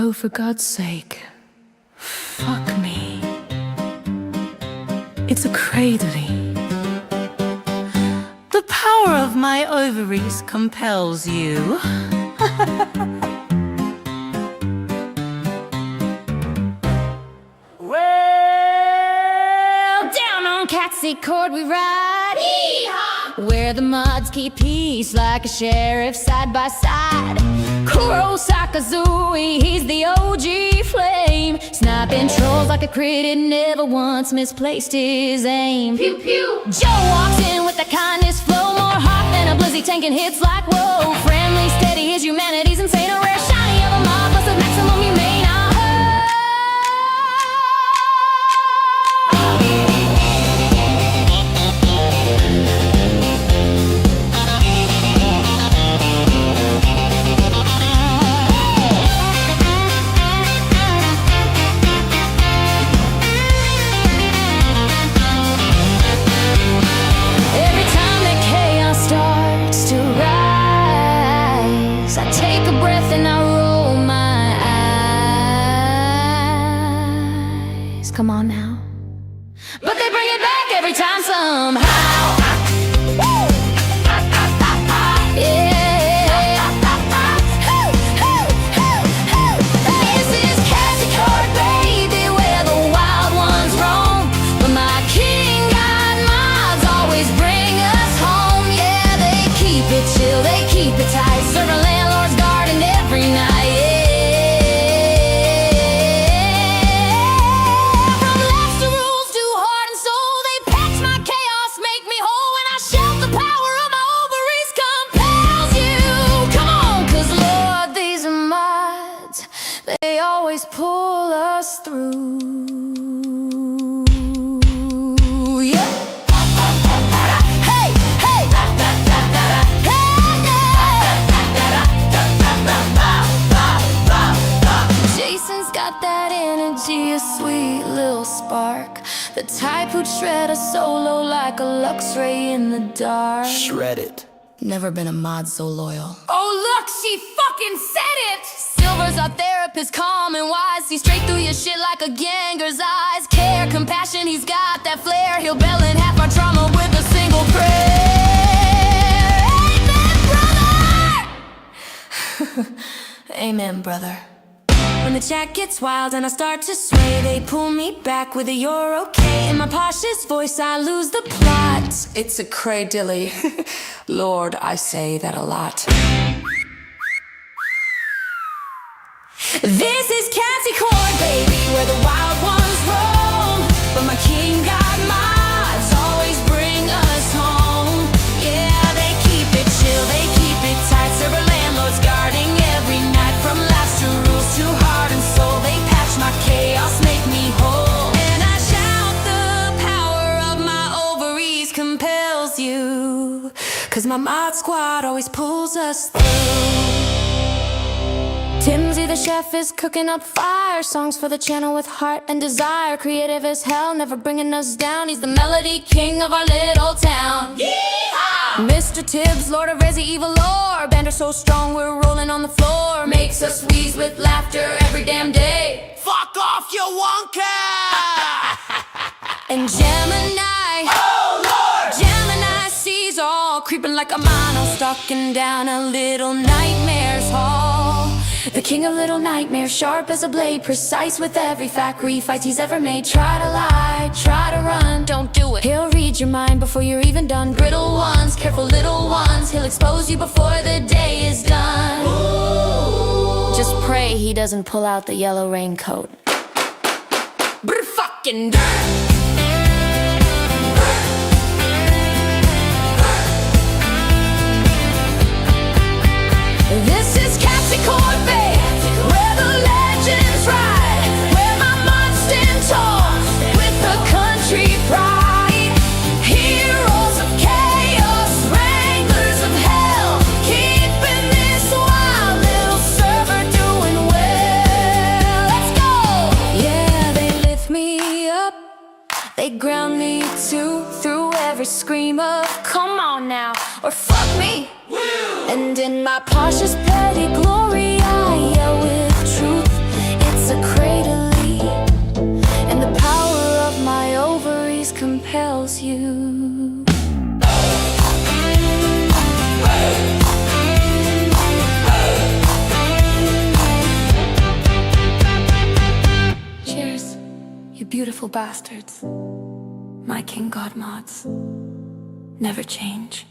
Oh, for God's sake, fuck me. It's a cradling. The power of my ovaries compels you. Well, down on Catsy Court we ride. Yee-haw! Where the mods keep peace like a sheriff side by side. Kuro Sakazui, he's the OG flame, snapping trolls like a critic, never once misplaced his aim. Pew pew. Joe walks in with the kindness flow, more hot than a blizzy, tanking hits like whoa. Friendly, steady, his humanity's insane, a rare shiny of a mob, plus a maximum humane. I take a breath and I roll my eyes. Come on now. But they bring it back every time somehow. This is Catsy Court, baby, where the wild ones roam. But my king god mods always bring us home. Yeah, they keep it chill, they keep it tight, serving landlord's garden every night. Yeah. From laughs to rules to heart and soul, they patch my chaos, make me whole. When I shout, the power of my ovaries compels you. Come on, 'cause Lord, these are mods, they always pull us through. Yeah. Hey, hey. Jason's got that energy, a sweet little spark, the type who'd shred a solo like a Lux ray in the dark. Shred it. Never been a mod so loyal. Oh look, she fucking said it! Silver's our therapist, calm and wise. See straight through your shit like a ganger's eyes. Care, compassion, he's got that flair. He'll bail in half our trauma with a single prayer. Amen, brother! Amen, brother. When the chat gets wild and I start to sway, they pull me back with a "you're okay." In my poshest voice I lose the plot. It's a cradilly. Lord, I say that a lot. This is Catsy Court, baby, where the wild ones roam. But my king god mods always bring us home. Yeah, they keep it chill, they keep it tight, server landlords guarding every night. From laughs to rules to heart and soul, they patch my chaos, make me whole. And I shout, the power of my ovaries compels you, 'cause my mod squad always pulls us through. Timsy the chef is cooking up fire, songs for the channel with heart and desire. Creative as hell, never bringing us down. He's the melody king of our little town. Yeehaw! Mr. Tibbs, Lord of Resi, evil lore. Bander so strong we're rolling on the floor. Makes us wheeze with laughter every damn day. Fuck off, you wonka! And Gemini, Oh Lord! Gemini sees all, creeping like a mono, stalking down a little nightmare's hall. The king of little nightmares, sharp as a blade, precise with every fact, refights he's ever made. Try to lie, try to run, don't do it. He'll read your mind before you're even done. Brittle ones, careful little ones, he'll expose you before the day is done. Ooh. Just pray he doesn't pull out the yellow raincoat. Brr fucking dirt. This is Catsy Court, babe, where the legends ride, where my mods stand tall with the country pride. Heroes of chaos, wranglers of hell, keeping this wild little server doing well. Let's go! Yeah, they lift me up, they ground me too, through every scream of come on now, or fuck me. And in my poshest petty glory I yell with truth. beautiful bastards. My king god mods never change.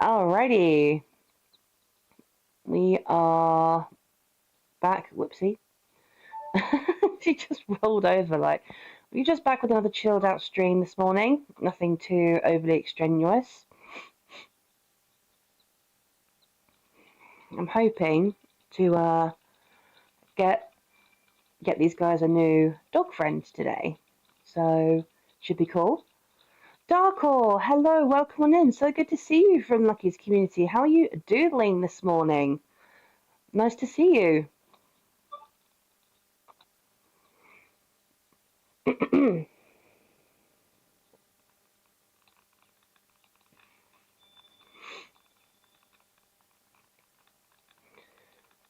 Alrighty, we are back. Whoopsie. She just rolled over like. We're just back with another chilled out stream this morning. Nothing too overly extraneous. I'm hoping to get these guys a new dog friend today. So should be cool. Darkor, hello, welcome on in. So good to see you from Lucky's community. How are you doodling this morning? Nice to see you.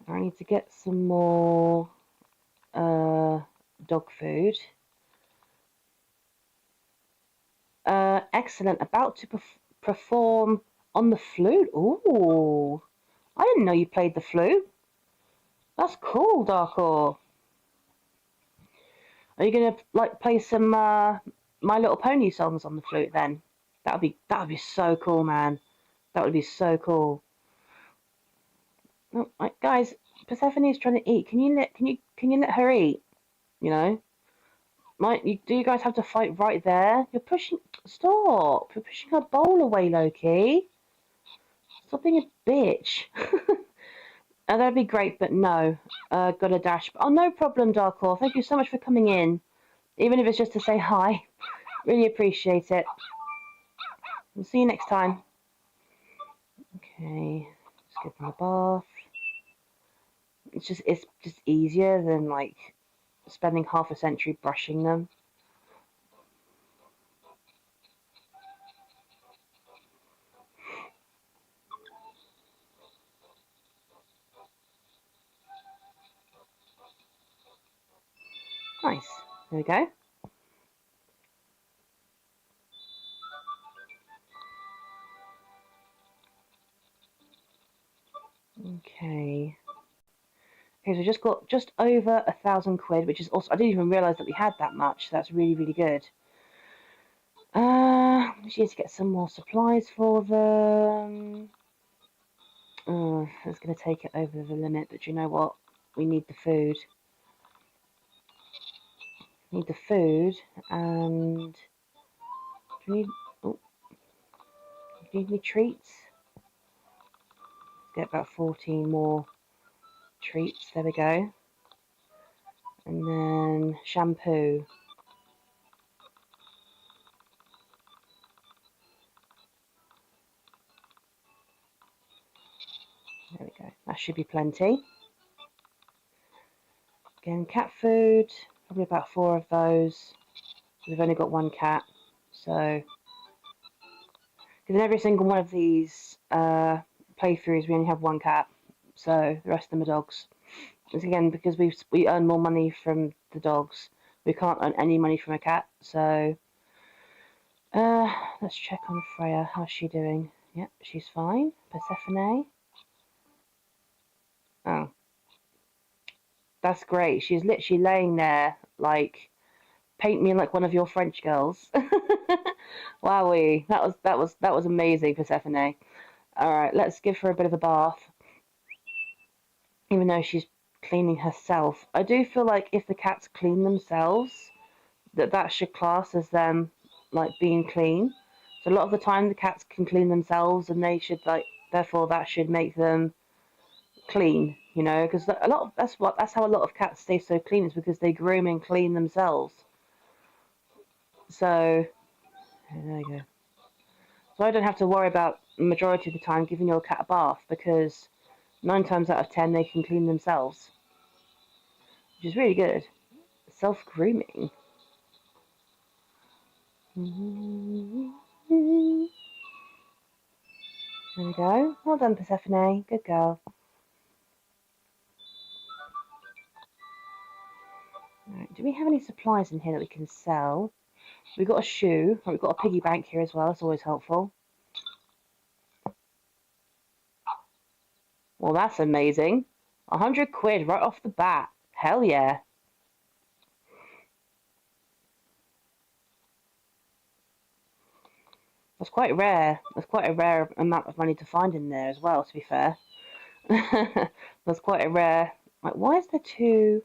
I need to get some more dog food. Excellent. About to perform on the flute. Ooh, I didn't know you played the flute. That's cool, Darkor. Are you gonna like play some My Little Pony songs on the flute then? That would be so cool, man. That would be so cool. Oh, right, guys, Persephone's trying to eat. Can you let her eat? You know. Do you guys have to fight right there? You're pushing. Stop! You're pushing her bowl away, Loki. Stop being a bitch. That'd be great, but no. Got a dash. Oh, no problem, Darkor. Thank you so much for coming in. Even if it's just to say hi. Really appreciate it. We'll see you next time. Okay. Let's give them a bath. It's just easier than like spending half a century brushing them. Nice. There we go. Okay. Okay, so just got just over 1,000 quid, which is also, I didn't even realise that we had that much. So that's really, really good. Just need to get some more supplies for them. Oh, that's going to take it over the limit, but you know what? We need the food. Need the food, and do you need, oh, do you need any treats? Get about 14 more treats. There we go. And then shampoo. There we go. That should be plenty. Again, cat food. Probably about 4 of those. We've only got 1 cat, so because in every single one of these playthroughs we only have 1 cat, so the rest of them are dogs. It's again because we earn more money from the dogs. We can't earn any money from a cat, so let's check on Freya. How's she doing? Yep, she's fine. Persephone. Oh, that's great. She's literally laying there like, paint me like one of your French girls. Wowee, that was amazing, Persephone. All right, let's give her a bit of a bath. Even though she's cleaning herself, I do feel like if the cats clean themselves, that should class as them like being clean. So a lot of the time the cats can clean themselves, and they should therefore that should make them clean. You know, because that's how a lot of cats stay so clean, is because they groom and clean themselves. So there you go. So I don't have to worry about the majority of the time giving your cat a bath, because 9 times out of 10 they can clean themselves, which is really good. Self-grooming. There There we go. Well done, Persephone. Good girl. Right, do we have any supplies in here that we can sell? We've got a shoe. We've got a piggy bank here as well. That's always helpful. Well, that's amazing. 100 quid right off the bat. Hell yeah. That's quite rare. That's quite a rare amount of money to find in there as well, to be fair. That's quite a rare... Like, why is there 2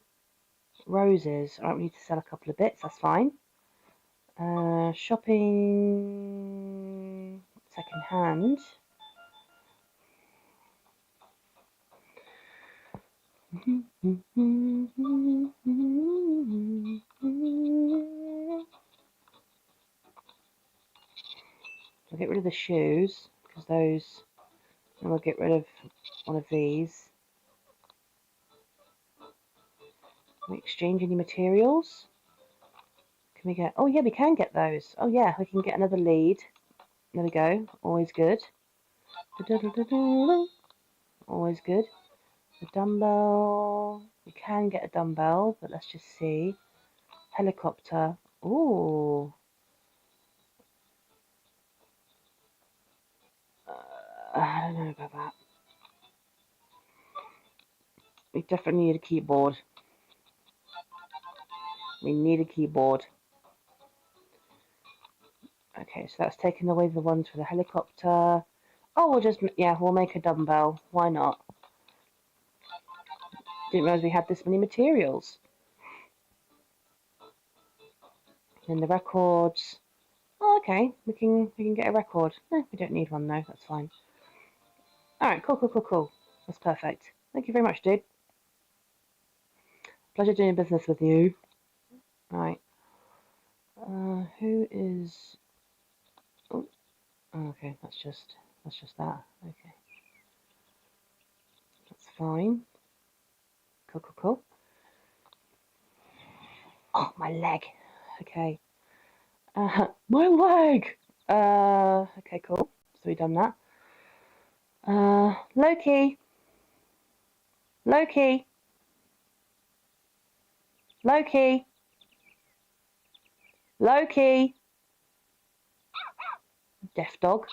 roses? Alright, we need to sell a couple of bits. That's fine. Shopping... Second hand. I'll get rid of the shoes, because those... And we'll get rid of one of these. Can we exchange any materials? Can we get... Oh, yeah, we can get those. Oh, yeah, we can get another lead. There we go. Always good. Always good. A dumbbell. We can get a dumbbell, but let's just see. Helicopter. Ooh. I don't know about that. We definitely need a keyboard. We need a keyboard. Okay, so that's taken away the ones for the helicopter. Oh, we'll just, yeah, we'll make a dumbbell. Why not? Didn't realise we had this many materials. And the records. Oh, okay, we can get a record. We don't need one though. That's fine. All right, cool. That's perfect. Thank you very much, dude. Pleasure doing business with you. All right. Who is? Oh, okay. That's just that. Okay. That's fine. Cool. Oh, my leg. Okay. My leg. Okay, cool. So we've done that. Loki. Deaf dog.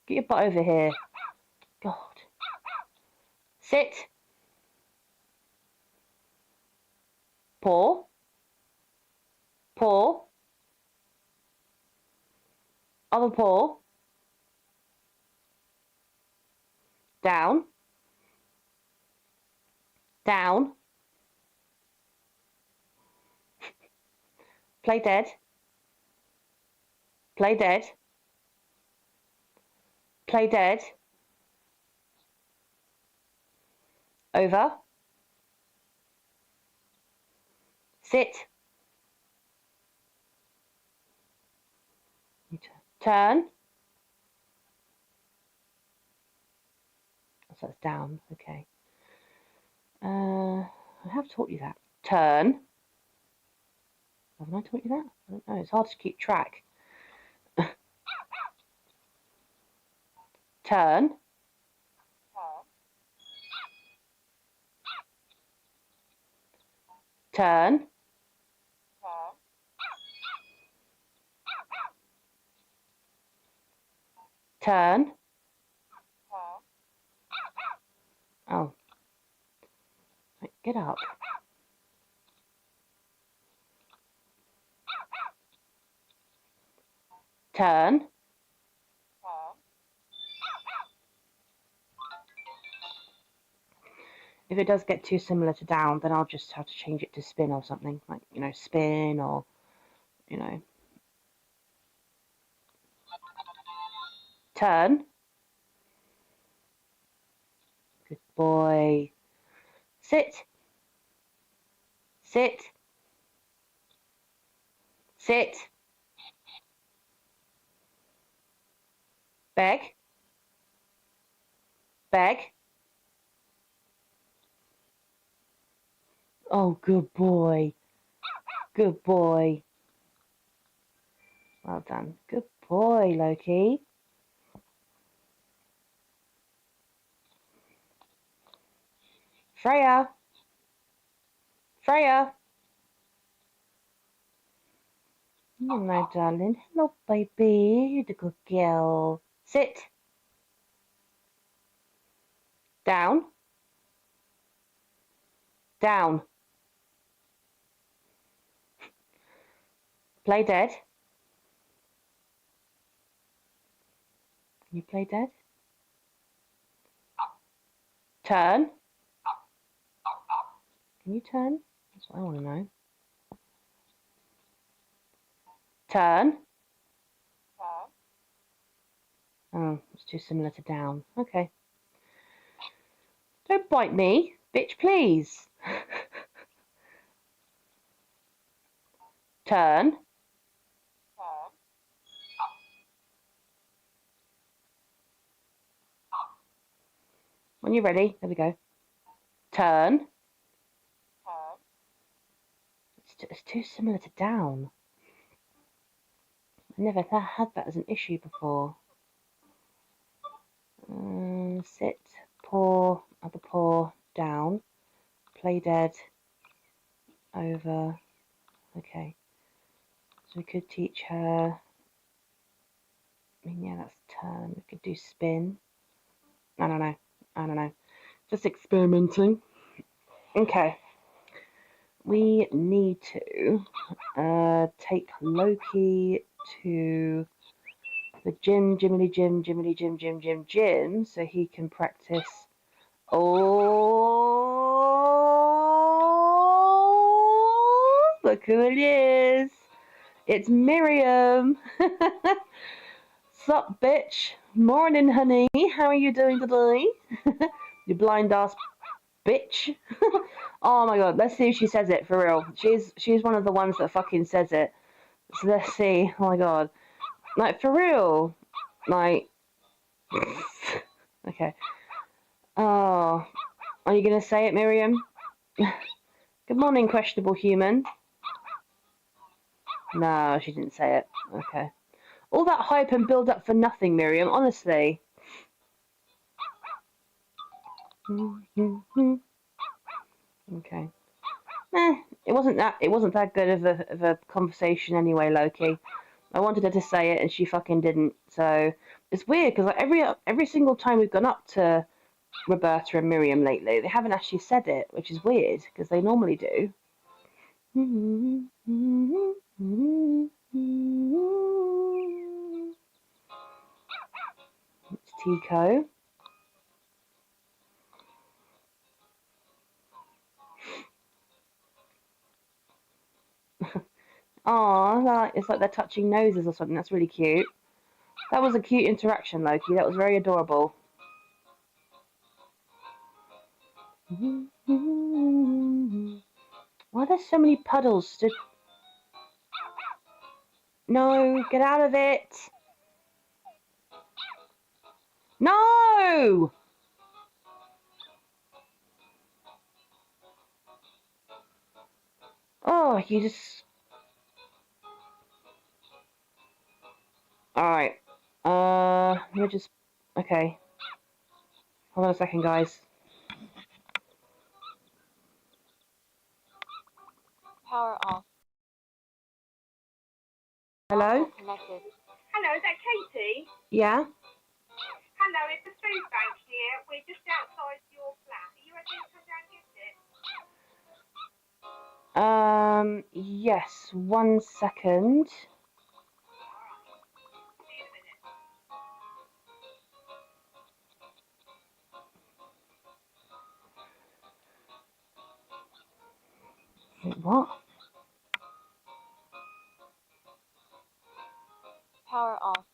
Get your butt over here. God. Sit. Paw. Other paw. Down. Play dead. Over. Sit. Turn. So that's down. Okay. I have taught you that. Turn. Haven't I taught you that? I don't know. It's hard to keep track. Turn. Turn. Turn. Oh. Right, get up. Turn. If it does get too similar to down, then I'll just have to change it to spin or something. Like, you know, spin or, you know. Turn. Good boy. Sit. Beg. Oh, good boy. Well done. Good boy, Loki. Freya. Freya. Hello, darling. Hello, baby. You're the good girl. Sit. Down. Down. Play dead. Can you play dead? Turn. Can you turn? That's what I want to know. Turn. Oh, it's too similar to down. Okay. Don't bite me, bitch, please. Turn. When you're ready, there we go. Turn. It's too similar to down. I never had that as an issue before. Sit, paw, other paw, down. Play dead, over. Okay. So we could teach her. I mean, yeah, that's turn. We could do spin. I don't know. I don't know. Just experimenting. Okay. We need to take Loki to the gym, gym, so he can practice. Oh, look who it is. It's Miriam. Sup, bitch? Morning, honey. How are you doing today? You blind ass bitch. Oh my god, let's see if she says it for real. She's one of the ones that fucking says it. So let's see. Oh my god. Like, for real. Like, okay. Oh, are you gonna say it, Miriam? Good morning, questionable human. No, she didn't say it. Okay. All that hype and build up for nothing, Miriam, honestly. Okay. It wasn't that good of a conversation anyway, Loki. I wanted her to say it and she fucking didn't. So it's weird because like every single time we've gone up to Roberta and Miriam lately, they haven't actually said it, which is weird because they normally do. It's Tico. Aw, it's like they're touching noses or something. That's really cute. That was a cute interaction, Loki. That was very adorable. Why are there so many puddles? No, get out of it. No! Oh, you just... Alright. Let me just... Okay. Hold on a second, guys. Power off. Hello? Connected. Hello, is that Katie? Yeah? Hello, it's the food bank here. We're just outside your flat. Are you okay to come down and get it? Yes. 1 second. See you in a minute. Wait, what? Power off.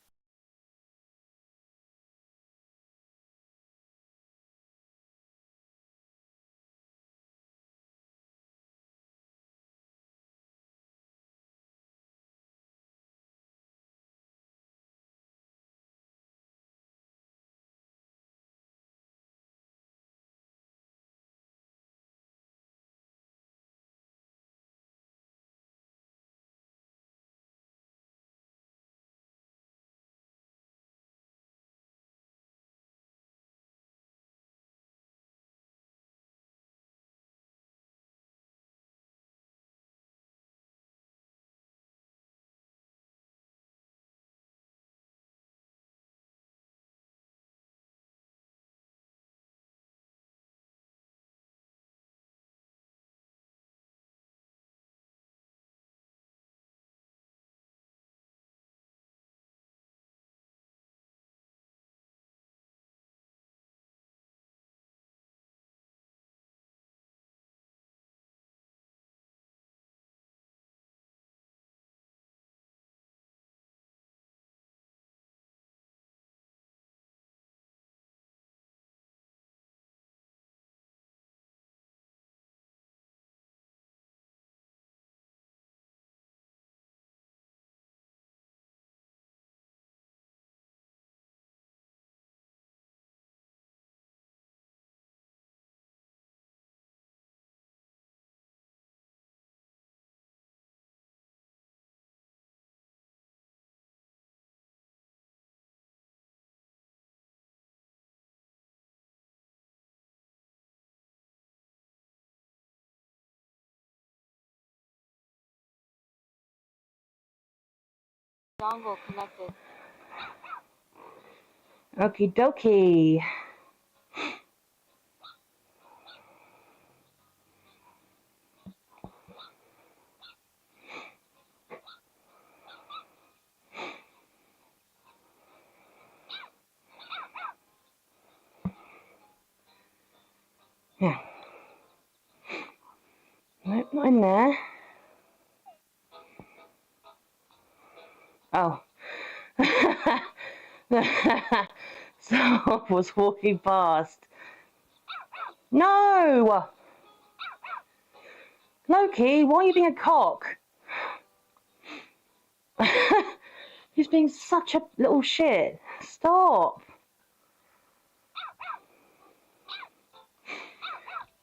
Dongle connected. Okie dokie. Yeah. Nope, not in there. Oh. Someone was walking past. No! Loki, why are you being a cock? He's being such a little shit. Stop.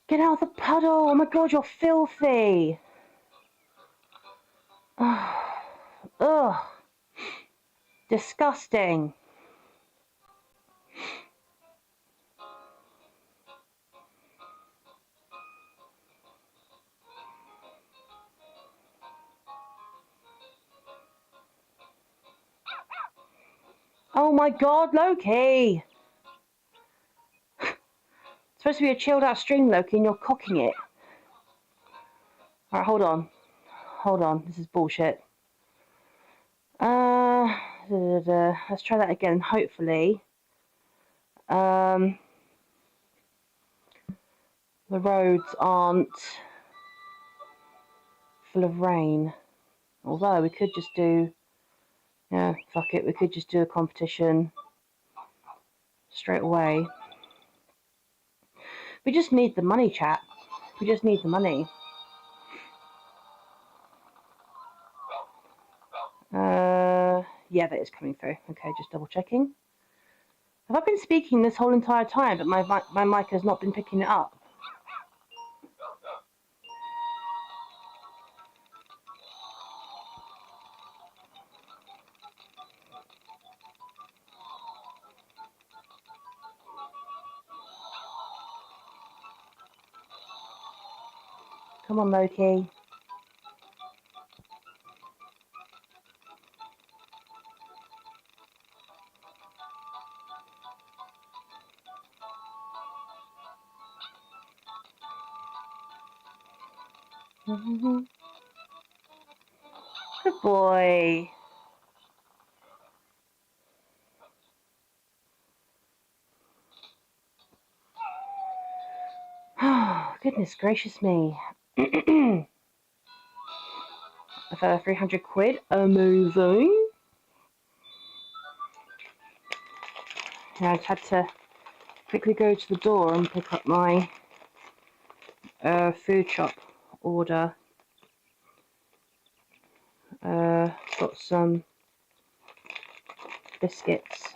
Get out of the puddle. Oh my god, you're filthy. Ugh. Disgusting. Oh my god, Loki! It's supposed to be a chilled out stream, Loki, and you're cocking it. Alright, hold on. Hold on, this is bullshit. Let's try that again, hopefully. The roads aren't full of rain. Although we could just do... Yeah, fuck it, we could just do a competition straight away. We just need the money, chat. We just need the money. Yeah, that is coming through. Okay, just double checking. Have I been speaking this whole entire time, but my mic has not been picking it up? Come on, Loki. Good boy. Oh, goodness gracious me. A further 300 quid. Amazing. Yeah, I just had to quickly go to the door and pick up my food shop order. Got some biscuits.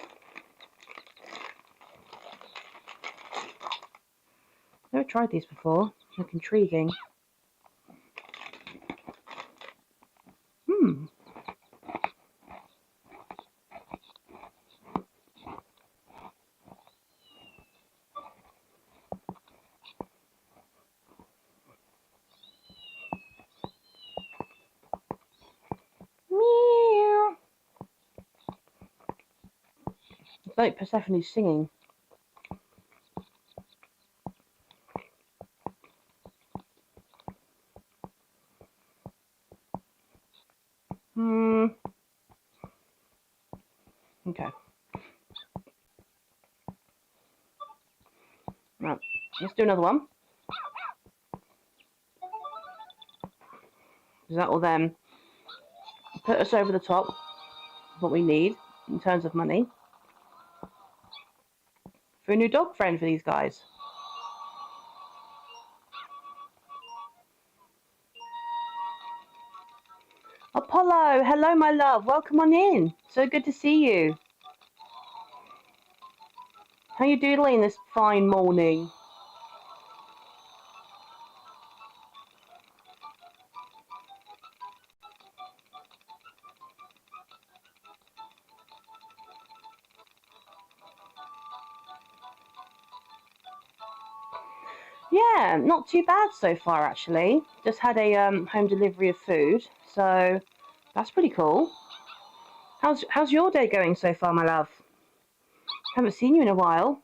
Never tried these before. Look intriguing. Meow. It's like Persephone's singing. Okay. Right, let's do another one. Is that will then put us over the top of what we need in terms of money for a new dog friend for these guys. Apollo, hello my love, welcome on in. So good to see you. How you doing this fine morning? Yeah, not too bad so far actually. Just had a home delivery of food, so that's pretty cool. How's your day going so far, my love? Haven't seen you in a while.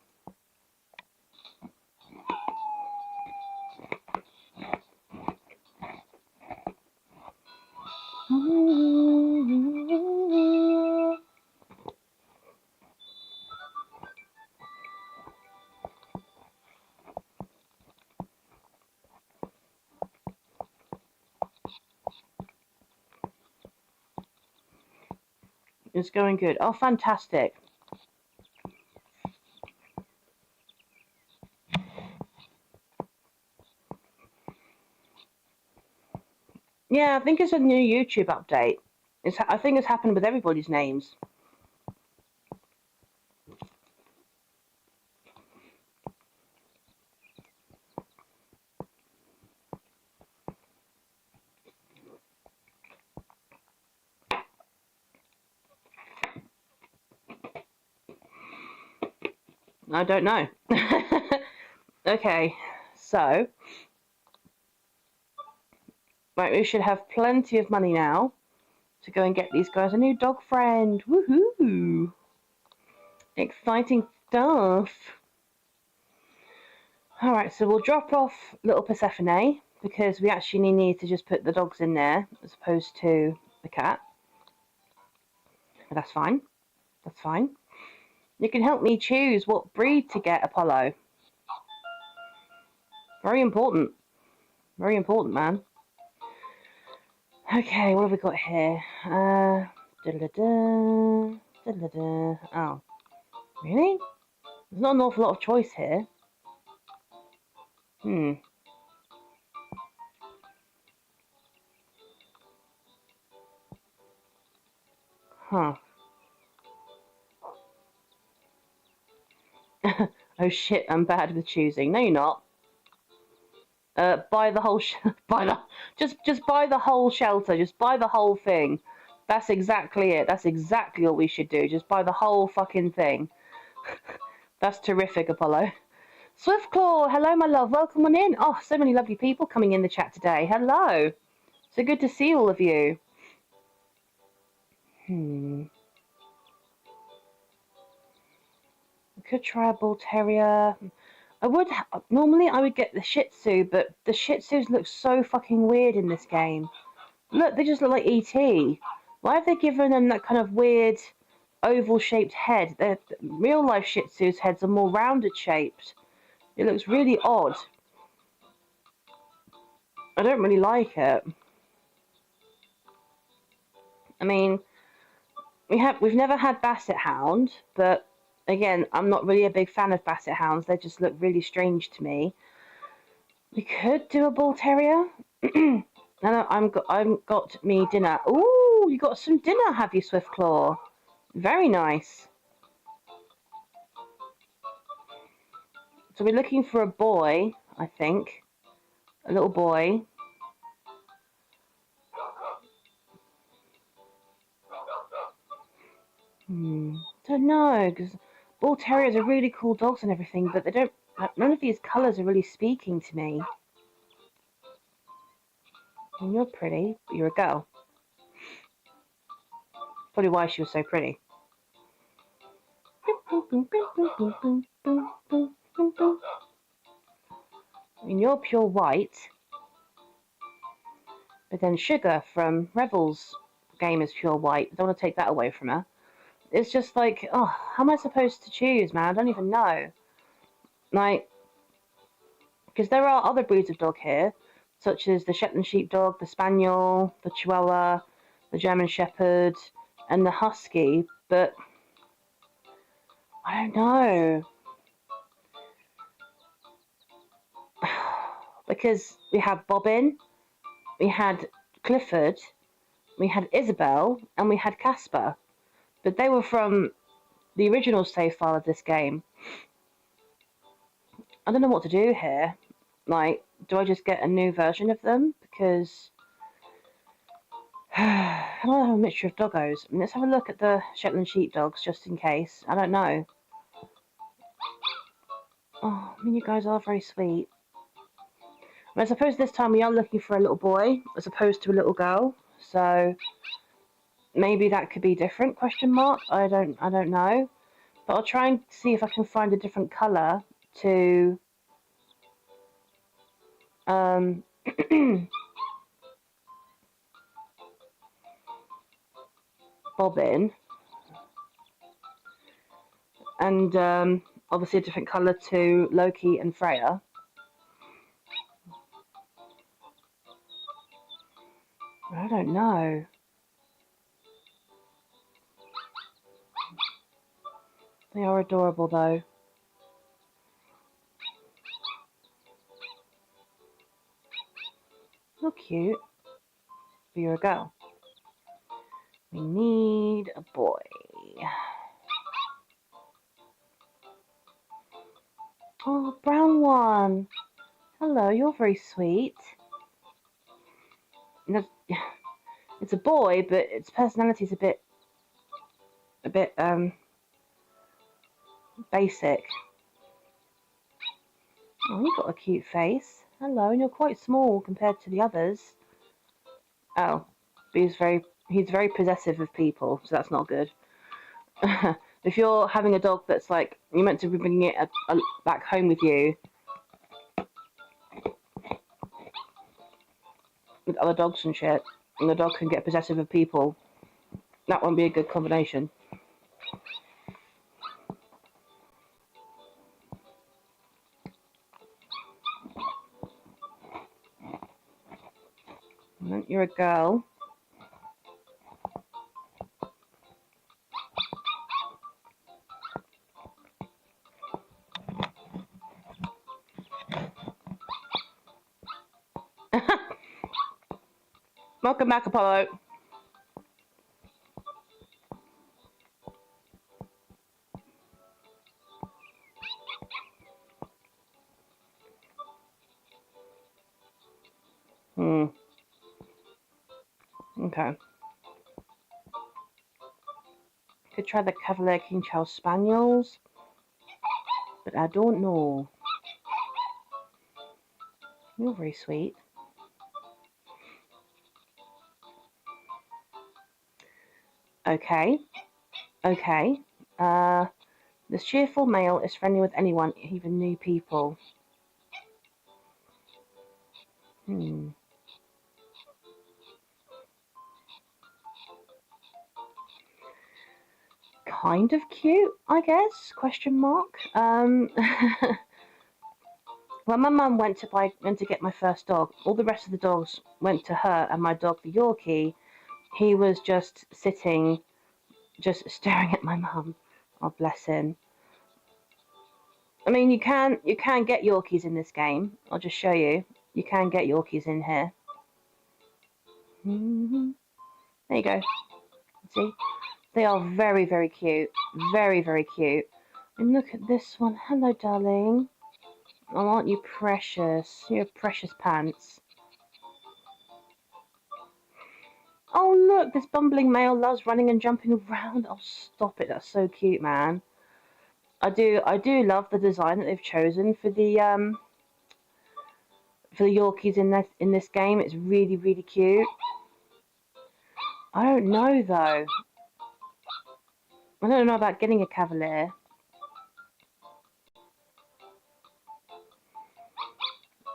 It's going good. Oh, fantastic. Yeah, I think it's a new YouTube update. I think it's happened with everybody's names. I don't know. Okay, so right, we should have plenty of money now to go and get these guys a new dog friend. Woohoo! Exciting stuff. Alright, so we'll drop off little Persephone because we actually need to just put the dogs in there as opposed to the cat. But that's fine. That's fine. You can help me choose what breed to get, Apollo. Very important. Very important, man. Okay, what have we got here? Oh. Really? There's not an awful lot of choice here. Huh. Oh shit, I'm bad with choosing. No, you're not. Buy the whole just buy the whole shelter. Just buy the whole thing. That's exactly it. That's exactly what we should do. Just buy the whole fucking thing. That's terrific, Apollo. Swiftclaw, hello, my love. Welcome on in. Oh, so many lovely people coming in the chat today. Hello. So good to see all of you. I could try a bull terrier. Normally I would get the Shih Tzu, but the Shih Tzus look so fucking weird in this game. Look, they just look like E.T. Why have they given them that kind of weird oval-shaped head? The real-life Shih Tzus' heads are more rounded shaped. It looks really odd. I don't really like it. I mean, we've never had Basset Hound, but again, I'm not really a big fan of Basset Hounds. They just look really strange to me. We could do a Bull Terrier. No, I've got me dinner. Ooh, you got some dinner, have you, Swiftclaw? Very nice. So we're looking for a boy, I think. A little boy. Don't know, because Bull Terriers are really cool dogs and everything, but they don't. None of these colours are really speaking to me. And you're pretty, but you're a girl. Probably why she was so pretty. I mean, you're pure white, but then Sugar from Rebel's game is pure white. I don't want to take that away from her. It's just like, oh, how am I supposed to choose, man? I don't even know. Like, because there are other breeds of dog here, such as the Shetland Sheepdog, the Spaniel, the Chihuahua, the German Shepherd, and the Husky, but I don't know. Because we had Bobbin, we had Clifford, we had Isabel, and we had Casper. But they were from the original save file of this game. I don't know what to do here. Like, do I just get a new version of them? Because I don't have a mixture of doggos. I mean, let's have a look at the Shetland Sheepdogs just in case. I don't know. Oh, I mean, you guys are very sweet. I mean, I suppose this time we are looking for a little boy as opposed to a little girl. So maybe that could be different, question mark. I don't know. But I'll try and see if I can find a different colour to Bobbin. And obviously a different colour to Loki and Freya. I don't know. They are adorable though. Look cute. But you're a girl. We need a boy. Oh, brown one. Hello, you're very sweet. It's a boy, but its personality's a bit basic. Oh, you've got a cute face. Hello, and you're quite small compared to the others. Oh, but he's very possessive of people, so that's not good. If you're having a dog that's like, you're meant to be bringing it back home with you, with other dogs and shit, and the dog can get possessive of people, that won't be a good combination. You're a girl. Welcome back, Apollo. Okay. Could try the Cavalier King Charles Spaniels, but I don't know. You're very sweet. Okay. Okay. This cheerful male is friendly with anyone, even new people. Kind of cute, I guess, question mark. When my mum went to get my first dog, all the rest of the dogs went to her, and my dog, the Yorkie, he was just sitting, just staring at my mum. Oh, bless him. I mean, you can get Yorkies in this game. I'll just show you. You can get Yorkies in here. There you go. See? They are very, very cute. Very, very cute. And look at this one. Hello, darling. Oh, aren't you precious? You're precious pants. Oh, look, this bumbling male loves running and jumping around. Oh, stop it. That's so cute, man. I do love the design that they've chosen for the Yorkies in this game. It's really, really cute. I don't know, though. I don't know about getting a Cavalier.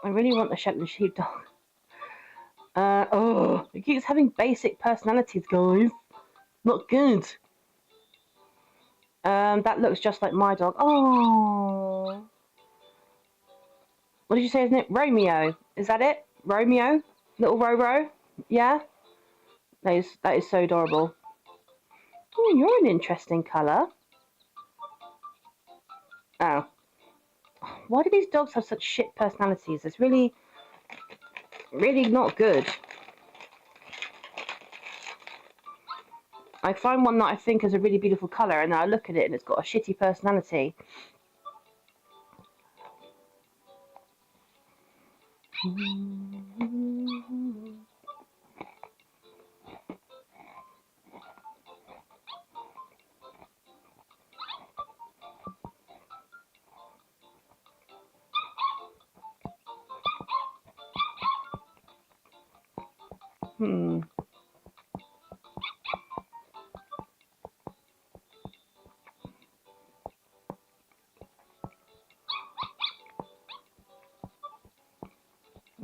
I really want the Shetland Sheepdog. Oh, it keeps having basic personalities, guys. Not good. That looks just like my dog. Oh. What did you say, isn't it? Romeo. Is that it? Romeo? Little Roro? Yeah? That is so adorable. Oh, you're an interesting colour. Oh. Why do these dogs have such shit personalities? It's really, really not good. I find one that I think is a really beautiful colour, and then I look at it and it's got a shitty personality.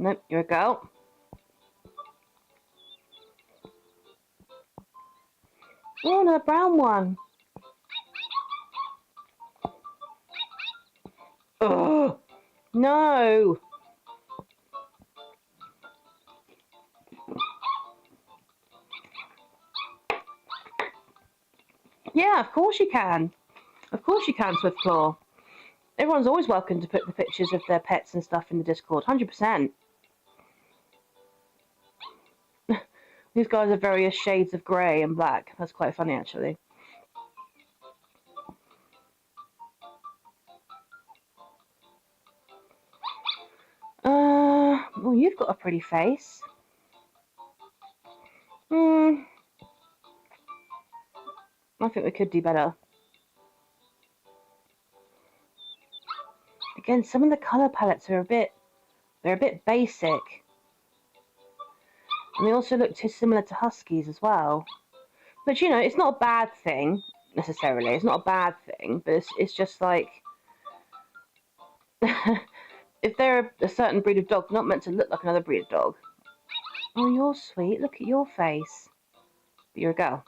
Nope, you're a girl. Oh, another brown one. Oh, no. Yeah, of course you can. Of course you can, Swiftclaw. Everyone's always welcome to put the pictures of their pets and stuff in the Discord. 100%. These guys are various shades of grey and black. That's quite funny, actually. Well, you've got a pretty face. I think we could do better. Again, some of the colour palettes are they're a bit basic. And they also look too similar to Huskies as well. But, you know, it's not a bad thing, necessarily. It's not a bad thing, but it's just like... if they're a certain breed of dog, they're not meant to look like another breed of dog. Oh, you're sweet. Look at your face. But you're a girl.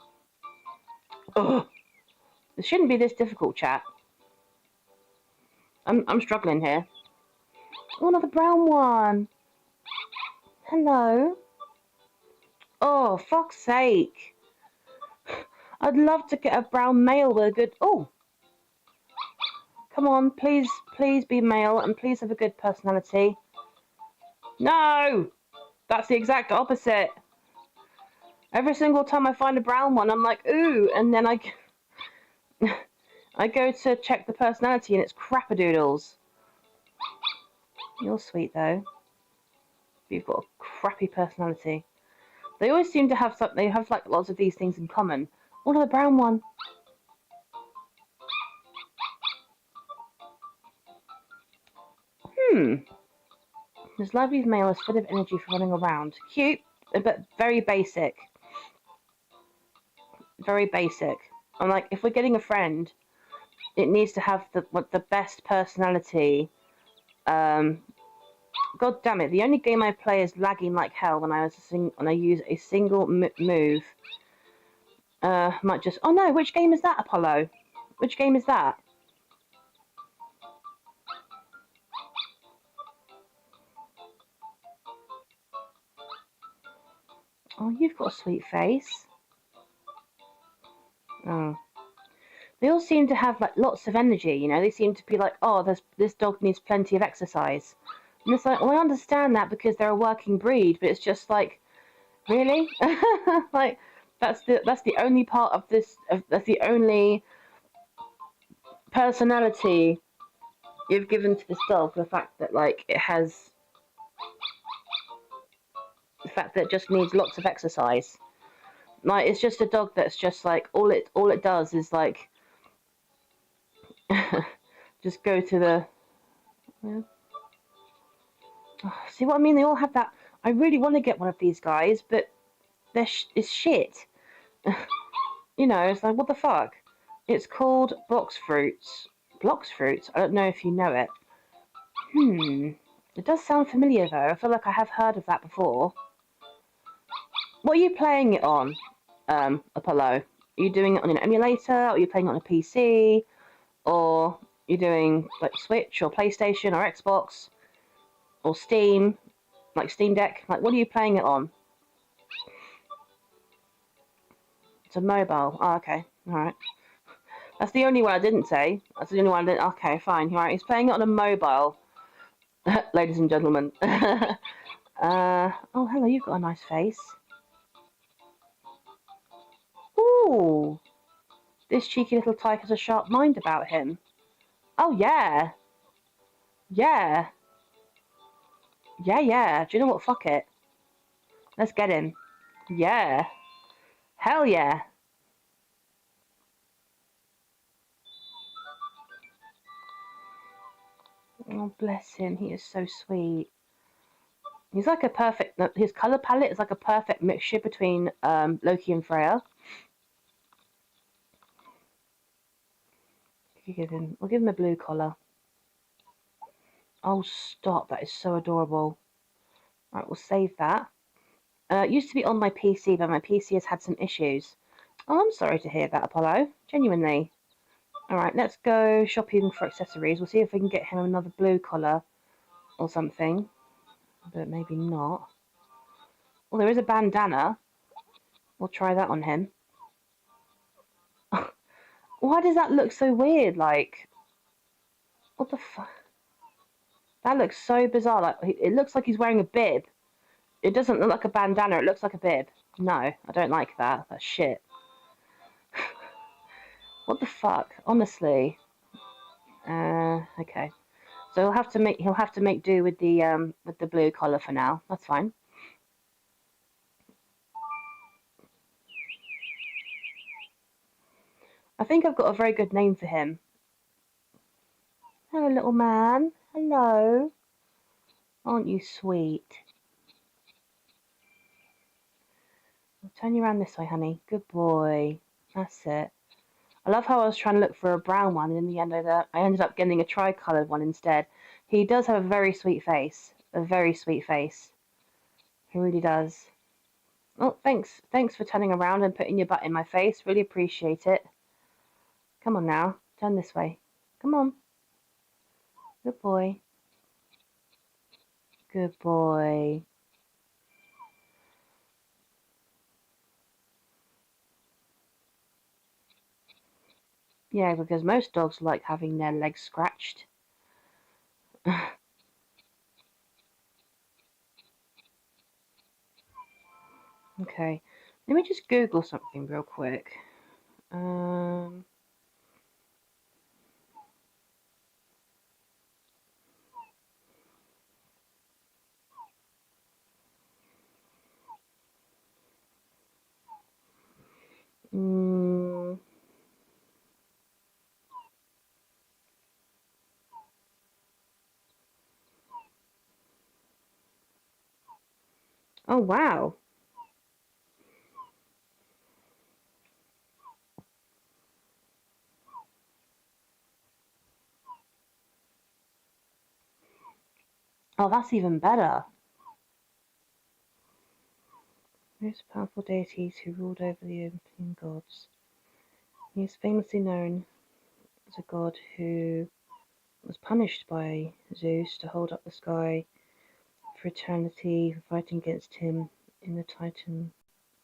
Ugh. It shouldn't be this difficult, chat. I'm struggling here. Oh, another brown one. Hello. Oh, fuck's sake. I'd love to get a brown male with a good... Oh. Come on, please be male and please have a good personality. No! That's the exact opposite. Every single time I find a brown one, I'm like, ooh, and then I go to check the personality and it's crappadoodles. You're sweet though. You've got a crappy personality. They always seem to have something. They have like lots of these things in common. Oh, another brown one. This lovely male is full of energy for running around. Cute, but very basic. Very basic. I'm like, if we're getting a friend, it needs to have the best personality. God damn it! The only game I play is lagging like hell when I use a single move. Might just. Oh no! Which game is that, Apollo? Which game is that? Oh, you've got a sweet face. Oh. They all seem to have like lots of energy, you know. They seem to be like, oh, this dog needs plenty of exercise. And it's like, well, I understand that because they're a working breed, but it's just like, really? Like, that's the only part of this. That's the only personality you've given to this dog. The fact that like it has, the fact that it just needs lots of exercise. Like, it's just a dog that's just like all it does is like just go to the. Yeah. Oh, see what I mean? They all have that. I really want to get one of these guys, but it's shit. You know, it's like, what the fuck? It's called box fruits. Box fruits? I don't know if you know it. It does sound familiar though. I feel like I have heard of that before. What are you playing it on, Apollo? Are you doing it on an emulator? Or are you playing it on a PC? Or you're doing like Switch or PlayStation or Xbox or Steam, like Steam Deck? Like, what are you playing it on? It's a mobile. Oh, okay. Alright. That's the only one I didn't say. That's the only one I didn't... Okay, fine. Alright, he's playing it on a mobile. Ladies and gentlemen. Oh, hello, you've got a nice face. Ooh. This cheeky little tyke has a sharp mind about him. Oh, yeah. Yeah. Yeah. Do you know what? Fuck it. Let's get him. Yeah. Hell yeah. Oh, bless him. He is so sweet. He's like a perfect... His colour palette is like a perfect mixture between Loki and Freya. We'll give him a blue collar. Oh, stop. That is so adorable. Right, we'll save that. It used to be on my PC, but my PC has had some issues. Oh, I'm sorry to hear that, Apollo. Genuinely. Alright, let's go shopping for accessories. We'll see if we can get him another blue collar or something. But maybe not. Well, there is a bandana. We'll try that on him. Why does that look so weird? Like, what the fuck? That looks so bizarre. Like, it looks like he's wearing a bib. It doesn't look like a bandana. It looks like a bib. No, I don't like that. That's shit. What the fuck? Honestly. Okay. So he'll have to make do with the blue collar for now. That's fine. I think I've got a very good name for him. Hello, little man. Hello. Aren't you sweet? I'll turn you around this way, honey. Good boy. That's it. I love how I was trying to look for a brown one, and in the end I ended up getting a tri-coloured one instead. He does have a very sweet face. A very sweet face. He really does. Oh, thanks. Thanks for turning around and putting your butt in my face. Really appreciate it. Come on now. Turn this way. Come on. Good boy. Good boy. Yeah, because most dogs like having their legs scratched. Okay. Let me just Google something real quick. Oh, wow. Oh, that's even better. Most powerful deities who ruled over the Olympian gods. He is famously known as a god who was punished by Zeus to hold up the sky for eternity, fighting against him in the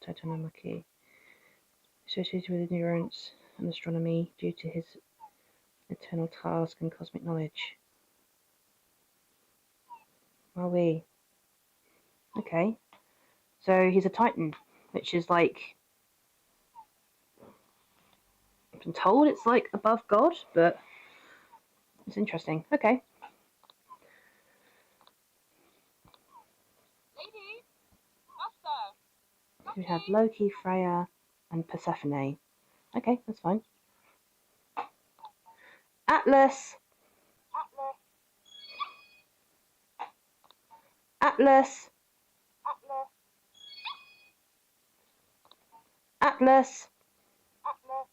Titanomachy, associated with endurance and astronomy due to his eternal task and cosmic knowledge. Wowee. Okay. So he's a Titan, which is like, I've been told it's like above God, but it's interesting. Okay. Lady, Master. We have Loki, Freya, and Persephone. Okay, that's fine. Atlas! Atlas. Atlas! Atlas. Atlas! Atlas.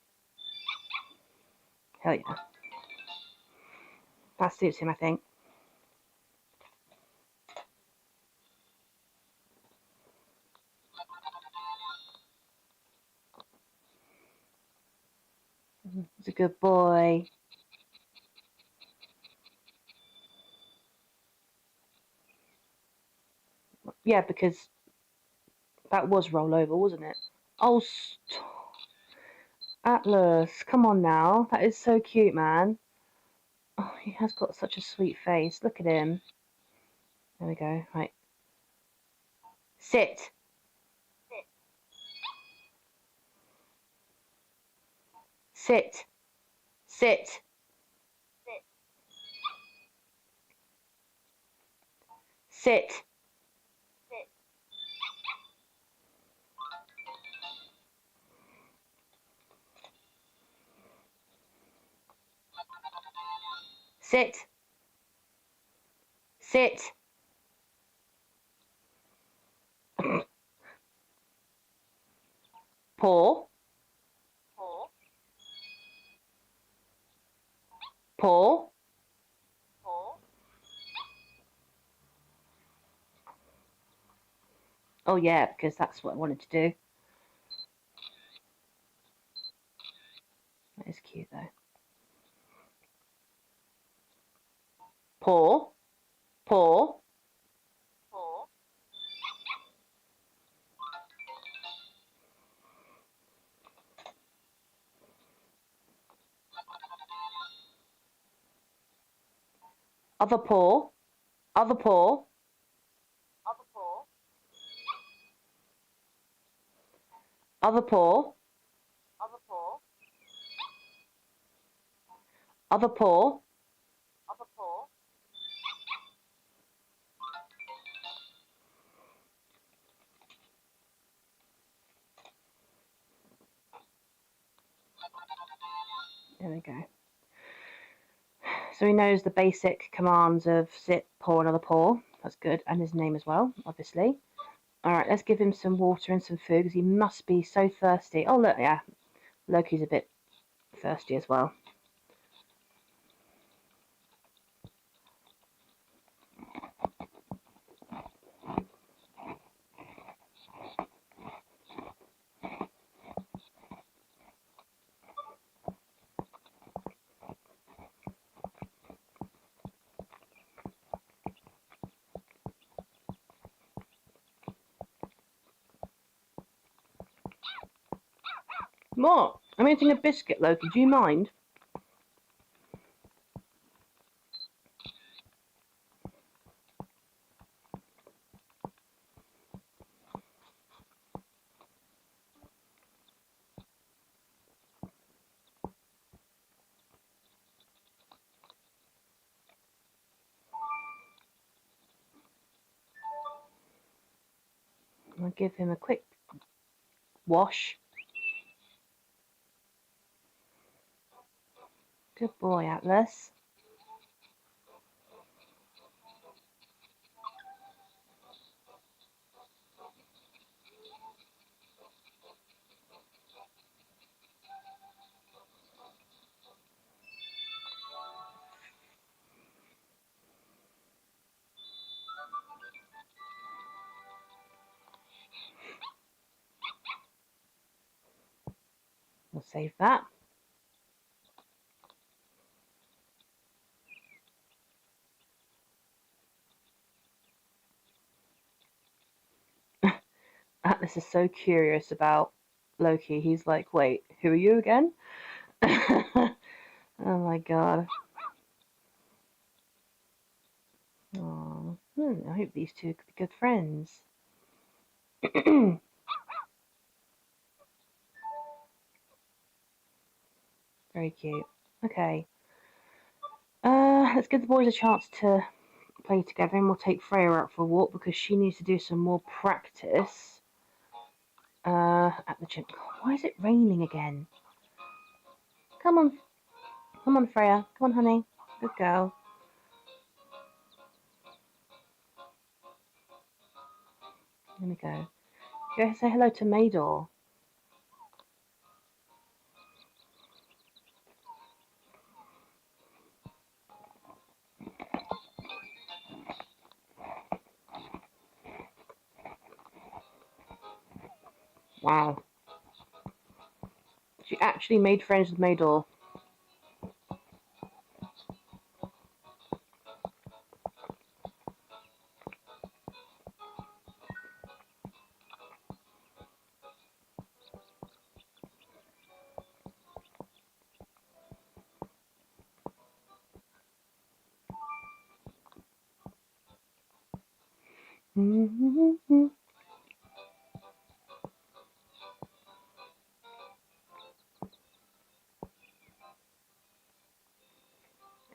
Hell yeah. That suits him, I think. He's a good boy. Yeah, because that was rollover, wasn't it? Oh, Atlas, come on now. That is so cute, man. Oh, he has got such a sweet face. Look at him. There we go. Right. Sit. Sit. Sit. Sit. Sit. Sit. Paw. Paw. Paw. Paw. Oh yeah, because that's what I wanted to do. That is cute though. Paw. Paw. Paw. Other paw. Other paw. Other paw. Other paw. Other paw. Other paw. Other paw. There we go. So he knows the basic commands of sit, paw, another paw. That's good. And his name as well, obviously. Alright, let's give him some water and some food because he must be so thirsty. Oh, look, yeah. Loki's a bit thirsty as well. What? I'm eating a biscuit, Loki. Do you mind? I'll give him a quick wash. Good boy, Atlas. We'll save that. Atlas is so curious about Loki. He's like, wait, who are you again? Oh my god. Oh, I hope these two could be good friends. Very cute. Okay. Let's give the boys a chance to play together and we'll take Freya out for a walk because she needs to do some more practice at the gym. Why is it raining again? Come on. Come on, Freya. Come on, honey. Good girl. Here we go. Go say hello to Maydor. Wow. She actually made friends with Maydor.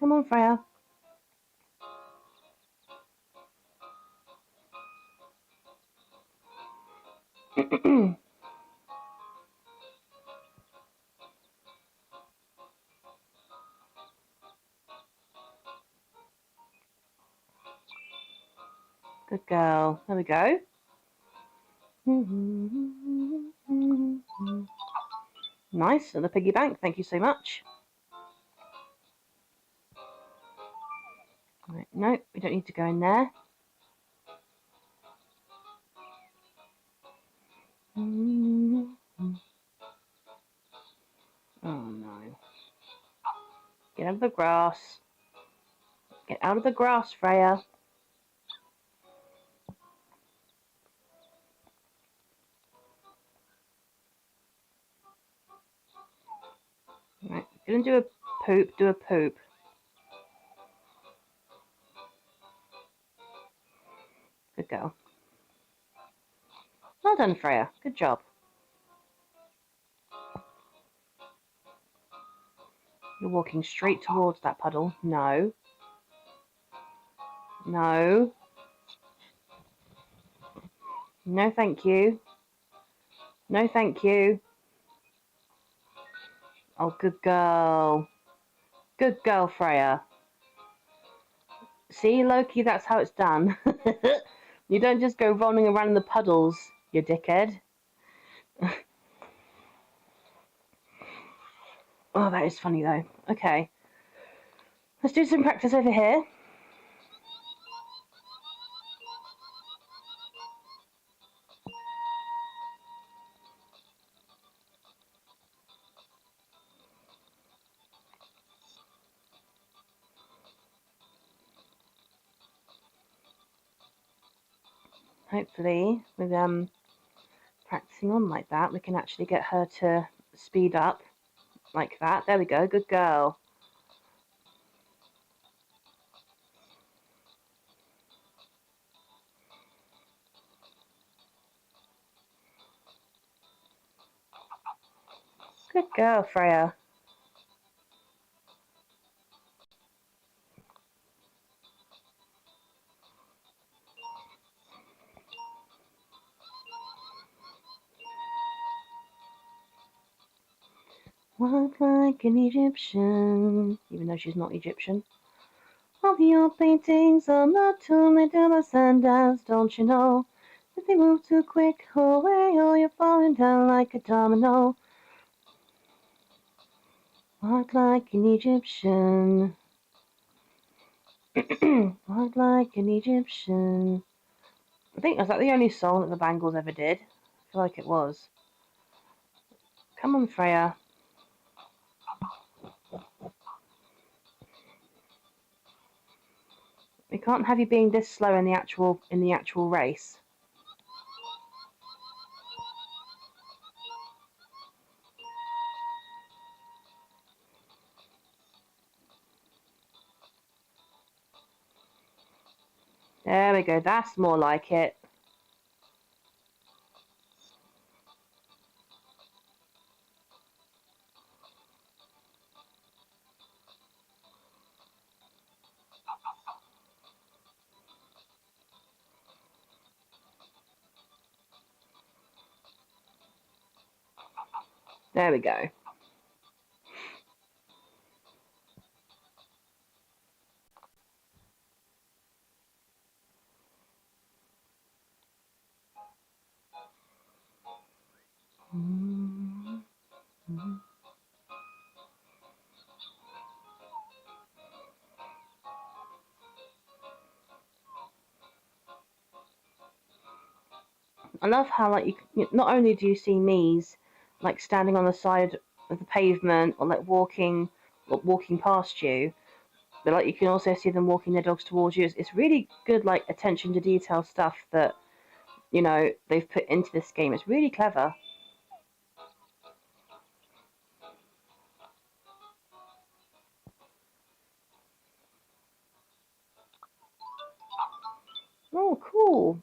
Come on, Freya. Good girl. There we go. Nice. And the piggy bank. Thank you so much. Right, no, we don't need to go in there. Out of the grass. Get out of the grass, Freya. Right, gonna do a poop, do a poop. Good girl. Well done, Freya. Good job. You're walking straight towards that puddle. No. No. No, thank you. No, thank you. Oh, good girl. Good girl, Freya. See, Loki, that's how it's done. You don't just go rolling around in the puddles, you dickhead. Oh, that is funny, though. Okay. Let's do some practice over here. Hopefully, with practicing on like that, we can actually get her to speed up like that. There we go. Good girl. Good girl, Freya. Walk like an Egyptian, even though she's not Egyptian. All your paintings are not too many dollars and dance, don't you know? If they move too quick, away, or you're falling down like a domino. Walk like an Egyptian. Walk like an Egyptian. I think was that the only song that the Bangles ever did? I feel like it was. Come on, Freya. We can't have you being this slow in the actual race. There we go. That's more like it. There we go. I love how like you not only do you see Mies like standing on the side of the pavement or like walking past you, but like you can also see them walking their dogs towards you. It's really good like attention to detail stuff that they've put into this game. It's really clever. Oh, cool.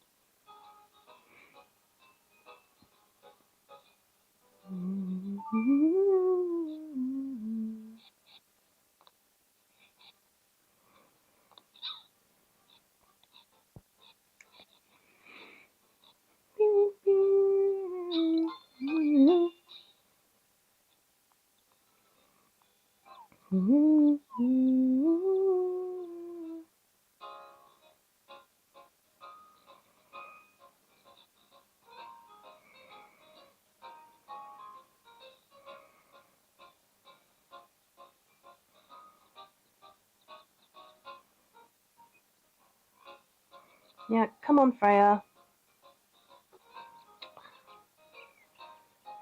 Yeah, come on, Freya.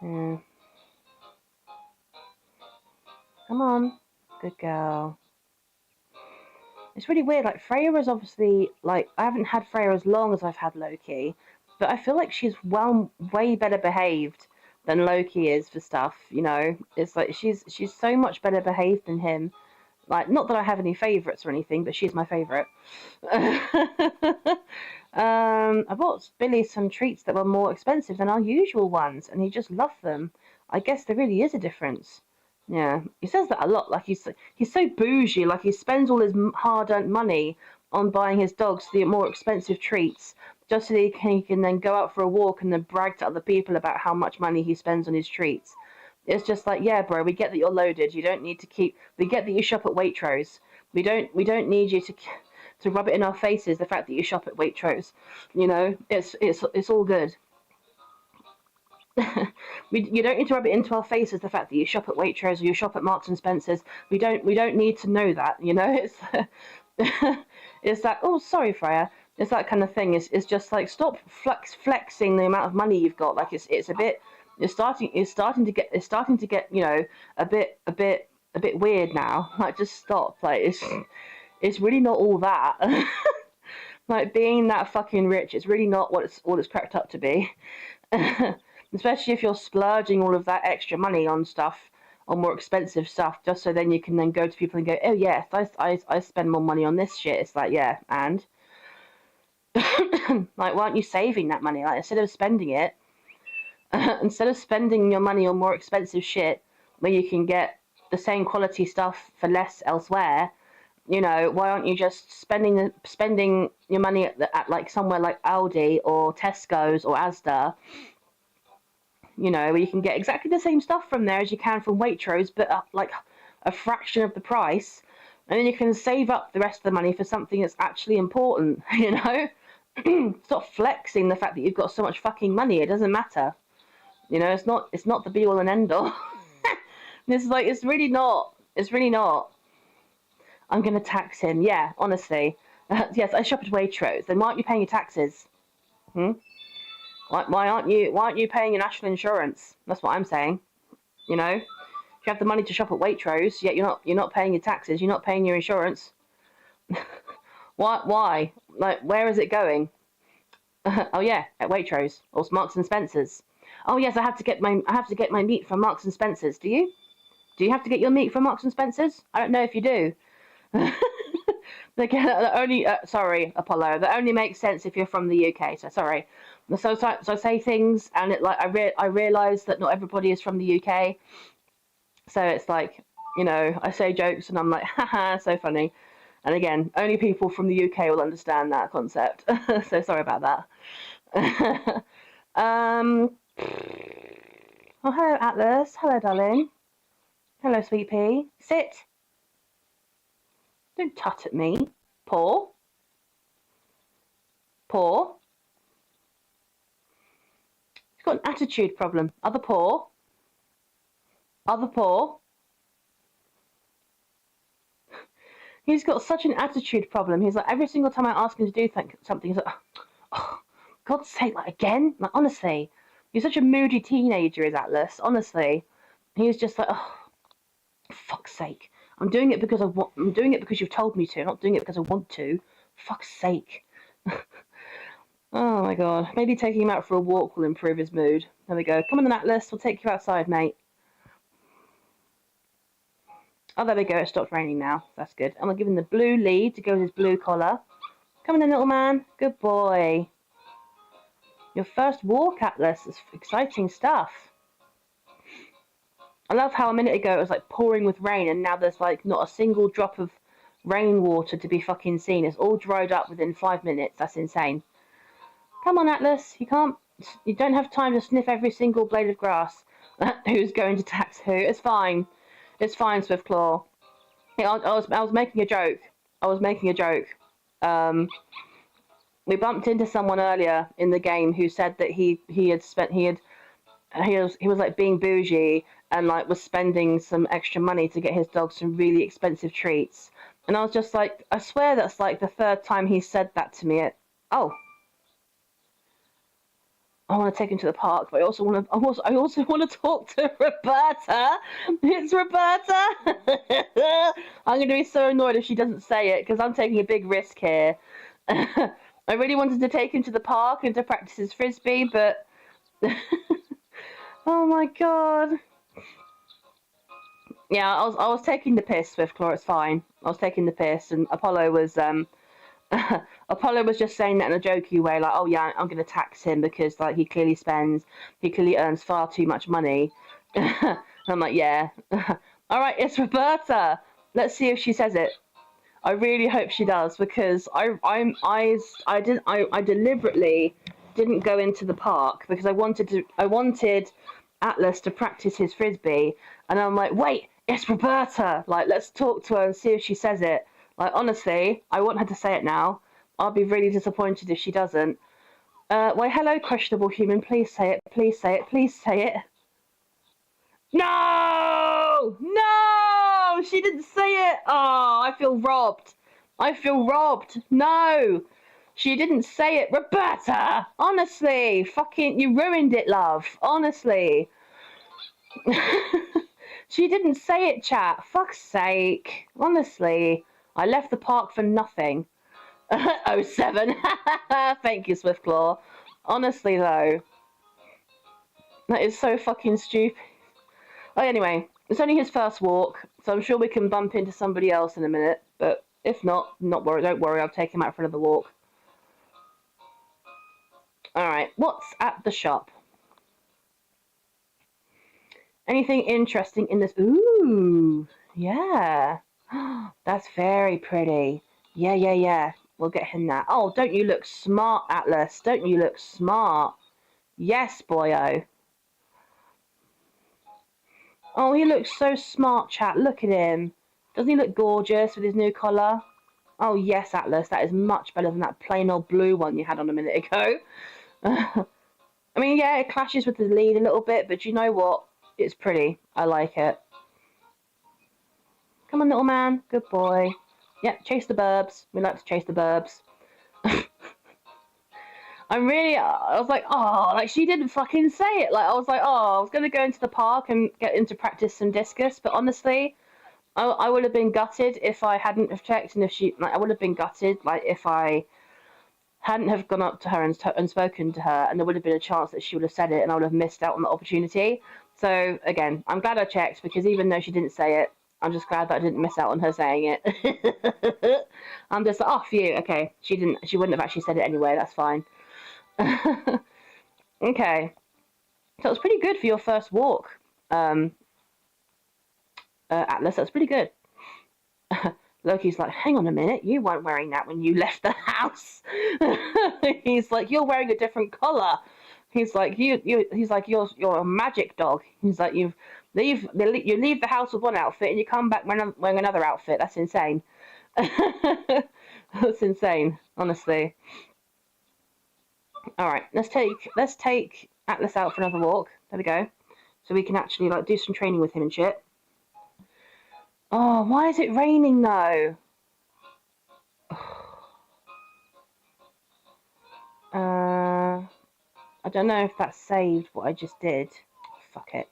Yeah. Come on. Good girl. It's really weird. Like, Freya is obviously, like, I haven't had Freya as long as I've had Loki, but I feel like she's way better behaved than Loki is for stuff, you know? It's like she's so much better behaved than him. Like, not that I have any favourites or anything, but she's my favourite. I bought Billy some treats that were more expensive than our usual ones, and he just loved them. I guess there really is a difference. Yeah, he says that a lot. Like he's so bougie. Like he spends all his hard-earned money on buying his dogs the more expensive treats, just so he can then go out for a walk and then brag to other people about how much money he spends on his treats. It's just like, yeah, bro, we get that you're loaded. You don't need to keep. We get that you shop at Waitrose. We don't need you to rub it in our faces the fact that you shop at Waitrose. You know, it's all good. You don't need to rub it into our faces the fact that you shop at Waitrose or you shop at Marks and Spencers. We don't need to know that. You know, it's it's that. Oh, sorry, Freya. It's that kind of thing. It's just like stop flexing the amount of money you've got. Like it's a bit. It's starting to get you know a bit weird now. Like just stop. Like it's really not all that. Like being that fucking rich, it's really not what it's cracked up to be. Especially if you're splurging all of that extra money on stuff, on more expensive stuff, just so then you can then go to people and go, oh yes, I spend more money on this shit. It's like, yeah, and like, why aren't you saving that money? Like instead of spending it, instead of spending your money on more expensive shit where you can get the same quality stuff for less elsewhere, you know, why aren't you just spending your money at like somewhere like Aldi or Tesco's or Asda, you know, where you can get exactly the same stuff from there as you can from Waitrose, but like a fraction of the price, and then you can save up the rest of the money for something that's actually important, you know? Stop flexing the fact that you've got so much fucking money. It doesn't matter. You know, it's not the be all and end all. It's really not. It's really not. I'm going to tax him. Yeah, honestly. Yes, I shop at Waitrose. Then why aren't you paying your taxes? Why aren't you paying your national insurance? That's what I'm saying. You know, if you have the money to shop at Waitrose, yet you're not paying your taxes, you're not paying your insurance. Why? Like, where is it going? Oh yeah, at Waitrose or Marks and Spencers. Oh yes, I have to get my meat from Marks and Spencers. Do you? Do you have to get your meat from Marks and Spencers? I don't know if you do. Sorry, Apollo. That only makes sense if you're from the UK. So sorry. So I say things, and I realise that not everybody is from the UK. So it's like, you know, I say jokes, and I'm like, haha, so funny. And again, only people from the UK will understand that concept. So sorry about that. Oh, hello, Atlas. Hello, darling. Hello, sweet pea. Sit. Don't tut at me. Paw. Paw. He's got an attitude problem. Other paw. Other paw. He's got such an attitude problem. He's like, every single time I ask him to do something, he's like, oh, God's sake, like again? Like, honestly. He's such a moody teenager, is Atlas. Honestly. He's just like, oh, for fuck's sake. I'm doing it because I'm doing it because you've told me to. I'm not doing it because I want to. For fuck's sake. Oh my god. Maybe taking him out for a walk will improve his mood. There we go. Come on then, Atlas. We'll take you outside, mate. Oh, there we go. It stopped raining now. That's good. I'm going to give him the blue lead to go with his blue collar. Come on then, little man. Good boy. Your first walk, Atlas. It's exciting stuff. I love how a minute ago it was like pouring with rain, and now there's like not a single drop of rainwater to be fucking seen. It's all dried up within 5 minutes. That's insane. Come on, Atlas. You don't have time to sniff every single blade of grass. Who's going to tax who? It's fine. It's fine, Swiftclaw. Yeah, I was making a joke. We bumped into someone earlier in the game who said that he was like being bougie and like was spending some extra money to get his dog some really expensive treats. And I was just like, I swear that's like the third time he said that to me. Oh. I want to take him to the park, but I also want to talk to Roberta. It's Roberta. I'm going to be so annoyed if she doesn't say it because I'm taking a big risk here. I really wanted to take him to the park and to practice his frisbee, but oh my god. Yeah, I was taking the piss, Swiftclaw. It's fine. I was taking the piss, and Apollo was Apollo was just saying that in a jokey way, like, "Oh yeah, I'm going to tax him because like he clearly earns far too much money." And I'm like, "Yeah, all right, it's Roberta. Let's see if she says it." I really hope she does because I deliberately didn't go into the park because I wanted Atlas to practice his frisbee, and I'm like, wait, it's Roberta. Like, let's talk to her and see if she says it. Like, honestly, I want her to say it now. I'll be really disappointed if she doesn't. Why, hello, questionable human. Please say it. Please say it. Please say it. No! No! She didn't say it! Oh, I feel robbed. I feel robbed. No! She didn't say it. Roberta! Honestly, fucking, you ruined it, love. Honestly. She didn't say it, chat. Fuck's sake. Honestly. I left the park for nothing. 07. Thank you, Swiftclaw. Honestly, though. That is so fucking stupid. Oh, anyway, it's only his first walk, so I'm sure we can bump into somebody else in a minute. But if not, don't worry, I'll take him out for another walk. Alright, what's at the shop? Anything interesting in this? Ooh, yeah. That's very pretty. Yeah. We'll get him that. Oh, don't you look smart, Atlas? Don't you look smart? Yes, boyo. Oh, he looks so smart, chat. Look at him. Doesn't he look gorgeous with his new collar? Oh, yes, Atlas. That is much better than that plain old blue one you had on a minute ago. I mean, yeah, it clashes with the lead a little bit, but you know what? It's pretty. I like it. Come on, little man. Good boy. Yep, chase the burbs. We like to chase the burbs. I was like, oh, like she didn't fucking say it. Like, I was like, oh, I was going to go into the park and get into practice some discus, but honestly, I would have been gutted if I hadn't have checked, and if she, like, I would have been gutted, like, if I hadn't have gone up to her and spoken to her, and there would have been a chance that she would have said it, and I would have missed out on the opportunity. So, again, I'm glad I checked, because even though she didn't say it, I'm just glad that I didn't miss out on her saying it. I'm just like, oh, phew, okay, she wouldn't have actually said it anyway, that's fine. Okay, so it was pretty good for your first walk, Atlas. That's pretty good. Loki's like, hang on a minute, you weren't wearing that when you left the house. He's like, you're wearing a different collar. He's like, he's like, you're a magic dog. He's like, you leave the house with one outfit and you come back wearing another outfit. That's insane. That's insane, honestly. All right, let's take Atlas out for another walk. There we go. So we can actually like do some training with him and shit. Oh, why is it raining though? I don't know if that's saved what I just did. Fuck it.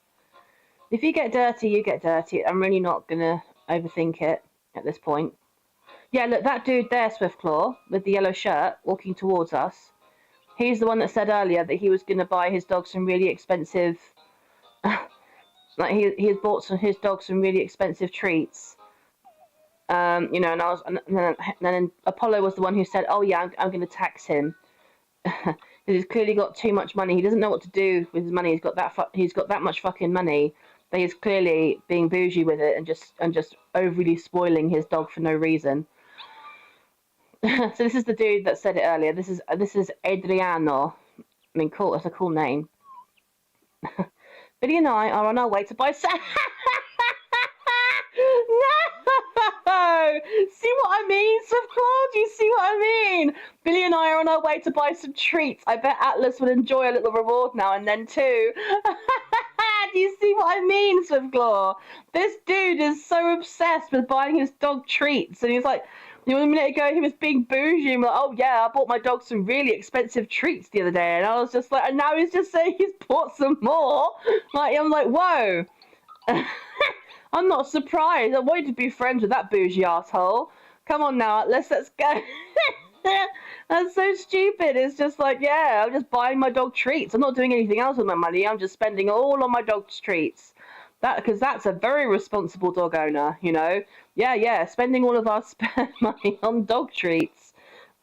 If you get dirty, you get dirty. I'm really not gonna overthink it at this point. Yeah, look, that dude there, Swiftclaw, with the yellow shirt, walking towards us. He's the one that said earlier that he was going to buy his dog some really expensive... like, he has bought his dog some really expensive treats. You know, and then Apollo was the one who said, oh, yeah, I'm going to tax him. Because he's clearly got too much money. He doesn't know what to do with his money. He's got that much fucking money. But he's clearly being bougie with it and just overly spoiling his dog for no reason. So this is the dude that said it earlier. This is Adriano. I mean, cool. That's a cool name. Billy and I are on our way to buy. No! See what I mean, Swiftclaw? Do you see what I mean? Billy and I are on our way to buy some treats. I bet Atlas would enjoy a little reward now and then too. Do you see what I mean, Swiftclaw? This dude is so obsessed with buying his dog treats, and he's like, You know, a minute ago he was being bougie and like, oh yeah, I bought my dog some really expensive treats the other day, and I was just like, and now he's just saying he's bought some more. Like, I'm like, whoa. I'm not surprised. I wanted to be friends with that bougie asshole. Come on now, let's go. That's so stupid. It's just like, yeah, I'm just buying my dog treats. I'm not doing anything else with my money. I'm just spending all on my dog's treats. Because that's a very responsible dog owner, you know. Yeah, spending all of our spare money on dog treats.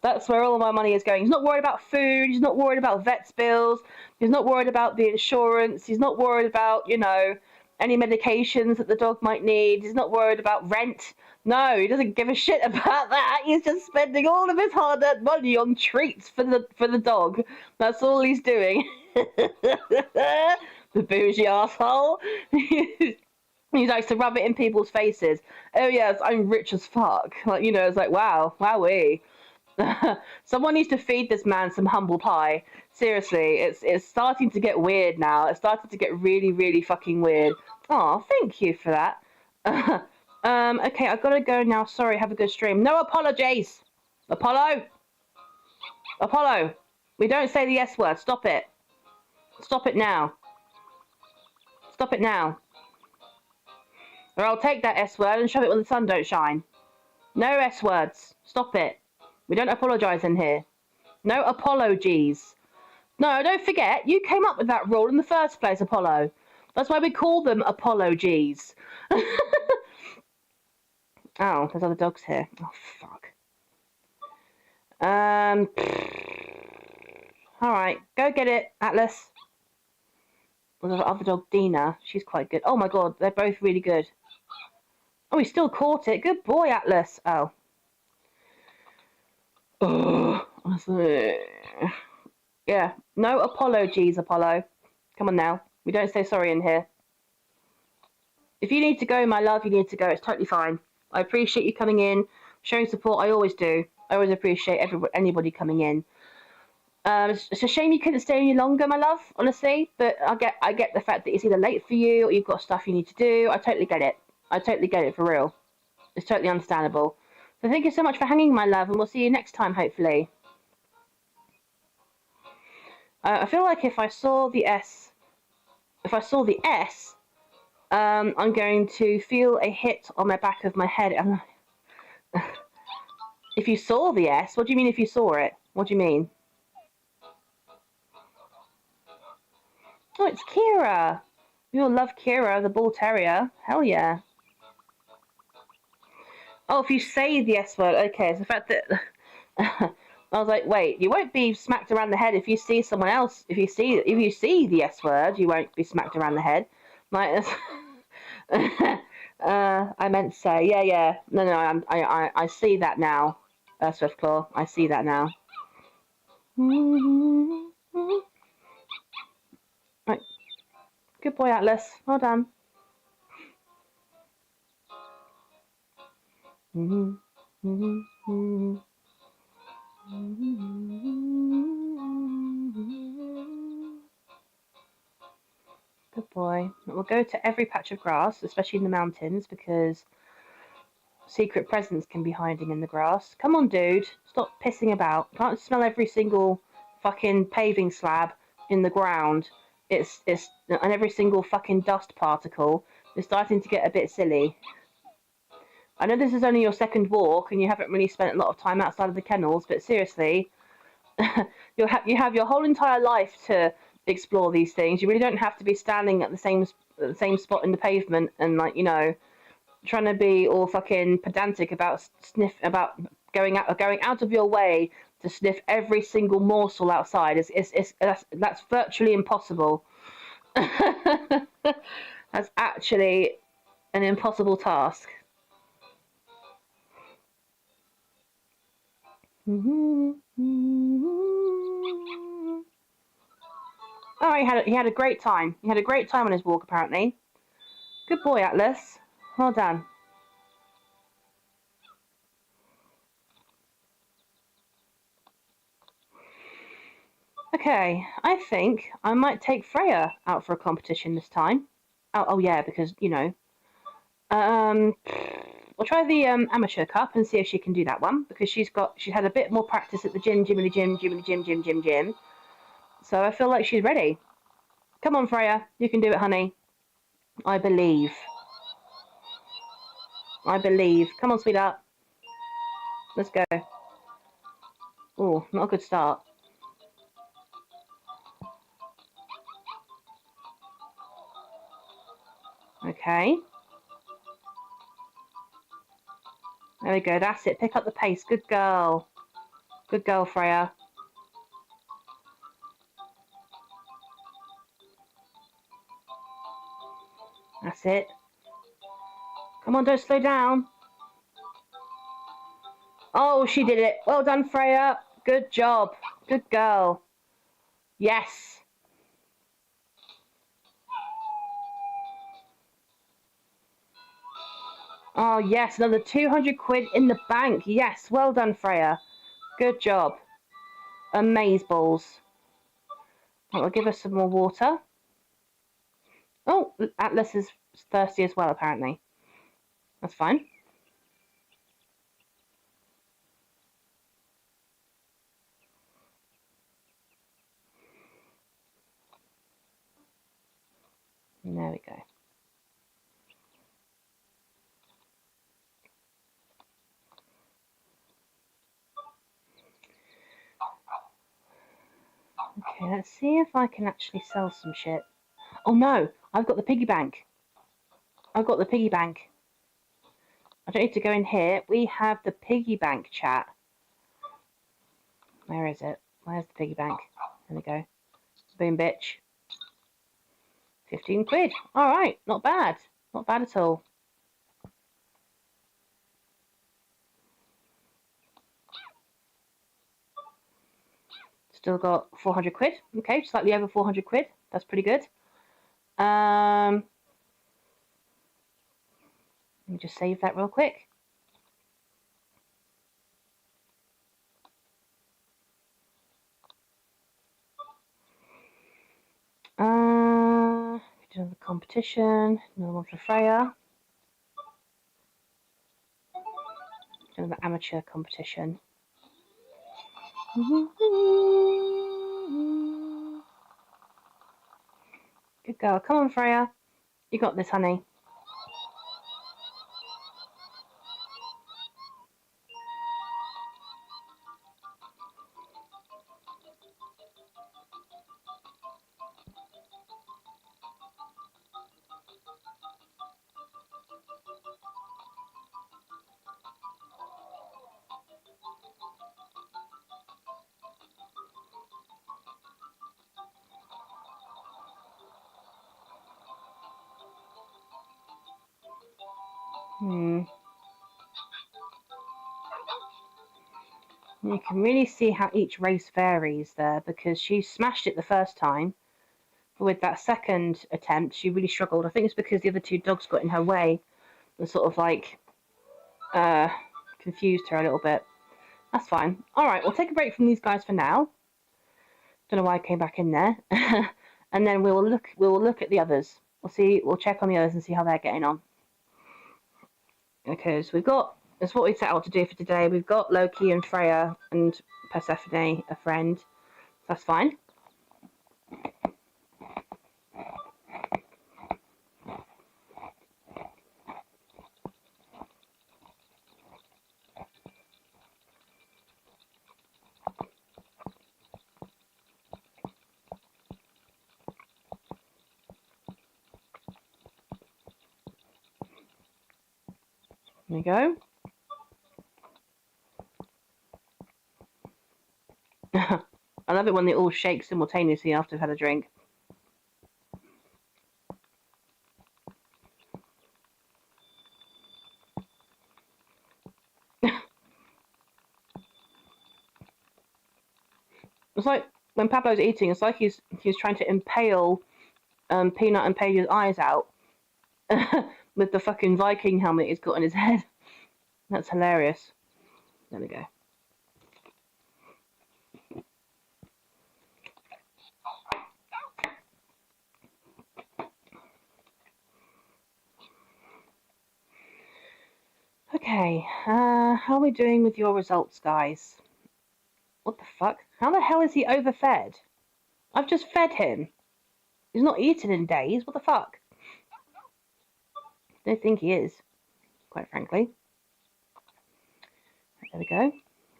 That's where all of my money is going. He's not worried about food. He's not worried about vet's bills. He's not worried about the insurance. He's not worried about, you know, any medications that the dog might need. He's not worried about rent. No, he doesn't give a shit about that. He's just spending all of his hard-earned money on treats for the dog. That's all he's doing. The bougie asshole. He likes to rub it in people's faces. Oh yes, I'm rich as fuck. Like, you know, it's like, wow, wowee. Someone needs to feed this man some humble pie. Seriously, it's starting to get weird now. It's starting to get really, really fucking weird. Oh, thank you for that. Okay, I've got to go now. Sorry, have a good stream. No apologies. Apollo, we don't say the S word. Stop it. Stop it now. Stop it now. Or I'll take that S word and shove it when the sun don't shine. No S words. Stop it. We don't apologise in here. No apologies. No, don't forget, you came up with that rule in the first place, Apollo. That's why we call them apologies. Oh, there's other dogs here. Oh, fuck. Alright, go get it, Atlas. Well, the other dog, Dina, she's quite good. Oh my god, they're both really good. Oh, he still caught it. Good boy, Atlas. Oh. Yeah, no apologies, Apollo. Come on now. We don't say sorry in here. If you need to go, my love, you need to go. It's totally fine. I appreciate you coming in, showing support. I always do. I always appreciate anybody coming in. It's a shame you couldn't stay any longer, my love, honestly. But I get the fact that it's either late for you or you've got stuff you need to do. I totally get it. I totally get it, for real. It's totally understandable. So thank you so much for hanging, my love, and we'll see you next time, hopefully. I feel like if I saw the S, I'm going to feel a hit on my back of my head. If you saw the S, what do you mean if you saw it? What do you mean? Oh, it's Kira. We all love Kira, the bull terrier. Hell yeah. Oh, if you say the S word, okay. It's the fact that I was like, wait, you won't be smacked around the head if you see someone else. If you see the S word, you won't be smacked around the head. Like, I meant to say, yeah. No, I see that now, Swiftclaw. I see that now. Right. Good boy, Atlas. Well done. Good boy. We'll go to every patch of grass, especially in the mountains, because secret presents can be hiding in the grass. Come on, dude. Stop pissing about. Can't smell every single fucking paving slab in the ground. It's and every single fucking dust particle. It's starting to get a bit silly. I know this is only your second walk and you haven't really spent a lot of time outside of the kennels, but seriously, you have your whole entire life to explore these things. You really don't have to be standing at the same spot in the pavement and, like, you know, trying to be all fucking pedantic about going out of your way to sniff every single morsel outside. That's virtually impossible. That's actually an impossible task. Oh, he had a great time. He had a great time on his walk, apparently. Good boy, Atlas. Well done. Okay, I think I might take Freya out for a competition this time. Oh yeah, because, you know. We'll try the amateur cup and see if she can do that one, because she's had a bit more practice at the gym. So I feel like she's ready. Come on, Freya, you can do it, honey. I believe. Come on, sweetheart. Let's go. Oh, not a good start. Okay. There we go. That's it. Pick up the pace. Good girl. Good girl, Freya. That's it. Come on, don't slow down. Oh, she did it. Well done, Freya. Good job. Good girl. Yes. Oh, yes. Another 200 quid in the bank. Yes. Well done, Freya. Good job. Amazeballs. I'll give us some more water. Oh, Atlas is thirsty as well, apparently. That's fine. There we go. Okay, let's see if I can actually sell some shit. Oh no, I've got the piggy bank. I don't need to go in here. We have the piggy bank, chat. Where is it? Where's the piggy bank? There we go. Boom, bitch. 15 quid. All right, not bad. Not bad at all. Still got 400 quid. Okay, slightly over 400 quid. That's pretty good. Let me just save that real quick. Another competition. Another one for Freya. Another amateur competition. Good girl. Come on, Freya. You got this, honey. You can really see how each race varies there, because she smashed it the first time, but with that second attempt she really struggled. I think it's because the other two dogs got in her way and sort of like confused her a little bit. That's fine. Alright, we'll take a break from these guys for now. Don't know why I came back in there. And then we will look at the others. We'll check on the others and see how they're getting on. Because that's what we set out to do for today. We've got Loki and Freya and Persephone, a friend. That's fine. There we go. I love it when they all shake simultaneously after they've had a drink. It's like when Pablo's eating, it's like he's trying to impale Peanut and Paige's eyes out with the fucking Viking helmet he's got on his head. That's hilarious. There we go. Okay, how are we doing with your results, guys? What the fuck? How the hell is he overfed? I've just fed him. He's not eaten in days. What the fuck? Don't think he is, quite frankly. There we go.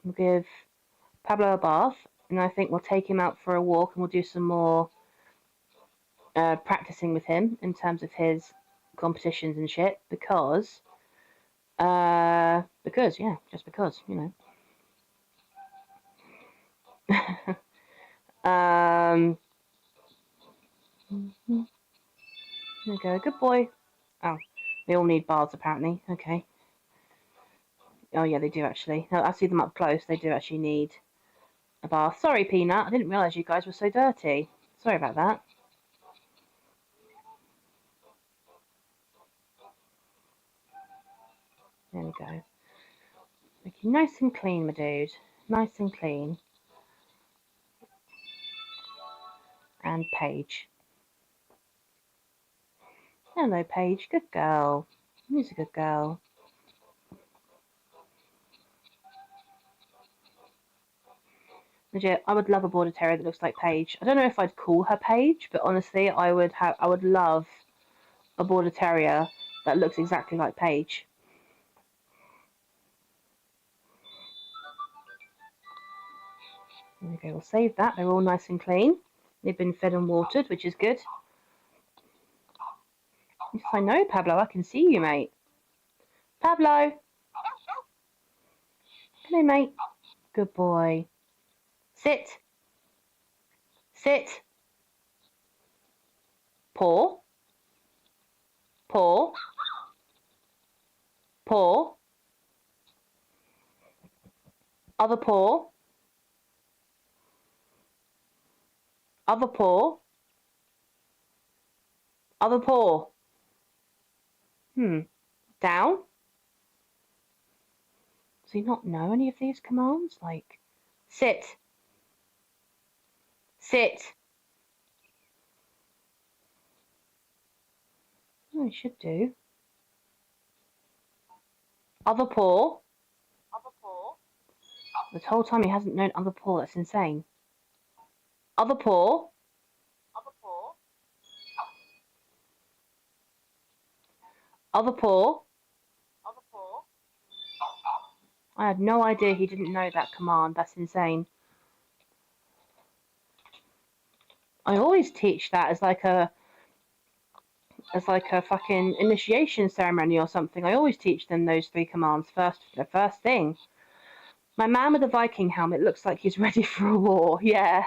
We'll give Pablo a bath, and I think we'll take him out for a walk, and we'll do some more practicing with him in terms of his competitions and shit, because yeah, just because, you know. There we go, good boy. Oh, they all need baths apparently. Okay. Oh yeah, they do actually. No, I see them up close. They do actually need a bath. Sorry, Peanut. I didn't realise you guys were so dirty. Sorry about that. There we go. Make you nice and clean, my dude. Nice and clean. And Paige. Hello, Paige. Good girl. Who's a good girl? Legit, I would love a border terrier that looks like Paige. I don't know if I'd call her Paige, but honestly, I would love a border terrier that looks exactly like Paige. Okay, we'll save that. They're all nice and clean. They've been fed and watered, which is good. Yes, I know, Pablo. I can see you, mate. Pablo! Come here, mate. Good boy. Sit. Sit. Paw. Paw. Paw. Other paw. Other paw. Other paw. Down. Does he not know any of these commands? Like, sit. Sit. Oh, he should do. Other paw. Other paw. This whole time he hasn't known other paw. That's insane. Other paw. Other paw. Other paw. Other paw. I had no idea he didn't know that command. That's insane. I always teach that as like a fucking initiation ceremony or something. I always teach them those 3 commands the first thing. My man with a Viking helmet looks like he's ready for a war. Yeah.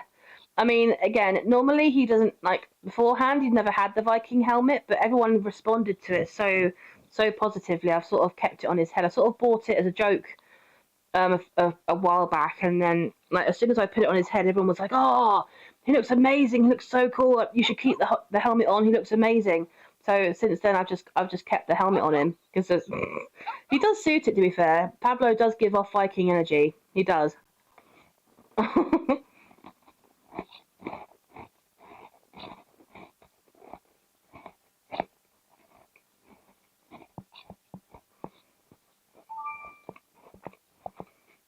I mean, again, normally he doesn't, like, beforehand he'd never had the Viking helmet, but everyone responded to it so positively. I've sort of kept it on his head. I sort of bought it as a joke a while back, and then, like, as soon as I put it on his head, everyone was like, "Oh, he looks amazing! He looks so cool! You should keep the helmet on. He looks amazing." So since then, I've just kept the helmet on him because he does suit it. To be fair, Pablo does give off Viking energy. He does.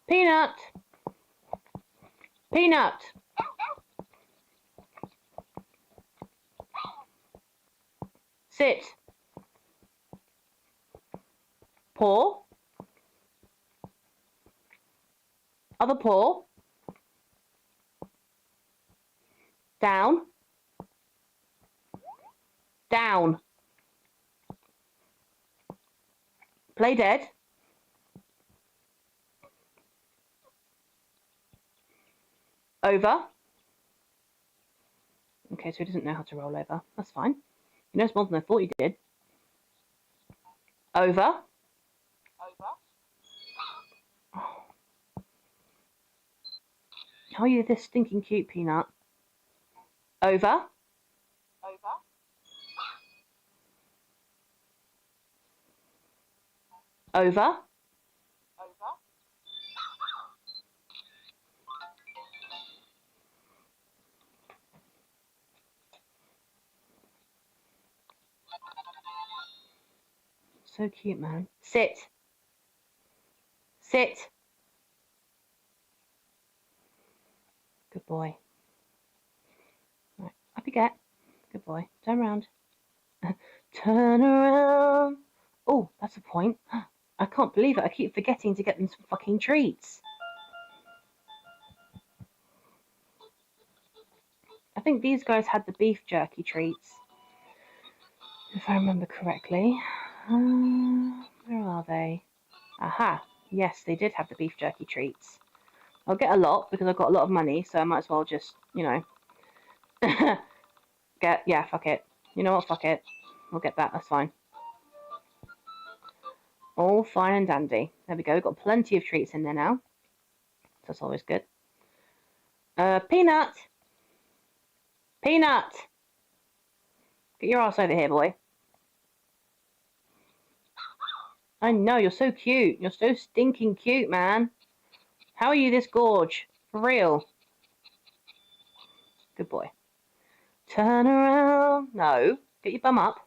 Peanut. Peanut. Sit. Paw. Other paw. Down. Down. Play dead. Over. Okay, so he doesn't know how to roll over. That's fine. He knows more than I thought he did. Over. Over. Oh. How are you this stinking cute, Peanut? Over. Over. Over. Over. So cute, man. Sit. Sit. Good boy. Right, up you get. Good boy. Turn around. Turn around. Oh, that's a point. I can't believe it. I keep forgetting to get them some fucking treats. I think these guys had the beef jerky treats, if I remember correctly. Where are they? Aha. Yes, they did have the beef jerky treats. I'll get a lot because I've got a lot of money, so I might as well just, you know, yeah, fuck it. You know what, fuck it. We'll get that, that's fine. All fine and dandy. There we go, we've got plenty of treats in there now. That's always good. Peanut! Peanut! Get your ass over here, boy. I know, you're so cute. You're so stinking cute, man. How are you this gorge? For real. Good boy. Turn around. No. Get your bum up.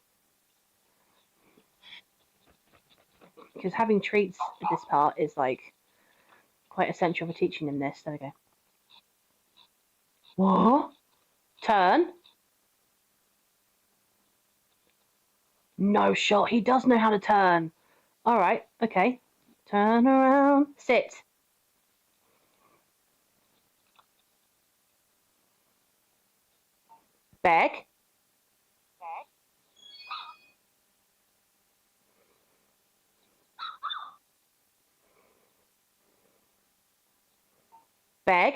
Because having treats at this part is, like, quite essential for teaching them this. There we go. What? Turn. No shot. He does know how to turn. Alright, okay. Turn around. Sit. Beg. Beg.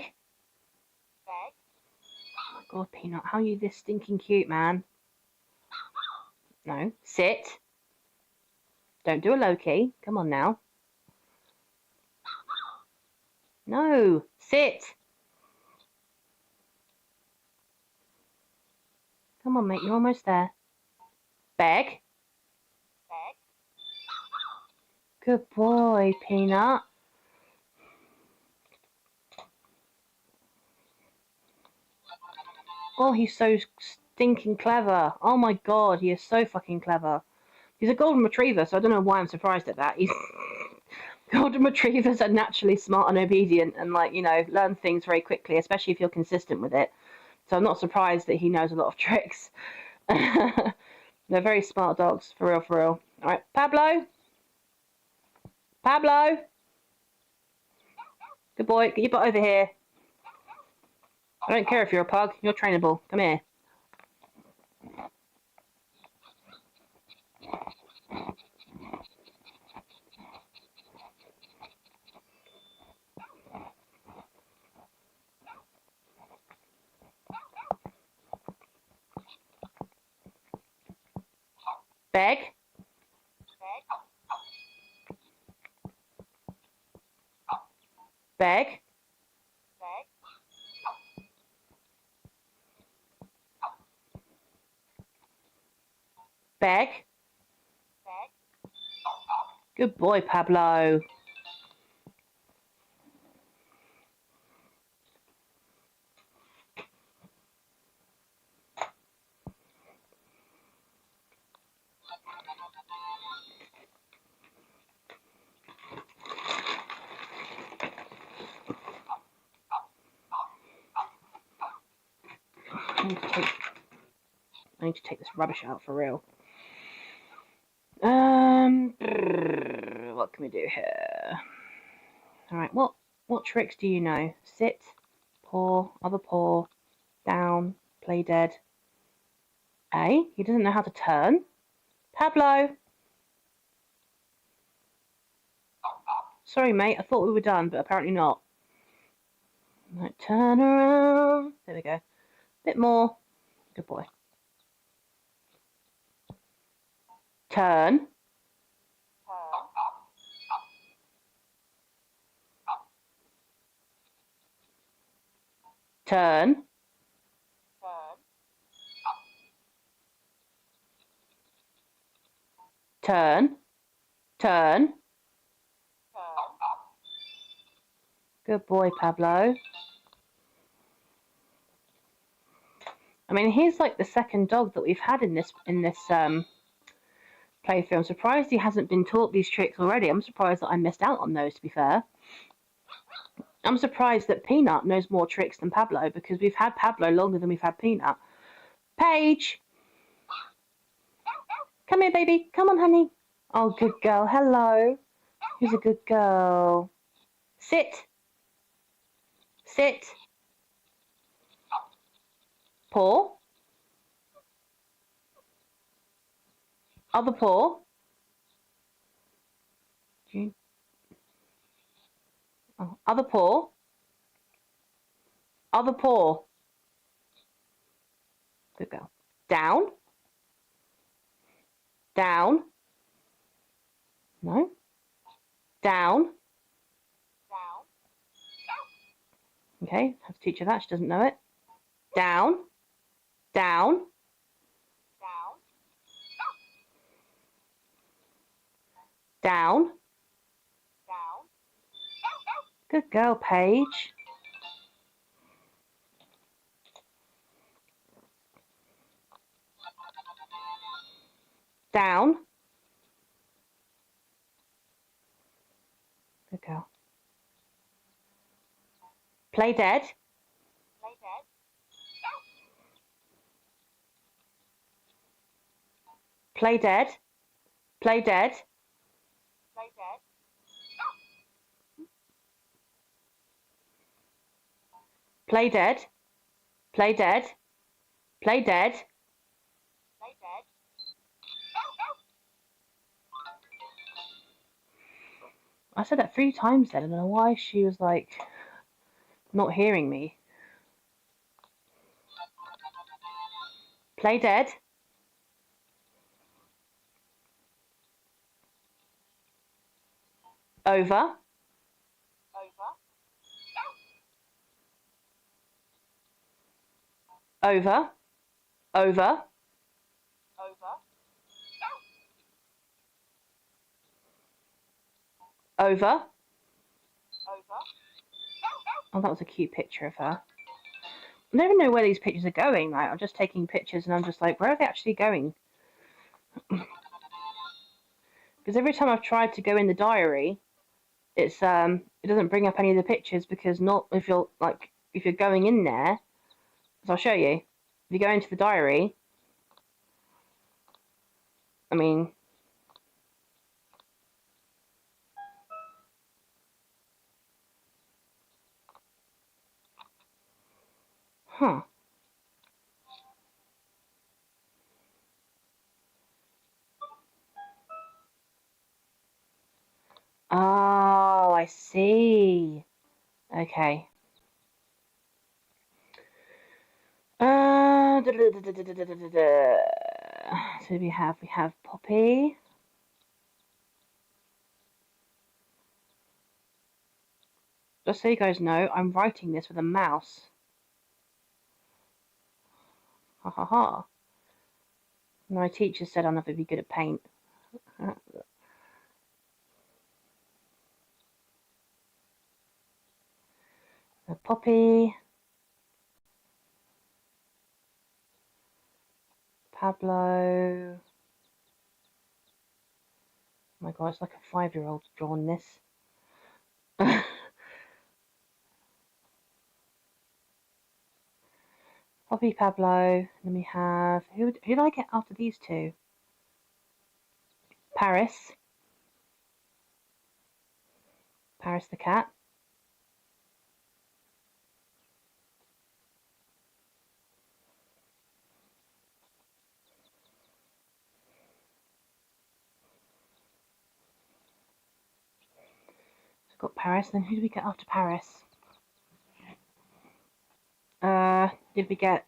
Oh my god, Peanut, how are you this stinking cute, man? No. Sit. Don't do a low-key. Come on now. No. Sit. Come on, mate. You're almost there. Beg. Good boy, Peanut. Oh, he's so stinking clever. Oh my god, he is so fucking clever. He's a golden retriever, so I don't know why I'm surprised at that. He's golden retrievers are naturally smart and obedient and, like, you know, learn things very quickly, especially if you're consistent with it. So I'm not surprised that he knows a lot of tricks. They're very smart dogs, for real, for real. Alright, Pablo? Pablo? Good boy, get your butt over here. I don't care if you're a pug, you're trainable. Come here. Beg. Beg. Beg. Good boy, Pablo. I need to take this rubbish out for real. What can we do here? Alright, what tricks do you know? Sit, paw, other paw, down, play dead. Eh? He doesn't know how to turn? Pablo! Sorry, mate, I thought we were done, but apparently not. Right, turn around. There we go. Bit more. Good boy. Turn. Turn. Turn. Turn. Good boy, Pablo. I mean, he's like the second dog that we've had in this playthrough. I'm surprised he hasn't been taught these tricks already. I'm surprised that I missed out on those, to be fair. I'm surprised that Peanut knows more tricks than Pablo, because we've had Pablo longer than we've had Peanut. Paige! Come here, baby. Come on, honey. Oh, good girl. Hello. Who's a good girl? Sit. Sit. Paw. Other paw. Oh, other paw. Other paw. Good girl. Down. Down. No. Down. Down. Okay, have to teach her that. She doesn't know it. Down. Down. Down. Down. Down. Good girl, Paige. Down. Good girl. Play dead. Play dead. Play dead. Play dead. Play dead. Play dead. Play dead. Play dead. Play dead. I said that 3 times then. I don't know why she was like not hearing me. Play dead. Over. Over. Over. Over. Over. Over. Over. Oh, that was a cute picture of her. I never know where these pictures are going. Like, I'm just taking pictures and I'm just like, where are they actually going? Because every time I've tried to go in the diary, it's it doesn't bring up any of the pictures, because not if you're going in there, as I'll show you. If you go into the diary, I mean, huh. Oh, I see. Okay. So we have Poppy. Just so you guys know, I'm writing this with a mouse. Ha ha ha. My teacher said I'll never be good at paint. Poppy. Pablo. Oh my god, it's like a 5-year-old drawing this. Poppy, Pablo. Then we have who did I get after these two? Paris. Paris the cat. So we've got Paris. Then who did we get after Paris? Did we get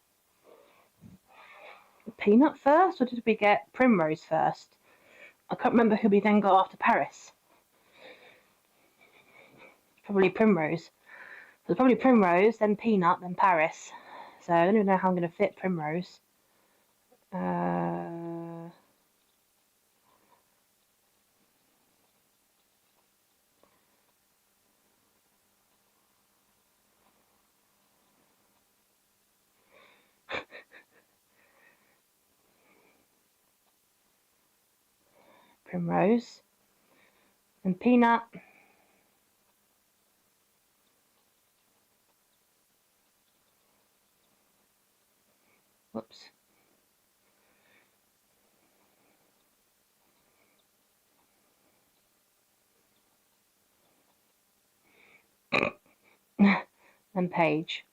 Peanut first, or did we get Primrose first? I can't remember who we then got after Paris. Probably Primrose. So it's probably Primrose, then Peanut, then Paris. So I don't even know how I'm going to fit Primrose. Primrose, and Peanut. Whoops. And Paige.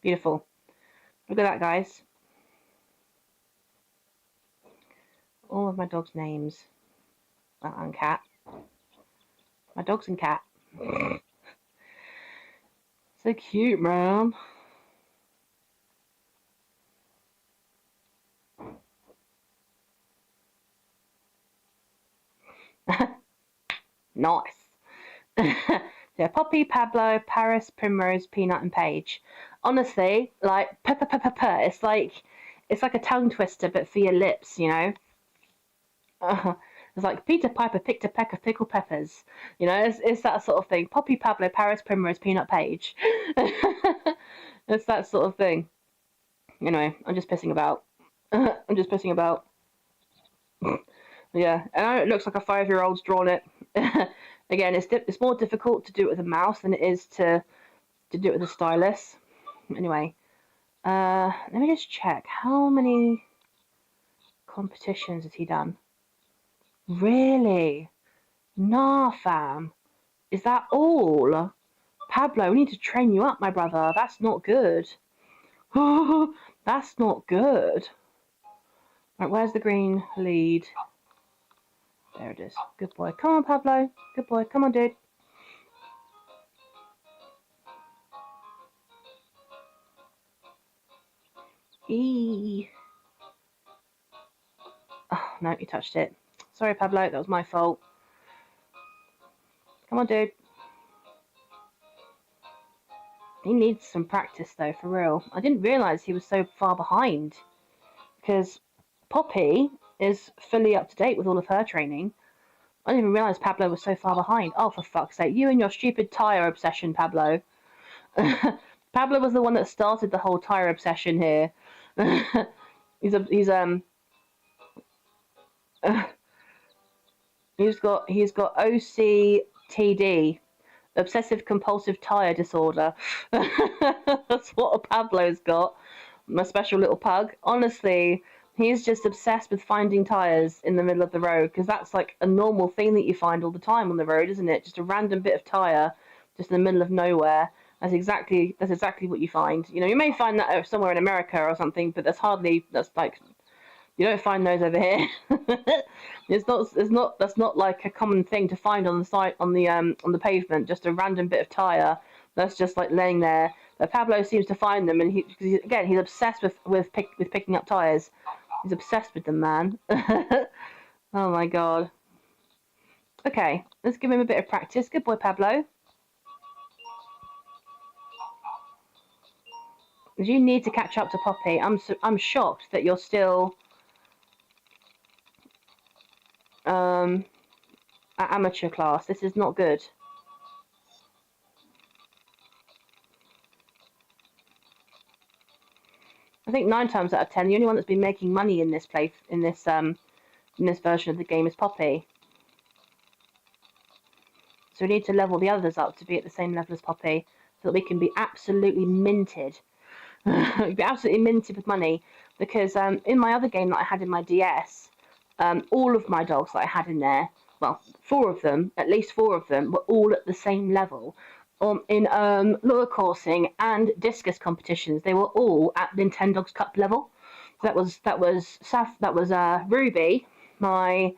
Beautiful. Look at that, guys. All of my dog's names. And cat. My dog's and cat. So cute, man. Nice. Yeah, Poppy, Pablo, Paris, Primrose, Peanut, and Paige. Honestly, like it's like a tongue twister, but for your lips, you know. It's like Peter Piper picked a peck of pickled peppers. You know, it's that sort of thing. Poppy, Pablo, Paris, Primrose, Peanut, Paige. It's that sort of thing. Anyway, I'm just pissing about. I'm just pissing about. Yeah, and I know it looks like a 5-year-old's drawn it. Again, it's more difficult to do it with a mouse than it is to do it with a stylus. Anyway, let me just check. How many competitions has he done? Really? Nah, fam. Is that all? Pablo, we need to train you up, my brother. That's not good. That's not good. Right, where's the green lead? There it is. Good boy. Come on, Pablo. Good boy. Come on, dude. Eee. Oh, no, you touched it. Sorry, Pablo. That was my fault. Come on, dude. He needs some practice, though, for real. I didn't realise he was so far behind. Because Poppy is fully up to date with all of her training. I didn't even realise Pablo was so far behind. Oh, for fuck's sake. You and your stupid tyre obsession, Pablo. Pablo was the one that started the whole tyre obsession here. he's got OCTD, obsessive compulsive tyre disorder. That's what Pablo's got. My special little pug. Honestly, he's just obsessed with finding tyres in the middle of the road, because that's like a normal thing that you find all the time on the road, isn't it? Just a random bit of tyre just in the middle of nowhere. That's exactly what you find. You know, you may find that somewhere in America or something, but that's like, you don't find those over here. That's not like a common thing to find on the site, on the pavement, just a random bit of tyre that's just like laying there. But Pablo seems to find them, and he's obsessed with picking up tyres. He's obsessed with them, man. Oh my god. Okay, let's give him a bit of practice. Good boy, Pablo. You need to catch up to Poppy. I'm shocked that you're still at amateur class. This is not good. I think 9 times out of 10, the only one that's been making money in this version of the game is Poppy. So we need to level the others up to be at the same level as Poppy, so that we can be absolutely minted. Be absolutely minted with money, because in my other game that I had in my DS, all of my dogs that I had in there, well, 4 of them, at least 4 of them, were all at the same level. In lure coursing and discus competitions, they were all at Nintendogs Cup level. So that was Ruby, my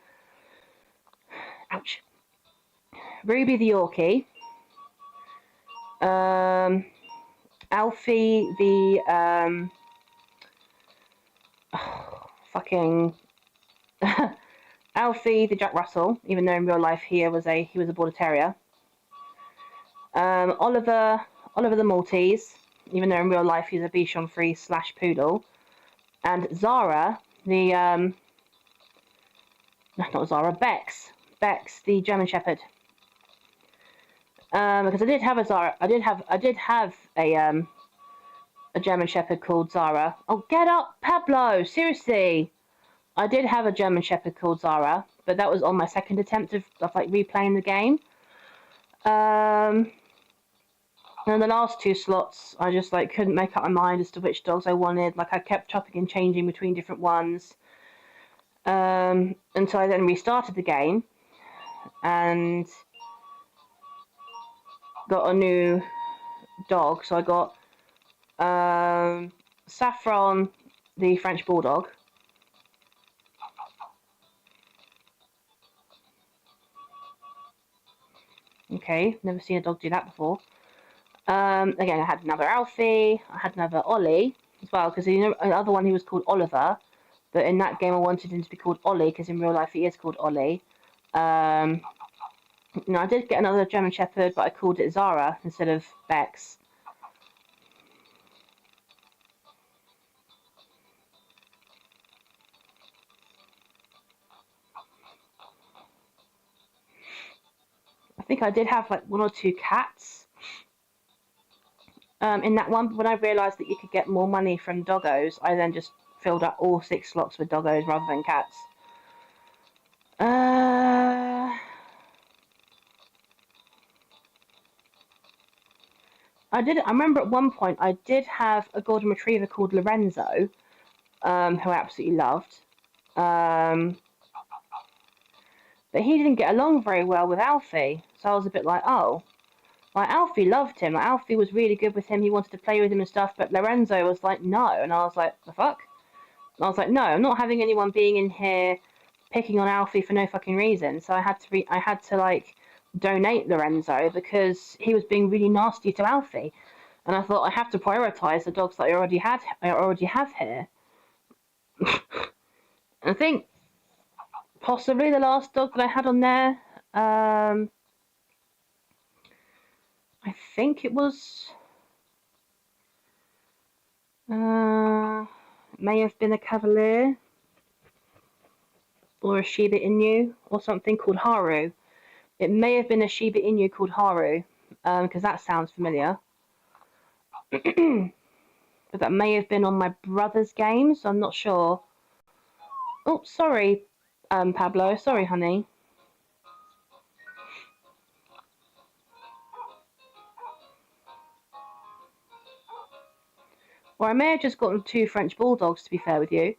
Ruby the Yorkie, Alfie the fucking Alfie the Jack Russell, even though in real life he was a Border Terrier. Oliver the Maltese, even though in real life he's a Bichon Frise / poodle. And Zara, the not Zara, Bex, the German Shepherd. Because I did have a Zara, I did have a German Shepherd called Zara. Oh, get up, Pablo! Seriously, I did have a German Shepherd called Zara, but that was on my second attempt of like replaying the game. And the last 2 slots, I just like couldn't make up my mind as to which dogs I wanted. Like I kept chopping and changing between different ones, until I then restarted the game and got a new dog. So I got Saffron, the French Bulldog. Okay, never seen a dog do that before. Again, I had another Alfie, I had another Ollie as well, because the other one he was called Oliver, but in that game I wanted him to be called Ollie, because in real life he is called Ollie. I did get another German Shepherd, but I called it Zara instead of Bex. I think I did have like 1 or 2 cats in that one, but when I realised that you could get more money from doggos, I then just filled up all 6 slots with doggos rather than cats. I remember at one point I did have a golden retriever called Lorenzo, who I absolutely loved. But he didn't get along very well with Alfie, so I was a bit like, oh. Like, Alfie loved him. Like, Alfie was really good with him. He wanted to play with him and stuff, but Lorenzo was like, no. And I was like, the fuck? And I was like, no, I'm not having anyone being in here picking on Alfie for no fucking reason. So I had to like donate Lorenzo because he was being really nasty to Alfie. And I thought I have to prioritize the dogs that I already have here. I think possibly the last dog that I had on there, I think it was, may have been a Cavalier or a Shiba Inu or something called Haru. It may have been a Shiba Inu called Haru, because that sounds familiar. But that may have been on my brother's game, so I'm not sure. Oh, sorry, Pablo. Sorry, honey. Or I may have just gotten 2 French Bulldogs, to be fair with you.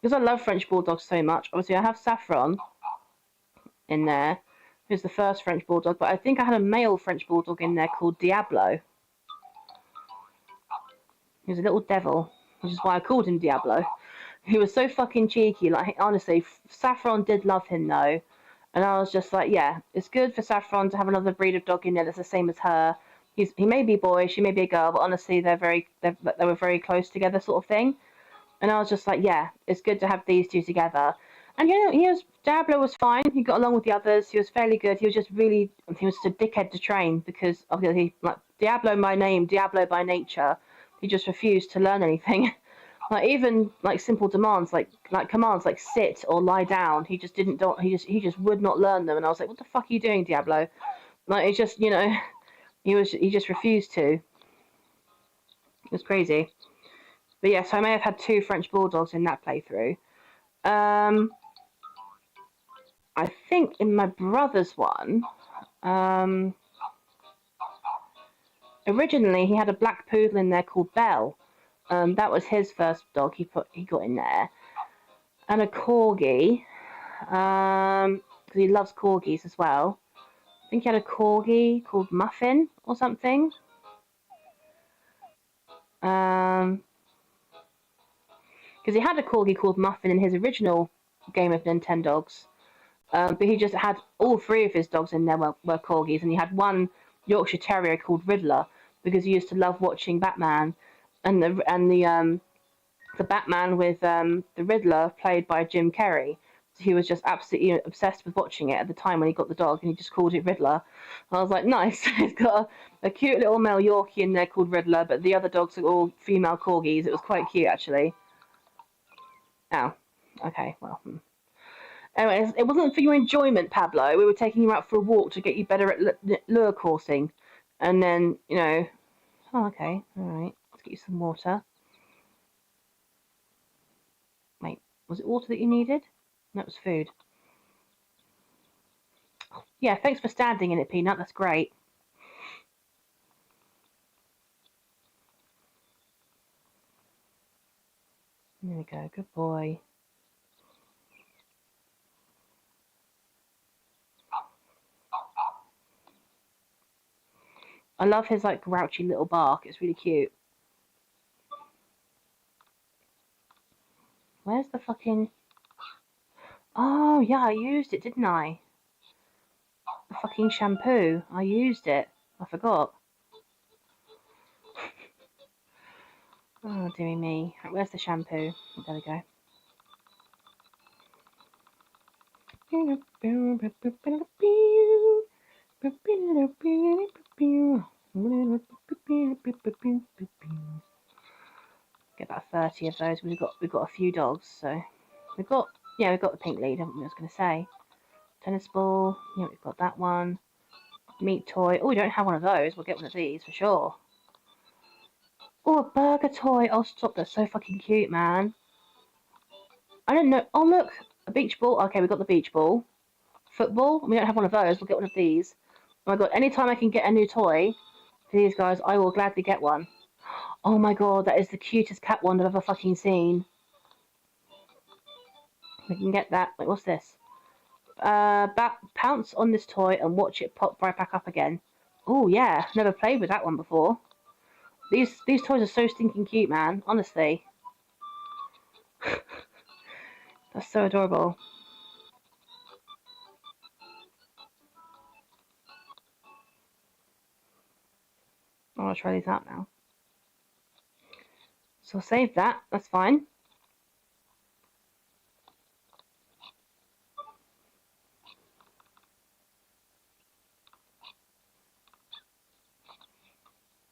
Because I love French Bulldogs so much. Obviously, I have Saffron in there, who's the first French Bulldog. But I think I had a male French Bulldog in there called Diablo. He was a little devil, which is why I called him Diablo. He was so fucking cheeky. Like, honestly, Saffron did love him, though. And I was just like, yeah, it's good for Saffron to have another breed of dog in there that's the same as her. He may be a boy, she may be a girl, but honestly, they were very close together, sort of thing. And I was just like, yeah, it's good to have these 2 together. And you know, Diablo was fine. He got along with the others. He was fairly good. He was just a dickhead to train because obviously, like Diablo by name, Diablo by nature, he just refused to learn anything. Like even like simple demands, like commands like sit or lie down, he just didn't. He just would not learn them. And I was like, what the fuck are you doing, Diablo? Like it's just, you know. He just refused to. It was crazy. But yes, I may have had 2 French Bulldogs in that playthrough. I think in my brother's one, originally he had a black poodle in there called Belle. That was his first dog he got in there. And a corgi, because he loves corgis as well. I think he had a corgi called Muffin or something. Because he had a corgi called Muffin in his original game of Nintendogs. But he just had all 3 of his dogs in there were corgis, and he had 1 Yorkshire Terrier called Riddler because he used to love watching Batman, and the Batman with the Riddler played by Jim Carrey. he was just absolutely obsessed with watching it at the time when he got the dog, and he just called it Riddler. I was like, nice. He's got a cute little male Yorkie in there called Riddler, but the other dogs are all female corgis. It was quite cute, actually. Oh, okay, well. Anyways, it wasn't for your enjoyment, Pablo. We were taking you out for a walk to get you better at lure coursing. And then, you know, oh, okay, alright, let's get you some water. Wait, was it water that you needed? That was food. Yeah, thanks for standing in it, Peanut, that's great. There we go, good boy. I love his like grouchy little bark, it's really cute. Where's the fucking... Oh, yeah, I used it, didn't I? The fucking shampoo. I used it. I forgot. Oh, dearie me. Where's the shampoo? Oh, there we go. Get about 30 of those. We've got a few dogs, so we've got the pink lead, haven't we? I was going to say tennis ball. Yeah, we've got that one. Meat toy. Oh, we don't have one of those. We'll get one of these for sure. Oh, a burger toy. Oh, stop. That's so fucking cute, man. I don't know. Oh, look. A beach ball. Okay, we've got the beach ball. Football. We don't have one of those. We'll get one of these. Oh my god. Anytime I can get a new toy for these guys, I will gladly get one. Oh my god. That is the cutest cat wand I've ever fucking seen. We can get that. Wait, what's this? Pounce on this toy and watch it pop right back up again. Oh, yeah. Never played with that one before. These toys are so stinking cute, man. Honestly. That's so adorable. I want to try these out now. So I'll save that. That's fine.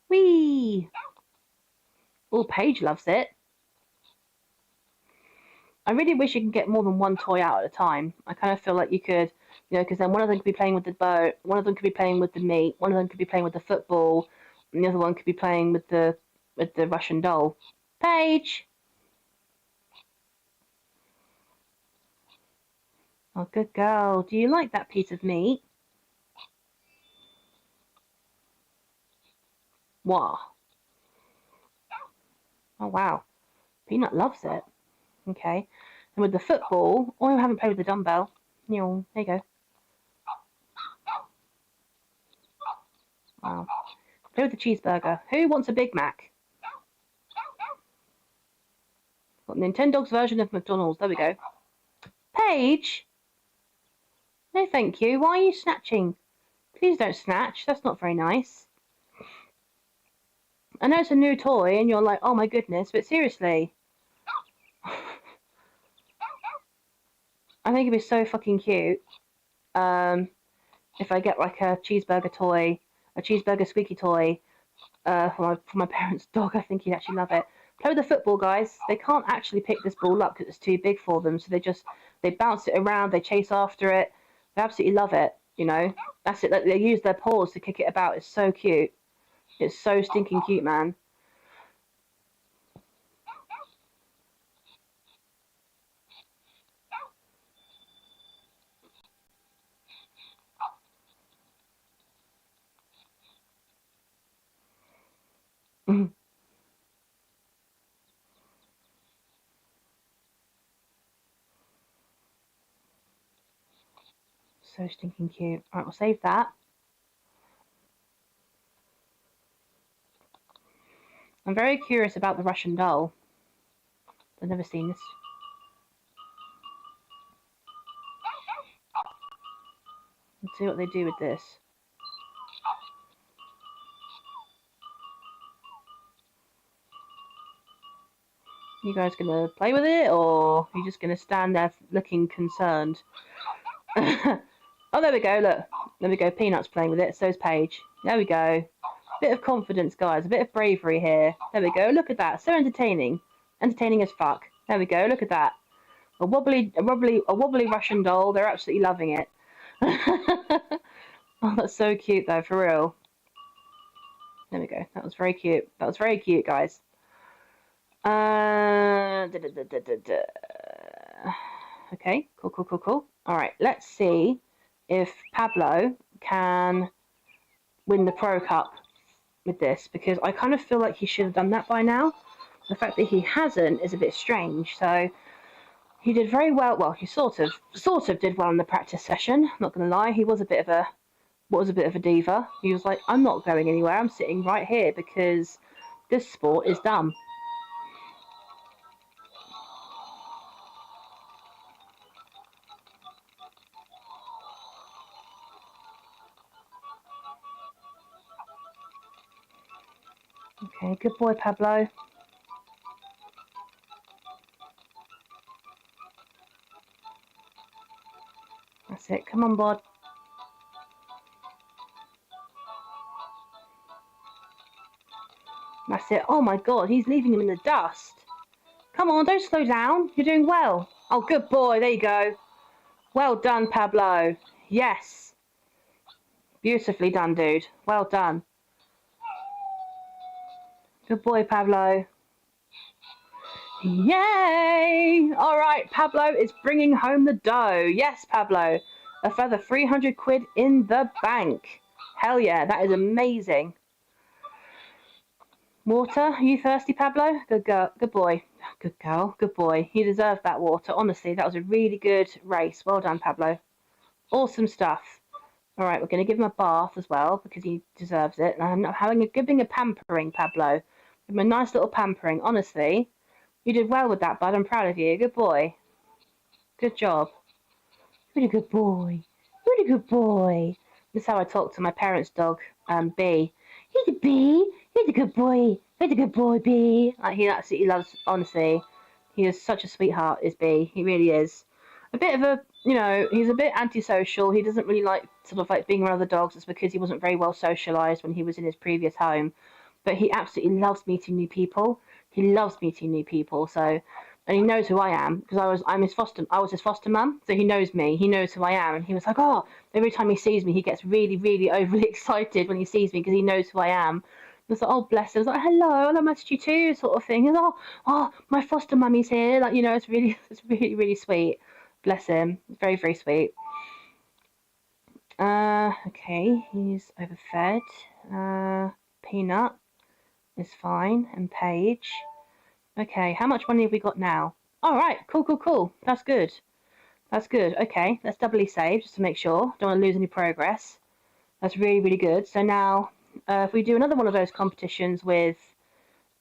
Whee! Oh, Paige loves it. I really wish you could get more than one toy out at a time. I kind of feel like you could, you know, because then one of them could be playing with the boat, one of them could be playing with the meat, one of them could be playing with the football, and the other one could be playing with the Russian doll. Paige! Oh, good girl. Do you like that piece of meat? Wow. Oh, wow. Peanut loves it. Okay. And with the football, oh, I haven't played with the dumbbell. There you go. Wow. Play with the cheeseburger. Who wants a Big Mac? Got Nintendogs version of McDonald's. There we go. Paige? No, thank you. Why are you snatching? Please don't snatch. That's not very nice. I know it's a new toy and you're like, oh my goodness, but seriously. I think it'd be so fucking cute. If I get like a cheeseburger toy, a cheeseburger squeaky toy, for my parents' dog, I think he'd actually love it. Play with the football, guys. They can't actually pick this ball up because it's too big for them, so they bounce it around, they chase after it. They absolutely love it, you know. That's it. They use their paws to kick it about. It's so cute. It's so stinking cute, man. So stinking cute. Alright, we'll save that. I'm very curious about the Russian doll. I've never seen this. Let's see what they do with this. You guys gonna play with it, or are you just gonna stand there looking concerned? Oh, there we go, look. There we go, Peanut's playing with it, so's Paige. There we go. Bit of confidence, guys, a bit of bravery here. There we go, look at that, so entertaining. Entertaining as fuck. There we go, look at that. A wobbly Russian doll, they're absolutely loving it. Oh, that's so cute though, for real. There we go, that was very cute. That was very cute, guys. Okay, cool. Alright, let's see if Pablo can win the Pro Cup with this, because I kind of feel like he should have done that by now. The fact that he hasn't is a bit strange, so he did very well. Well, he sort of did well in the practice session, not gonna lie. He was a bit of a diva. He was like, I'm not going anywhere, I'm sitting right here because this sport is dumb. Okay, good boy, Pablo. That's it. Come on, bud. That's it. Oh my god, he's leaving him in the dust. Come on, don't slow down. You're doing well. Oh, good boy. There you go. Well done, Pablo. Yes. Beautifully done, dude. Well done. Good boy, Pablo. Yay! All right, Pablo is bringing home the dough. Yes, Pablo. A further 300 quid in the bank. Hell yeah, that is amazing. Water, are you thirsty, Pablo? Good girl, good boy. Good girl, good boy. You deserved that water. Honestly, that was a really good race. Well done, Pablo. Awesome stuff. All right, we're going to give him a bath as well because he deserves it. And I'm giving a pampering, Pablo. Give him a nice little pampering. Honestly, you did well with that, bud. I'm proud of you. Good boy. Good job. Really good boy. Really good boy. This is how I talk to my parents' dog, B. He's a B. He's a good boy. He's a good boy, B. Like, he absolutely loves, honestly. He is such a sweetheart, is B. He really is. A bit of a, he's a bit antisocial. He doesn't really like, sort of like being around other dogs. It's because he wasn't very well socialised when he was in his previous home. But he absolutely loves meeting new people. He loves meeting new people. So, and he knows who I am because I was his foster mum. So he knows me. He knows who I am. And he was like, oh, every time he sees me, he gets really, really overly excited when he sees me because he knows who I am. I was like, oh, bless him. I was like, hello, I missed you too, sort of thing. And oh, my foster mummy's here. Like, it's really, really sweet. Bless him. Very, very sweet. Okay, he's overfed. Peanut is fine, and Paige. Okay, how much money have we got now? All right, cool. That's good. That's good. Okay, let's doubly save just to make sure. Don't want to lose any progress. That's really, really good. So now, if we do another one of those competitions with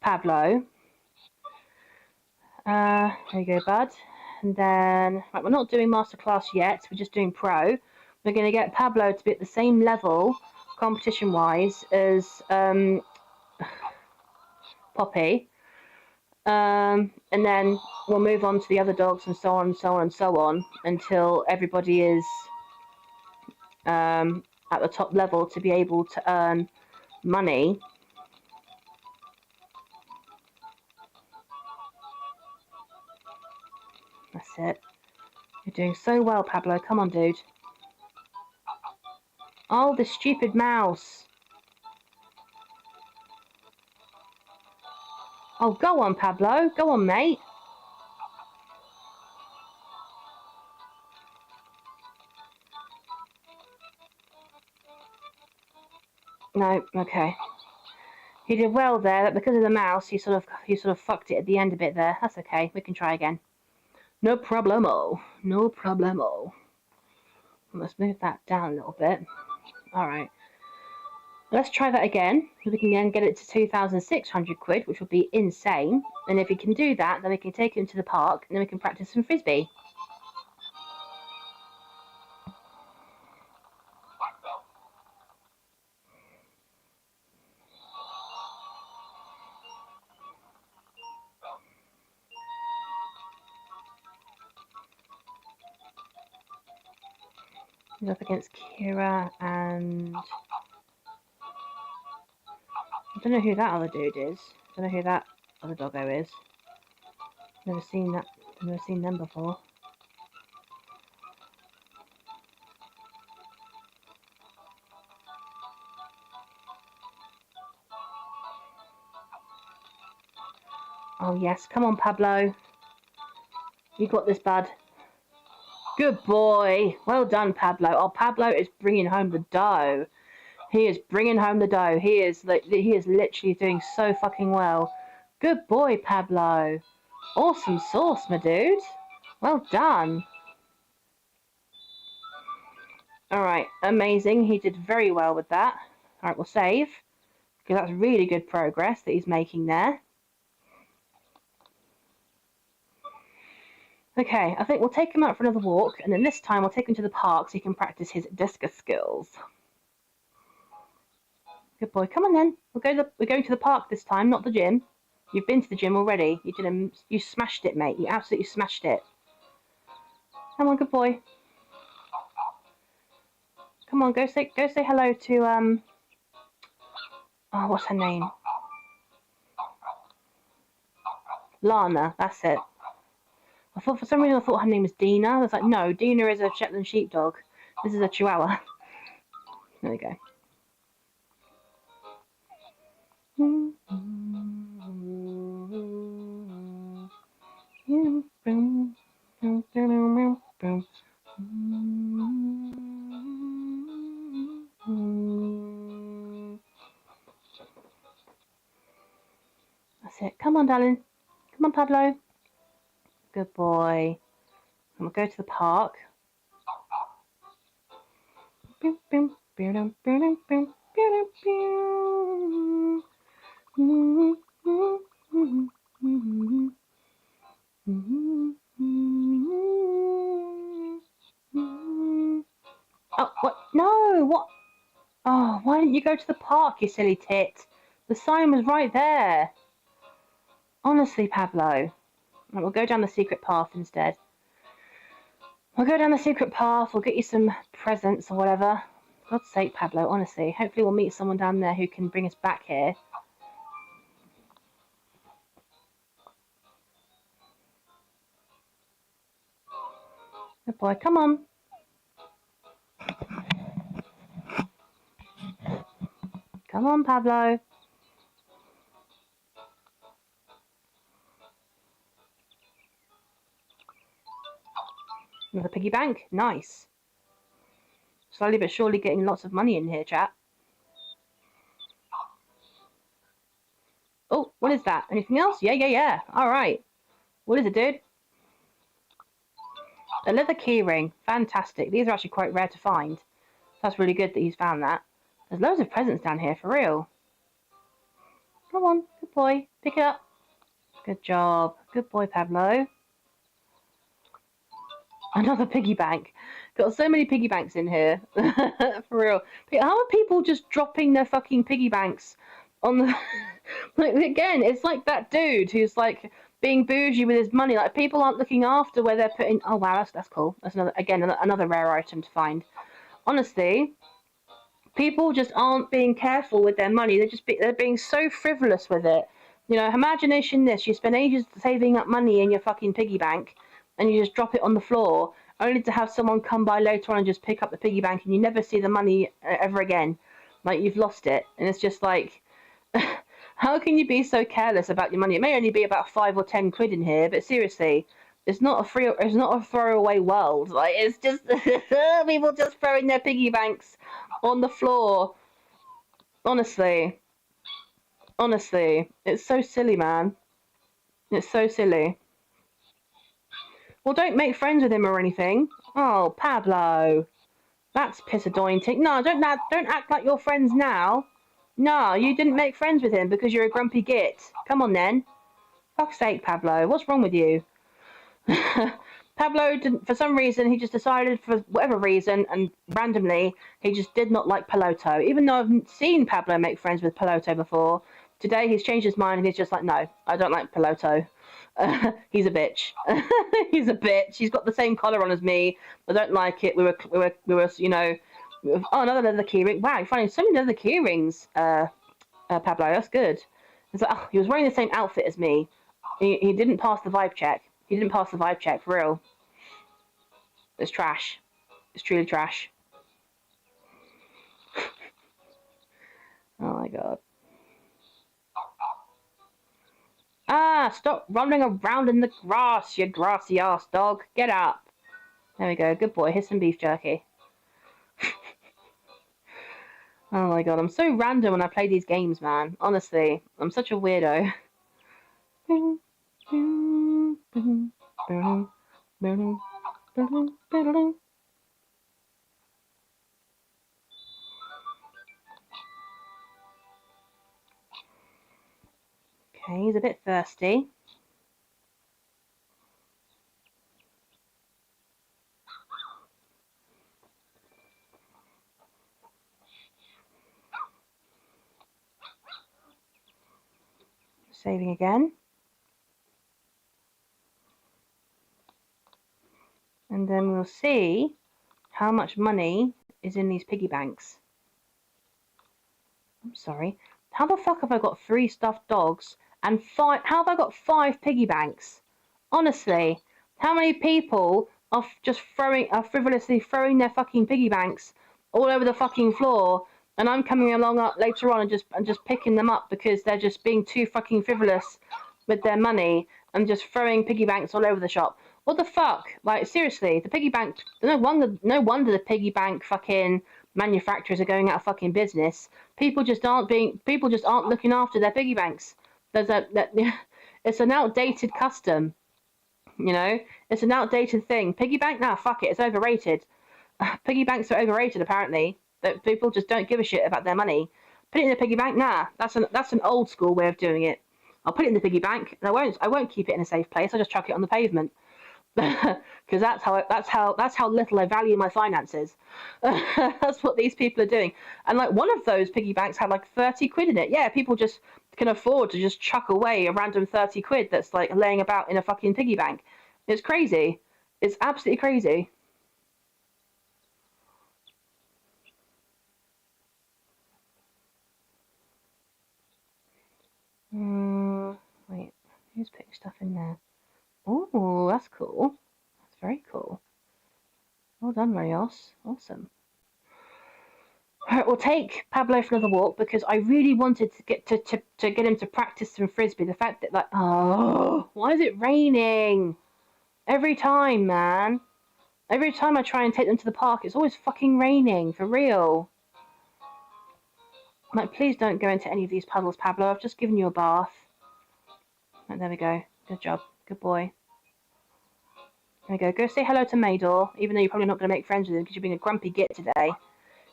Pablo. There you go, bud. And then, right, we're not doing masterclass yet. We're just doing pro. We're going to get Pablo to be at the same level, competition-wise, as Poppy. And then we'll move on to the other dogs and so on until everybody is at the top level to be able to earn money. That's it. You're doing so well, Pablo. Come on, dude. Oh, the stupid mouse. Oh, go on, Pablo. Go on, mate. No, okay. He did well there, but because of the mouse, he sort of fucked it at the end a bit there. That's okay. We can try again. No problemo. No problemo. Let's move that down a little bit. All right. Let's try that again. We can then get it to 2,600 quid, which would be insane. And if we can do that, then we can take him to the park, and then we can practice some frisbee. He's up against Kira and... I don't know who that other dude is. I don't know who that other doggo is. Never seen that. Never seen them before. Oh yes, come on Pablo. You got this, bud. Good boy. Well done, Pablo. Oh, Pablo is bringing home the dough. He is bringing home the dough. He is literally doing so fucking well. Good boy, Pablo. Awesome sauce, my dude. Well done. Alright, amazing. He did very well with that. Alright, we'll save. Because that's really good progress that he's making there. Okay, I think we'll take him out for another walk, and then this time we'll take him to the park so he can practice his discus skills. Good boy. Come on then. We're going to the park this time, not the gym. You've been to the gym already. You smashed it, mate. You absolutely smashed it. Come on, good boy. Come on, go say hello to oh, what's her name? Lana. That's it. For some reason I thought her name was Dina. I was like, no, Dina is a Shetland sheepdog. This is a Chihuahua. There we go. That's it. Come on, darling. Come on, Pablo. Good boy. And we'll go to the park. Oh, what? No, what? Oh, why didn't you go to the park, you silly tit? The sign was right there. Honestly, Pablo. Right, we'll go down the secret path instead. We'll go down the secret path, we'll get you some presents or whatever. For God's sake, Pablo, honestly. Hopefully we'll meet someone down there who can bring us back here. Good boy, come on. Come on, Pablo. Another piggy bank. Nice. Slowly but surely getting lots of money in here, chat. Oh, what is that? Anything else? Yeah. Alright. What is it, dude? A leather keyring. Fantastic. These are actually quite rare to find. That's really good that he's found that. There's loads of presents down here, for real. Come on. Good boy. Pick it up. Good job. Good boy, Pablo. Another piggy bank. Got so many piggy banks in here. For real. How are people just dropping their fucking piggy banks on the... like, again, it's like that dude who's like being bougie with his money. Like, people aren't looking after where they're putting... Oh, wow, that's cool. That's another rare item to find. Honestly, people just aren't being careful with their money. They're being so frivolous with it. You know, imagination this. You spend ages saving up money in your fucking piggy bank, and you just drop it on the floor, only to have someone come by later on and just pick up the piggy bank, and you never see the money ever again. Like, you've lost it. And it's just like, how can you be so careless about your money? It may only be about 5 or 10 quid in here, but seriously, it's not a throwaway world. Like, it's just people just throwing their piggy banks on the floor. Honestly, it's so silly, man. It's so silly. Well, don't make friends with him or anything. Oh, Pablo. That's piss-a-dointing. No, don't act like you're friends now. No, you didn't make friends with him because you're a grumpy git. Come on, then. Fuck's sake, Pablo. What's wrong with you? Pablo, for some reason, he just decided, for whatever reason, and randomly, he just did not like Piloto. Even though I've seen Pablo make friends with Piloto before, today he's changed his mind and he's just like, no, I don't like Piloto. He's a bitch. He's a bitch. He's got the same collar on as me. I don't like it. We were, you know. Oh, another leather keyring. Wow, you're finding so many leather keyrings, Pablo. That's good. It's like, oh, he was wearing the same outfit as me. He didn't pass the vibe check. He didn't pass the vibe check, for real. It's trash. It's truly trash. Oh my god. Ah, stop running around in the grass, you grassy ass dog. Get up. There we go. Good boy. Here's some beef jerky. Oh my god, I'm so random when I play these games, man. Honestly, I'm such a weirdo. Okay, he's a bit thirsty. Saving again. And then we'll see how much money is in these piggy banks. I'm sorry. How the fuck have I got 3 stuffed dogs and 5? How have I got 5 piggy banks? Honestly, how many people are just frivolously throwing their fucking piggy banks all over the fucking floor, and I'm coming along up later on and just picking them up because they're just being too fucking frivolous with their money and just throwing piggy banks all over the shop. What the fuck? Like, seriously, the piggy bank. No wonder the piggy bank fucking manufacturers are going out of fucking business. People just aren't looking after their piggy banks. It's an outdated custom, you know. It's an outdated thing. Piggy bank, nah, fuck it, it's overrated. Piggy banks are overrated apparently. That people just don't give a shit about their money. Put it in the piggy bank, nah. That's an old school way of doing it. I'll put it in the piggy bank, and I won't keep it in a safe place. I'll just chuck it on the pavement. Because that's how little I value my finances. That's what these people are doing. And like one of those piggy banks had like 30 quid in it. Yeah, people just can afford to just chuck away a random 30 quid that's like laying about in a fucking piggy bank. It's crazy. It's absolutely crazy. Wait, who's putting stuff in there? Oh, that's cool. That's very cool. Well done, Rios. Awesome. Alright, we'll take Pablo for another walk because I really wanted to get him to practice some frisbee. The fact that like, oh, why is it raining? Every time, man. Every time I try and take them to the park, it's always fucking raining, for real. Like, please don't go into any of these puddles, Pablo. I've just given you a bath. Right, there we go. Good job. Good boy. There we go. Go say hello to Maydor, even though you're probably not going to make friends with him because you're being a grumpy git today.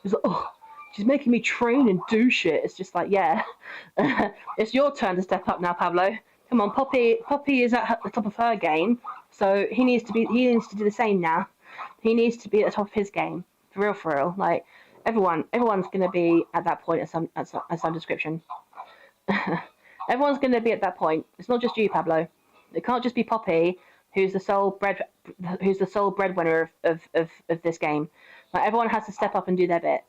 He's like, oh, she's making me train and do shit. It's just like, yeah. It's your turn to step up now, Pablo. Come on, Poppy is at the top of her game, so he needs to do the same now. He needs to be at the top of his game. For real. Like, everyone's going to be at that point at some description. Everyone's going to be at that point. It's not just you, Pablo. It can't just be Poppy, who's the sole breadwinner of this game. Like, everyone has to step up and do their bit.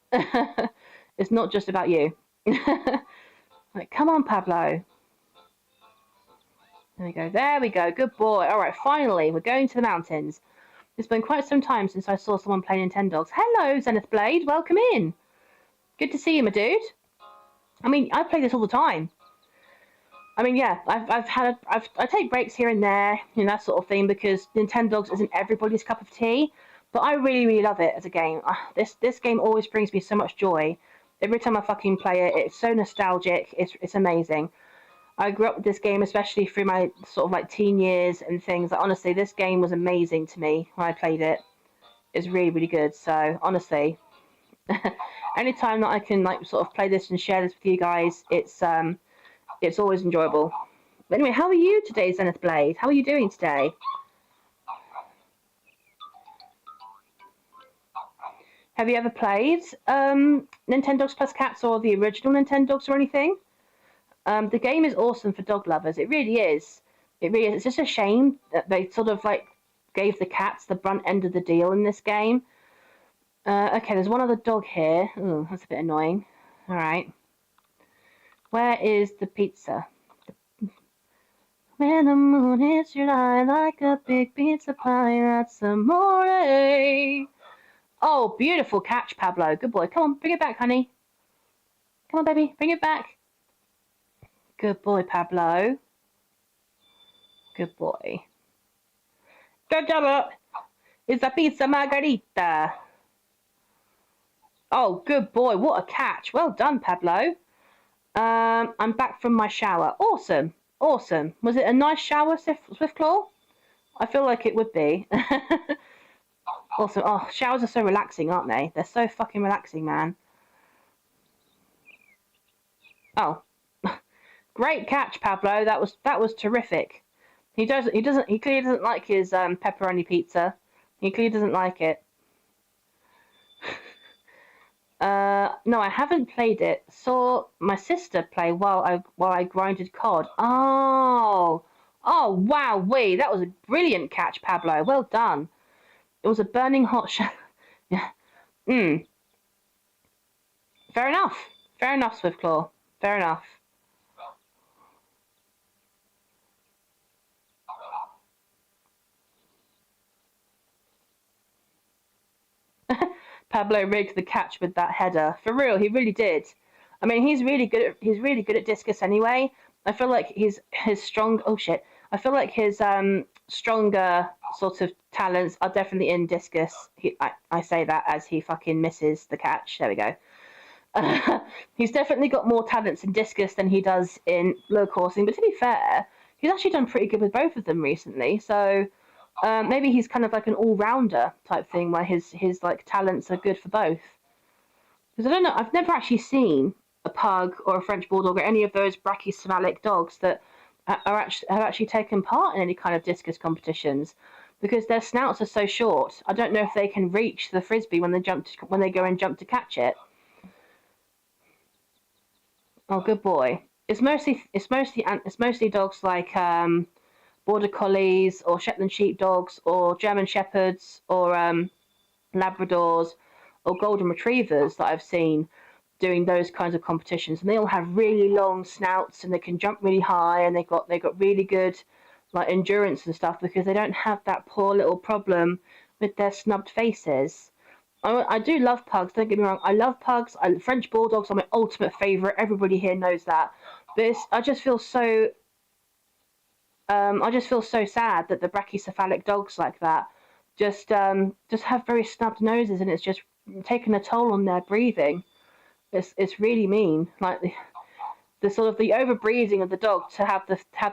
It's not just about you. Like, come on, Pablo. There we go. Good boy. All right, finally, we're going to the mountains. It's been quite some time since I saw someone play Nintendogs. Hello, Zenith Blade. Welcome in. Good to see you, my dude. I mean, I play this all the time. I mean, yeah, I take breaks here and there, you know, that sort of thing, because Nintendogs isn't everybody's cup of tea. But I really, really love it as a game. This game always brings me so much joy. Every time I fucking play it, it's so nostalgic. It's amazing. I grew up with this game, especially through my sort of like teen years and things. Like, honestly, this game was amazing to me when I played it. It's really, really good. So honestly, anytime that I can like sort of play this and share this with you guys, it's always enjoyable. But anyway, how are you today, Zenith Blade? How are you doing today? Have you ever played Nintendogs plus Cats or the original Nintendogs or anything? The game is awesome for dog lovers. It really is. It really is. It's just a shame that they sort of like gave the cats the brunt end of the deal in this game. Okay, there's one other dog here. Ooh, that's a bit annoying. All right. Where is the pizza? When the moon hits your eye like a big pizza pie, that's amore. Oh, beautiful catch, Pablo. Good boy. Come on, bring it back, honey. Come on, baby, bring it back. Good boy, Pablo. Good boy. Good job. It's a pizza margarita. Oh, good boy. What a catch. Well done, Pablo. I'm back from my shower. Awesome. Awesome. Was it a nice shower, Swiftclaw? I feel like it would be. Awesome. Oh, showers are so relaxing, aren't they? They're so fucking relaxing, man. Oh. Great catch, Pablo. That was terrific. He clearly doesn't like his pepperoni pizza. He clearly doesn't like it. No, I haven't played it. Saw my sister play while I grinded COD. Oh, wow, that was a brilliant catch, Pablo. Well done. It was a burning hot shower. Yeah. Fair enough. Fair enough, Swiftclaw. Fair enough. Pablo rigged the catch with that header. For real, he really did. I mean, he's really good at discus anyway. I feel like his strong. Oh shit! I feel like his stronger sort of talents are definitely in discus. I say that as he fucking misses the catch. There we go. He's definitely got more talents in discus than he does in low coursing. But to be fair, he's actually done pretty good with both of them recently. So maybe he's kind of like an all-rounder type thing, where his like talents are good for both. Because I don't know, I've never actually seen a pug or a French bulldog or any of those brachycephalic dogs that have actually taken part in any kind of discus competitions, because their snouts are so short. I don't know if they can reach the frisbee when they go and jump to catch it. Oh, good boy. It's mostly dogs like border collies or Shetland sheepdogs or German shepherds or Labradors or golden retrievers that I've seen doing those kinds of competitions, and they all have really long snouts and they can jump really high, and they've got really good like endurance and stuff, because they don't have that poor little problem with their snubbed faces. I do love pugs, don't get me wrong. I love pugs. French bulldogs are my ultimate favourite. Everybody here knows that. But I just feel so sad that the brachycephalic dogs like that just have very snubbed noses, and it's just taking a toll on their breathing. It's really mean. Like the sort of the overbreeding of the dog to have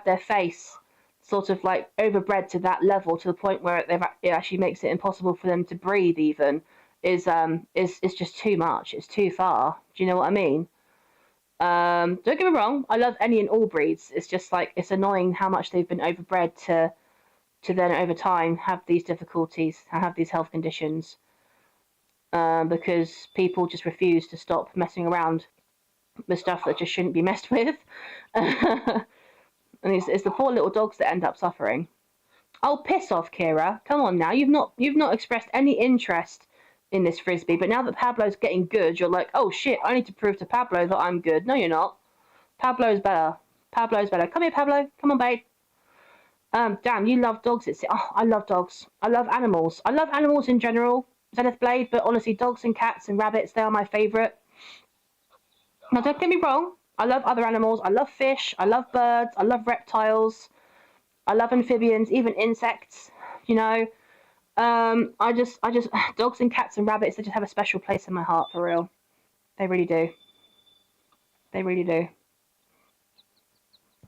their face sort of like overbred to that level, to the point where it actually makes it impossible for them to breathe even, is just too much. It's too far. Do you know what I mean? Don't get me wrong, I love any and all breeds. It's just like, it's annoying how much they've been overbred to then over time have these difficulties, have these health conditions, because people just refuse to stop messing around with stuff that just shouldn't be messed with. And it's the poor little dogs that end up suffering. Oh, piss off, Kira. Come on now. You've not expressed any interest in this frisbee, but now that Pablo's getting good, you're like, oh shit, I need to prove to Pablo that I'm good. No, you're not. Pablo's better. Pablo's better. Come here, Pablo. Come on, babe. Damn, you love dogs. I love dogs. I love animals. I love animals in general, Zenith Blade, but honestly, dogs and cats and rabbits, they are my favourite. Now, don't get me wrong. I love other animals. I love fish. I love birds. I love reptiles. I love amphibians, even insects, you know. I just dogs and cats and rabbits, they just have a special place in my heart, for real. They really do. They really do.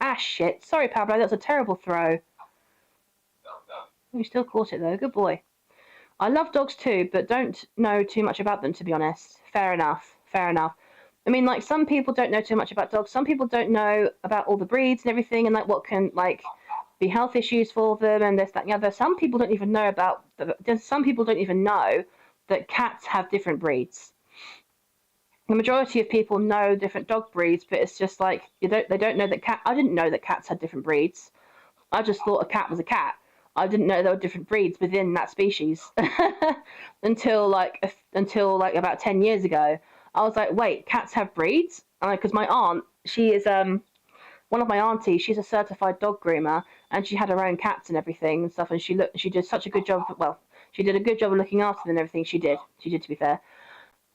Ah, shit. Sorry, Pablo, that was a terrible throw. You still caught it, though. Good boy. I love dogs too, but don't know too much about them, to be honest. Fair enough. Fair enough. I mean, like, some people don't know too much about dogs. Some people don't know about all the breeds and everything, and like what can like be health issues for them and this, that, and the other. Some people don't even know that cats have different breeds. The majority of people know different dog breeds, but it's just like they don't know that I didn't know that cats had different breeds. I just thought a cat was a cat. I didn't know there were different breeds within that species until like about 10 years ago. I was like, wait, cats have breeds? Because my aunt, she is one of my aunties, she's a certified dog groomer, and she had her own cats and everything and stuff. And she did such a good job. Well, she did a good job of looking after them and everything. She did, to be fair.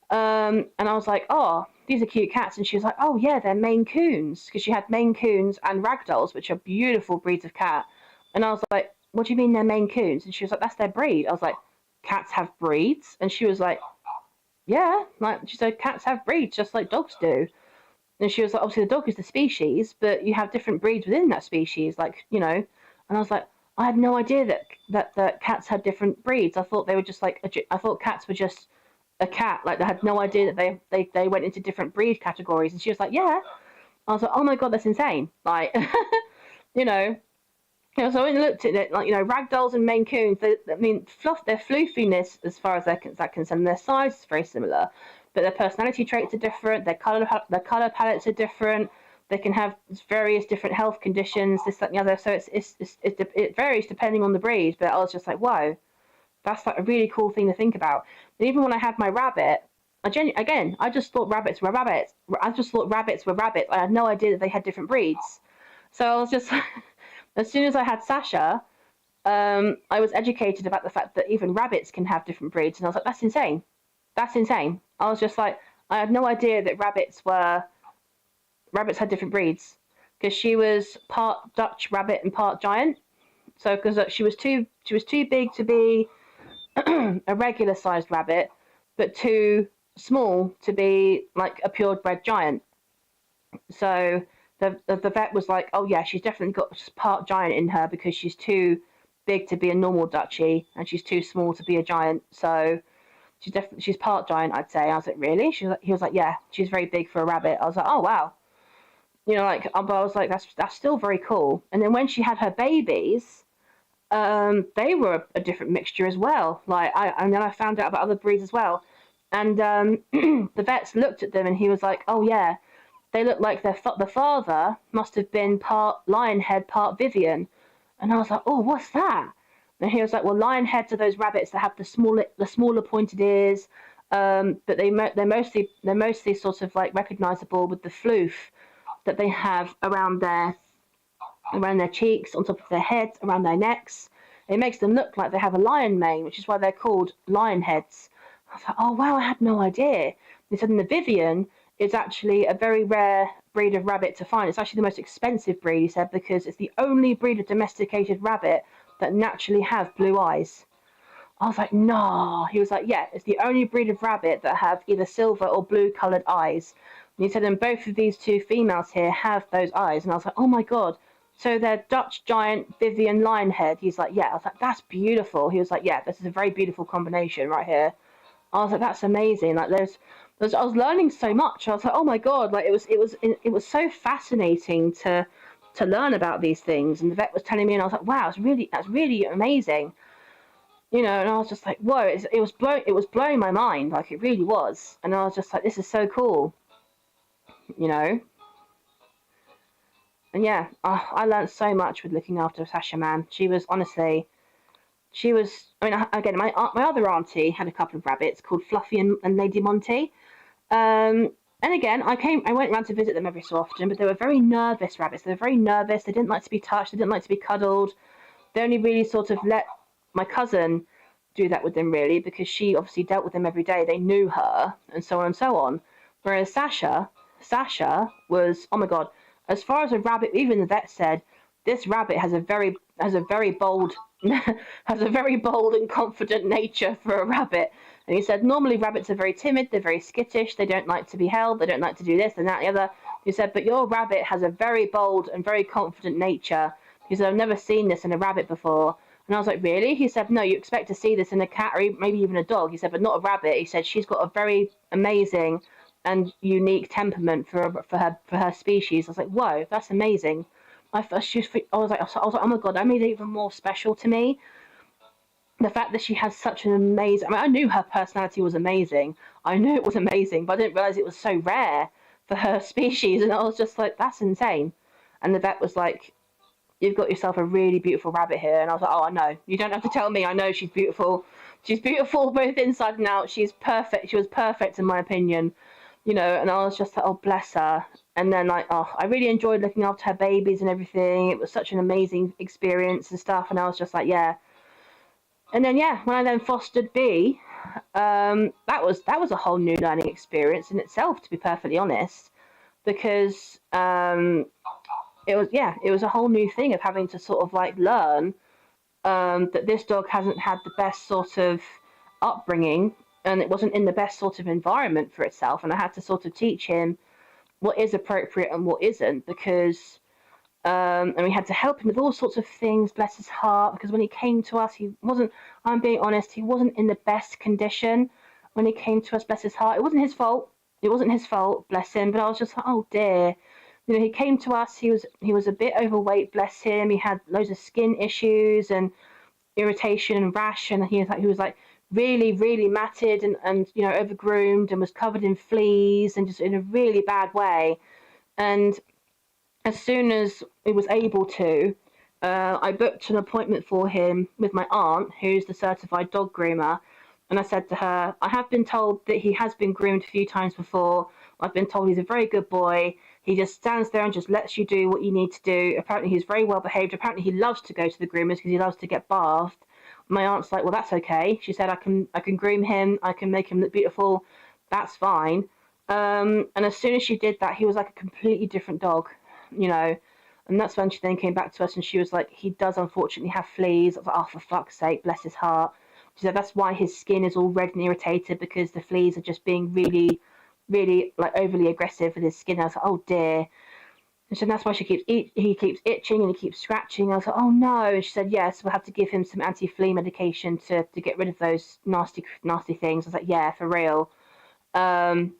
And I was like, oh, these are cute cats. And she was like, oh yeah, they're Maine Coons, because she had Maine Coons and Ragdolls, which are beautiful breeds of cat. And I was like, what do you mean they're Maine Coons? And she was like, that's their breed. I was like, cats have breeds? And she was like, yeah, like she said, cats have breeds just like dogs do. And she was like, obviously the dog is the species, but you have different breeds within that species, like, you know. And I was like, I had no idea that cats had different breeds. I thought they were just like, I thought cats were just a cat. Like, I had no idea that they went into different breed categories. And she was like, yeah. I was like, oh my God, that's insane. Like, you know. So I looked at it, like, you know, ragdolls and Maine Coons, their floofiness, as far as they're concerned, their size is very similar, but their personality traits are different, their color palettes are different, they can have various different health conditions, this, that, and the other, so it varies depending on the breed, but I was just like, whoa, that's like a really cool thing to think about. And even when I had my rabbit, I just thought rabbits were rabbits. I just thought rabbits were rabbits. I had no idea that they had different breeds. So I was just... As soon as I had Sasha, I was educated about the fact that even rabbits can have different breeds. And I was like, that's insane. That's insane. I was just like, I had no idea that rabbits had different breeds. Because she was part Dutch rabbit and part giant. So, because she was too big to be a regular sized rabbit, but too small to be like a purebred giant. So... The vet was like, oh yeah, she's definitely got part giant in her because she's too big to be a normal Dutchie and she's too small to be a giant. So she's part giant, I'd say. I was like, really? He was like, yeah, she's very big for a rabbit. I was like, oh wow, you know, like, but I was like, that's still very cool. And then when she had her babies, they were a different mixture as well. Like, and then I found out about other breeds as well. And the vets looked at them and he was like, oh yeah. They look like the father must have been part lionhead, part Vivian. And I was like, oh, what's that? And he was like, well, lionheads are those rabbits that have the smaller pointed ears, but they're mostly sort of like recognizable with the floof that they have around their cheeks, on top of their heads, around their necks. It makes them look like they have a lion mane, which is why they're called lionheads. I was like, oh wow, I had no idea. They said in the Vivian, it's actually a very rare breed of rabbit to find. It's actually the most expensive breed, he said, because it's the only breed of domesticated rabbit that naturally have blue eyes. I was like, nah. He was like, yeah, it's the only breed of rabbit that have either silver or blue coloured eyes. And he said, and both of these two females here have those eyes. And I was like, oh my God. So they're Dutch giant Vivian lionhead. He's like, yeah. I was like, that's beautiful. He was like, yeah, this is a very beautiful combination right here. I was like, that's amazing. Like, I was learning so much. I was like, oh my God, like it was so fascinating to learn about these things. And the vet was telling me, and I was like, wow, that's really amazing, you know. And I was just like, whoa, it was blowing my mind, like it really was. And I was just like, this is so cool, you know. And yeah, I learned so much with looking after Sasha, man. She was honestly. I mean, again, my other auntie had a couple of rabbits called Fluffy and Lady Monty. And again, I went around to visit them every so often, but they were very nervous rabbits. They were very nervous. They didn't like to be touched. They didn't like to be cuddled. They only really sort of let my cousin do that with them, really, because she obviously dealt with them every day. They knew her, and so on and so on. Whereas Sasha was, oh my God, as far as a rabbit, even the vet said, this rabbit has a very bold and confident nature for a rabbit. And he said, normally rabbits are very timid, they're very skittish, they don't like to be held, they don't like to do this and that and the other. He said, but your rabbit has a very bold and very confident nature. He said, I've never seen this in a rabbit before. And I was like, really? He said, no, you expect to see this in a cat or maybe even a dog. He said, but not a rabbit. He said, she's got a very amazing and unique temperament for her species. I was like, whoa, that's amazing. I was like, oh my God, that made it even more special to me. The fact that she has such an amazing... I mean, I knew her personality was amazing. I knew it was amazing, but I didn't realise it was so rare for her species. And I was just like, that's insane. And the vet was like, you've got yourself a really beautiful rabbit here. And I was like, oh, I know. You don't have to tell me. I know she's beautiful. She's beautiful both inside and out. She's perfect. She was perfect in my opinion, you know. And I was just like, oh, bless her. And then like, oh, I really enjoyed looking after her babies and everything. It was such an amazing experience and stuff. And I was just like, yeah. And then yeah, when I then fostered B, that was a whole new learning experience in itself, to be perfectly honest, because it was a whole new thing of having to sort of like learn that this dog hasn't had the best sort of upbringing, and it wasn't in the best sort of environment for itself, and I had to sort of teach him what is appropriate and what isn't, because and we had to help him with all sorts of things, bless his heart, because when he came to us, he wasn't, I'm being honest, he wasn't in the best condition when he came to us, bless his heart. It wasn't his fault. It wasn't his fault, bless him, but I was just like, oh dear. You know, he came to us, he was a bit overweight, bless him. He had loads of skin issues and irritation and rash, and he was like really, really matted and you know, overgroomed, and was covered in fleas and just in a really bad way. And as soon as we was able to, I booked an appointment for him with my aunt, who's the certified dog groomer. And I said to her, I have been told that he has been groomed a few times before. I've been told he's a very good boy. He just stands there and just lets you do what you need to do. Apparently he's very well behaved. Apparently he loves to go to the groomers because he loves to get bathed. My aunt's like, well, that's okay. She said, I can groom him. I can make him look beautiful. That's fine. And as soon as she did that, he was like a completely different dog, you know. And that's when she then came back to us and she was like, he does unfortunately have fleas. I was like, oh, for fuck's sake, bless his heart. She said that's why his skin is all red and irritated, because the fleas are just being really, really like overly aggressive with his skin. I was like, oh dear. And she said that's why he keeps itching and he keeps scratching. I was like, oh no. And she said, yes, we'll have to give him some anti-flea medication to get rid of those nasty things. I was like, yeah, for real. And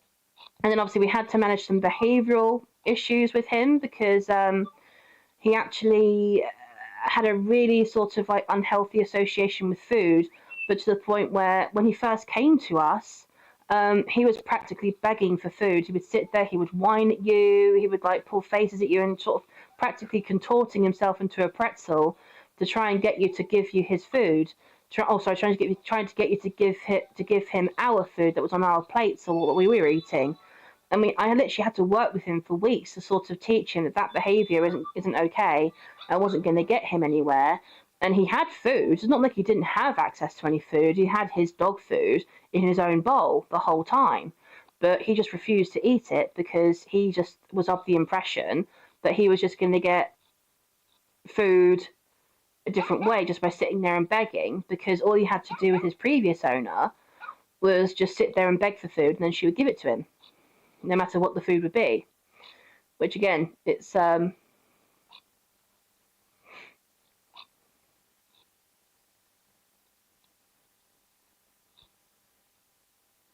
then obviously we had to manage some behavioural issues with him, because he actually had a really sort of like unhealthy association with food, but to the point where when he first came to us, he was practically begging for food. He would sit there, he would whine at you, he would like pull faces at you and sort of practically contorting himself into a pretzel to try and get you to give you his food. Trying to get you to give him our food that was on our plates or what we were eating. I mean, I literally had to work with him for weeks to sort of teach him that behaviour isn't okay. I wasn't going to get him anywhere. And he had food. It's not like he didn't have access to any food. He had his dog food in his own bowl the whole time. But he just refused to eat it because he just was of the impression that he was just going to get food a different way just by sitting there and begging, because all he had to do with his previous owner was just sit there and beg for food, and then she would give it to him, no matter what the food would be. Which again, it's oh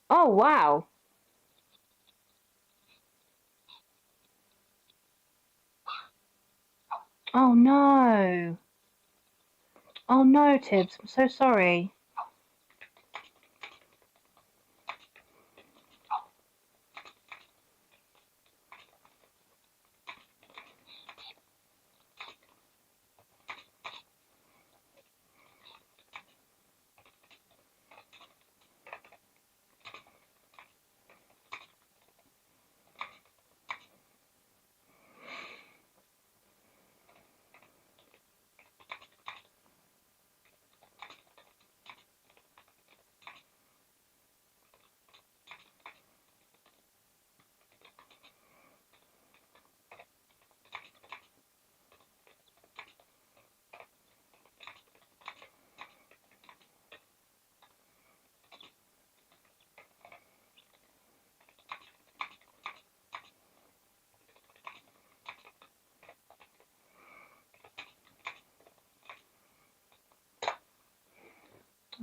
wow. Oh no. Oh no, Tibbs, I'm so sorry.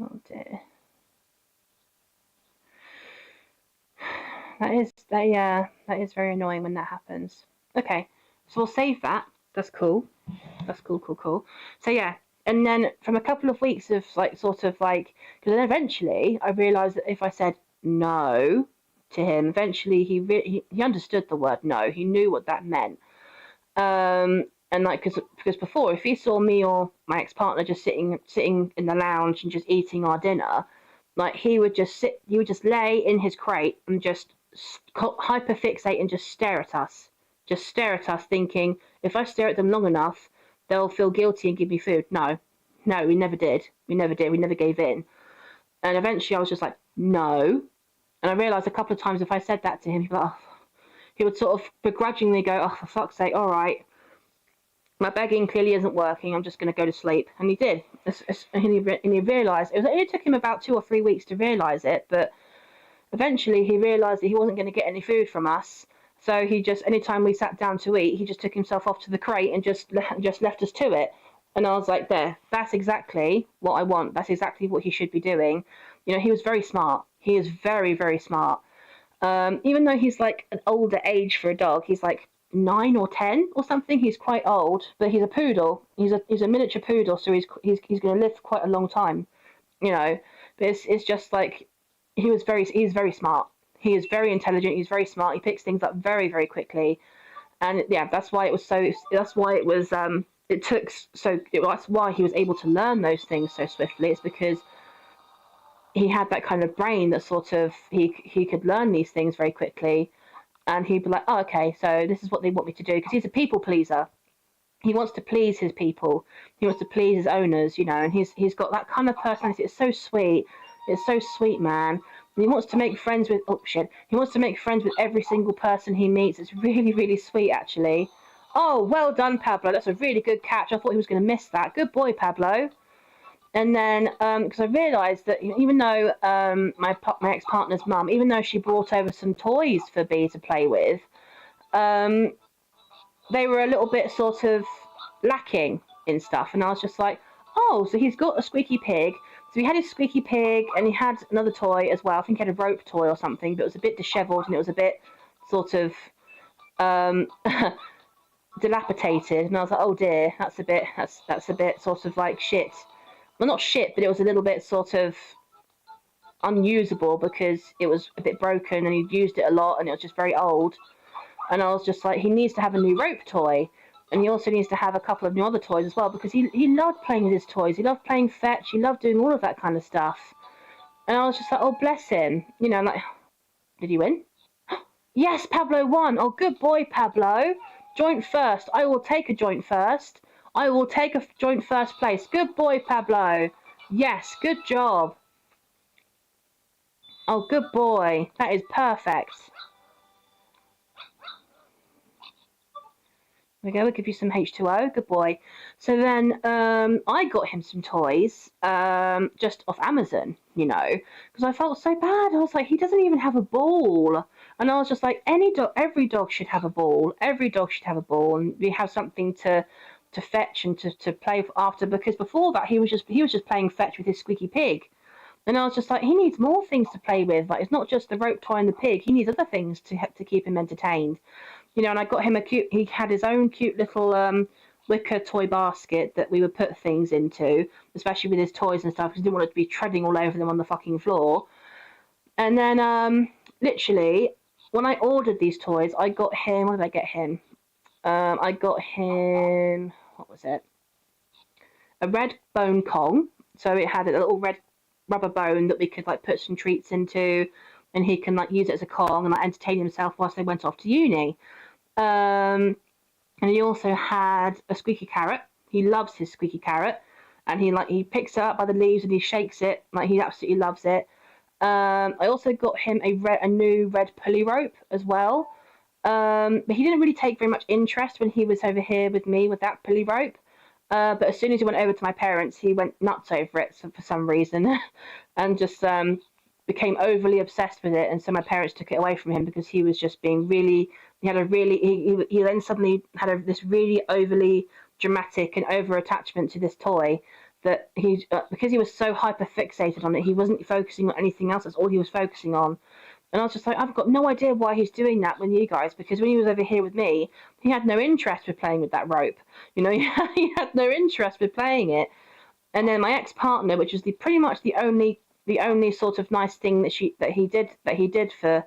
Oh dear. That is very annoying when that happens. Okay, so we'll save that. That's cool. That's cool. So yeah, and then from a couple of weeks of like sort of like, because then eventually I realised that if I said no to him, eventually he understood the word no. He knew what that meant. And like, because before, if he saw me or my ex-partner just sitting in the lounge and just eating our dinner, like he would just lay in his crate and just hyperfixate and just stare at us, thinking if I stare at them long enough, they'll feel guilty and give me food. No, we never did. We never gave in. And eventually, I was just like, no. And I realised a couple of times if I said that to him, he would sort of begrudgingly go, oh, for fuck's sake, all right. My begging clearly isn't working. I'm just going to go to sleep. And he did. And he realised, it only took him about 2 or 3 weeks to realise it, but eventually he realised that he wasn't going to get any food from us. So he just, anytime we sat down to eat, he just took himself off to the crate and just left us to it. And I was like, that's exactly what I want. That's exactly what he should be doing. You know, he was very smart. He is very, very smart. Even though he's like an older age for a dog, he's like 9 or 10 or something. He's quite old, but he's a poodle. He's a miniature poodle, so he's going to live for quite a long time, you know. But it's just like he's very smart. He is very intelligent. He's very smart. He picks things up very, very quickly, and yeah, that's why it was so. That's why it was. It took so. That's why he was able to learn those things so swiftly. It's because he had that kind of brain that sort of he could learn these things very quickly. And he'd be like, oh, okay, so this is what they want me to do. Because he's a people pleaser. He wants to please his people. He wants to please his owners, you know. And he's got that kind of personality. It's so sweet. It's so sweet, man. And he wants to make friends with... Oh, shit. He wants to make friends with every single person he meets. It's really, really sweet, actually. Oh, well done, Pablo. That's a really good catch. I thought he was going to miss that. Good boy, Pablo. And then, because I realised that even though my ex-partner's mum, even though she brought over some toys for B to play with, they were a little bit sort of lacking in stuff. And I was just like, oh, so he's got a squeaky pig. So he had his squeaky pig and he had another toy as well. I think he had a rope toy or something, but it was a bit dishevelled and it was a bit sort of dilapidated. And I was like, oh dear, that's a bit sort of like shit. Well, not shit, but it was a little bit sort of unusable because it was a bit broken and he'd used it a lot and it was just very old. And I was just like, he needs to have a new rope toy. And he also needs to have a couple of new other toys as well because he loved playing with his toys. He loved playing fetch. He loved doing all of that kind of stuff. And I was just like, oh, bless him. You know, like, did he win? Yes, Pablo won. Oh, good boy, Pablo. Joint first. I will take a joint first. I will take a joint first place. Good boy, Pablo. Yes, good job. Oh, good boy. That is perfect. There we go. We'll give you some H2O. Good boy. So then I got him some toys just off Amazon, you know, because I felt so bad. I was like, he doesn't even have a ball. And I was just like, every dog should have a ball. Every dog should have a ball. And we have something to fetch and to play after, because before that he was just playing fetch with his squeaky pig, and I was just like, he needs more things to play with. Like, it's not just the rope toy and the pig. He needs other things to keep him entertained, you know. And I got him he had his own cute little wicker toy basket that we would put things into, especially with his toys and stuff, because he didn't want it to be treading all over them on the fucking floor. And then literally when I ordered these toys, I got him, what did I get him? I got him, what was it? A red bone Kong. So it had a little red rubber bone that we could like put some treats into, and he can like use it as a Kong and like entertain himself whilst they went off to uni. And he also had a squeaky carrot. He loves his squeaky carrot, and he picks it up by the leaves and he shakes it. Like, he absolutely loves it. I also got him a new red pulley rope as well. But he didn't really take very much interest when he was over here with me with that pulley rope. But as soon as he went over to my parents, he went nuts over it for some reason, and just became overly obsessed with it. And so my parents took it away from him because he was just being really. He then suddenly had this really overly dramatic and over attachment to this toy that because he was so hyper fixated on it, he wasn't focusing on anything else. That's all he was focusing on. And I was just like, I've got no idea why he's doing that with you guys, because when he was over here with me, he had no interest with playing with that rope. You know, he had no interest with playing it. And then my ex-partner, which was pretty much the only sort of nice thing that he did for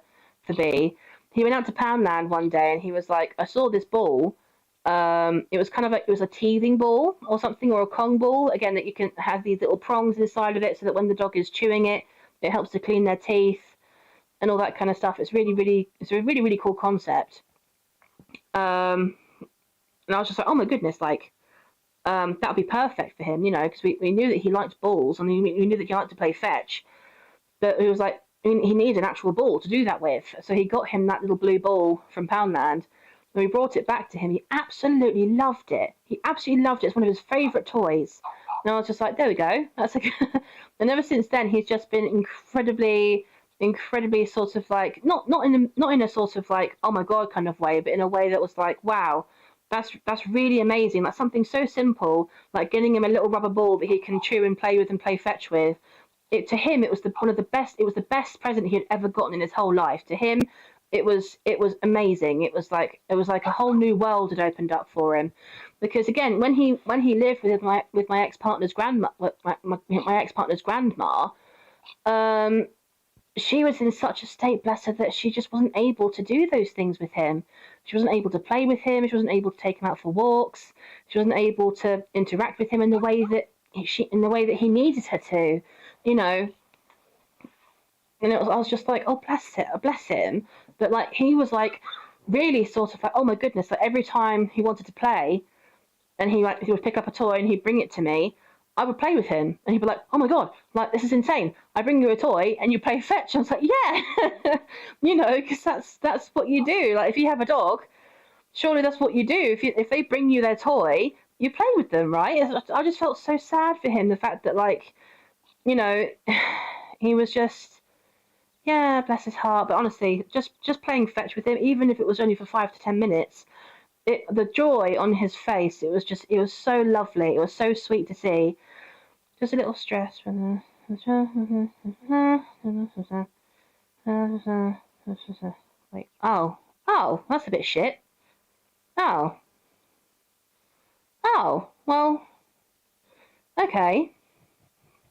B, he went out to Poundland one day and he was like, I saw this ball It was kind of like, it was a teething ball or something, or a Kong ball, again, that you can have these little prongs inside of it so that when the dog is chewing it, it helps to clean their teeth and all that kind of stuff. It's a really cool concept. And I was just like, oh my goodness, like, that would be perfect for him, you know, because we knew that he liked balls, and we knew that he liked to play fetch, but it was like, he needed an actual ball to do that with. So he got him that little blue ball from Poundland. When we brought it back to him, he absolutely loved it. He absolutely loved it. It's one of his favourite toys. And I was just like, there we go. That's like, and ever since then, he's just been incredibly sort of like, not in a sort of like, oh my god kind of way, but in a way that was like, wow, that's really amazing. Like something so simple, like getting him a little rubber ball that he can chew and play with and play fetch with. To him, it was one of the best. It was the best present he had ever gotten in his whole life. To him, it was amazing. It was like a whole new world had opened up for him, because again, when he lived with my ex-partner's grandma, my ex-partner's grandma, she was in such a state, bless her, that she just wasn't able to do those things with him. She wasn't able to play with him. She wasn't able to take him out for walks. She wasn't able to interact with him in the way that he needed her to, you know. And I was just like, oh, bless him. But like, he was like really sort of like, oh my goodness, like every time he wanted to play, and he would pick up a toy and he'd bring it to me, I would play with him, and he'd be like, oh my god, like this is insane. I bring you a toy and you play fetch. I was like, yeah, you know, because that's what you do. Like if you have a dog, surely that's what you do. If they bring you their toy, you play with them, right? I just felt so sad for him, the fact that, like, you know, he was just, yeah, bless his heart. But honestly, just playing fetch with him, even if it was only for 5 to 10 minutes, the joy on his face, it was so lovely. It was so sweet to see. Just a little stress. Wait. Oh, that's a bit shit. Oh, well, okay.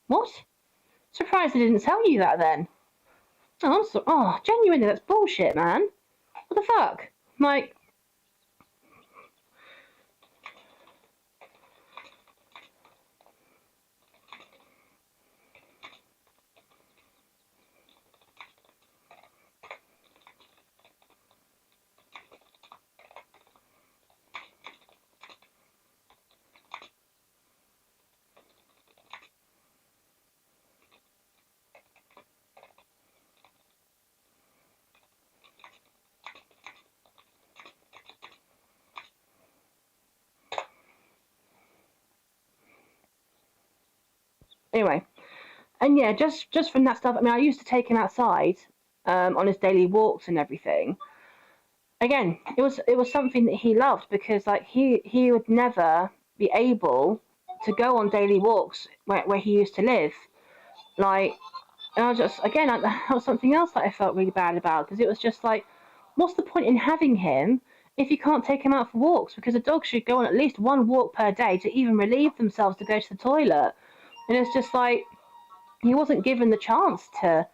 What? Surprised I didn't tell you that then. Oh, genuinely, that's bullshit, man. What the fuck? Like, anyway, and yeah, just from that stuff. I mean, I used to take him outside on his daily walks and everything. Again, it was something that he loved, because like he would never be able to go on daily walks where he used to live. Like, and I was just, again, that was something else that I felt really bad about, because it was just like, what's the point in having him if you can't take him out for walks? Because a dog should go on at least one walk per day to even relieve themselves to go to the toilet. And it's just like, he wasn't given the chance to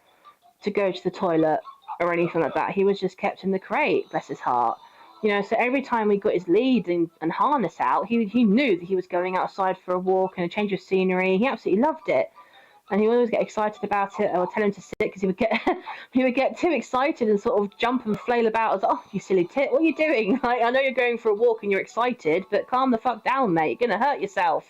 go to the toilet or anything like that. He was just kept in the crate, bless his heart. You know, so every time we got his lead and harness out, he knew that he was going outside for a walk and a change of scenery. He absolutely loved it. And he would always get excited about it. I would tell him to sit, because he would get too excited and sort of jump and flail about. I was like, oh, you silly tit, what are you doing? Like, I know you're going for a walk and you're excited, but calm the fuck down, mate. You're going to hurt yourself.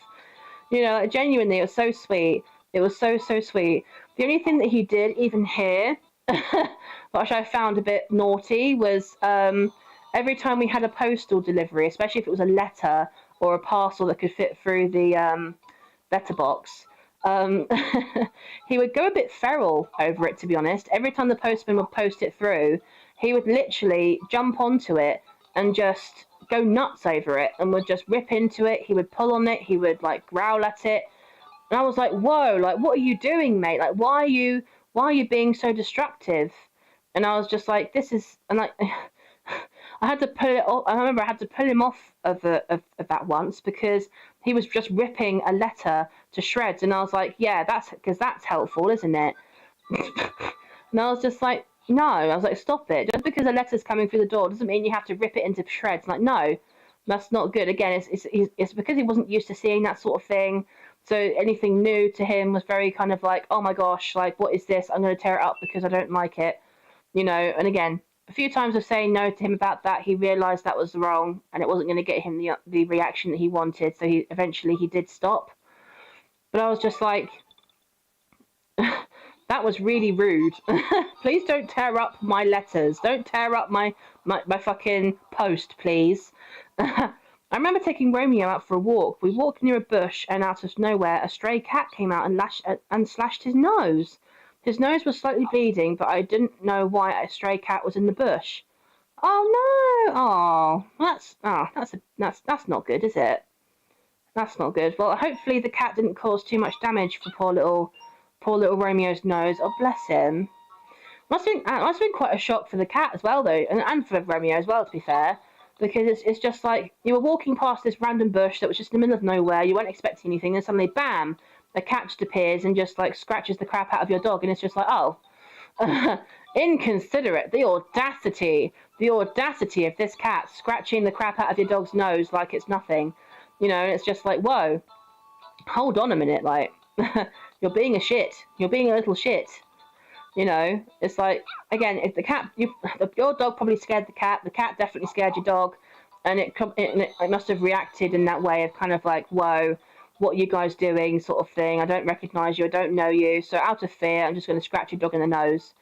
You know, like, genuinely, it was so sweet. It was so sweet. The only thing that he did, even here, which I found a bit naughty, was every time we had a postal delivery, especially if it was a letter or a parcel that could fit through the letterbox, he would go a bit feral over it, to be honest. Every time the postman would post it through, he would literally jump onto it and just go nuts over it, and would just rip into it. He would pull on it. He would like growl at it. And I was like, whoa, like, what are you doing, mate? Like, why are you being so destructive? And I was just like, this is, and like, I had to pull it off. I remember I had to pull him off of that once, because he was just ripping a letter to shreds. And I was like, yeah, that's helpful, isn't it? And I was just like, no. I was like, stop it. Just because a letter's coming through the door doesn't mean you have to rip it into shreds. Like, no, That's not good. Again, it's because he wasn't used to seeing that sort of thing. So anything new to him was very kind of like, oh my gosh, like what is this? I'm going to tear it up because I don't like it, you know. And again, a few times of saying no to him about that, he realised that was wrong and it wasn't going to get him the reaction that he wanted. So he eventually did stop. But I was just like, that was really rude. Please don't tear up my letters. Don't tear up my fucking post, please. I remember taking Romeo out for a walk. We walked near a bush, and out of nowhere, a stray cat came out and slashed his nose. His nose was slightly bleeding, but I didn't know why a stray cat was in the bush. Oh no! That's not good, is it? That's not good. Well, hopefully the cat didn't cause too much damage for poor little Romeo's nose. Oh, bless him. Must have been quite a shock for the cat as well, though, and for Romeo as well, to be fair, because it's just like you were walking past this random bush that was just in the middle of nowhere. You weren't expecting anything, and suddenly, bam, a cat just appears and just like scratches the crap out of your dog, and it's just like, oh, inconsiderate. The audacity of this cat scratching the crap out of your dog's nose like it's nothing, you know. And it's just like, whoa, hold on a minute, like. You're being a shit. You're being a little shit. You know, it's like, again, if the cat, your dog probably scared the cat definitely scared your dog, and it must have reacted in that way of kind of like, whoa, what are you guys doing, sort of thing. I don't recognise you, I don't know you, so out of fear, I'm just going to scratch your dog in the nose.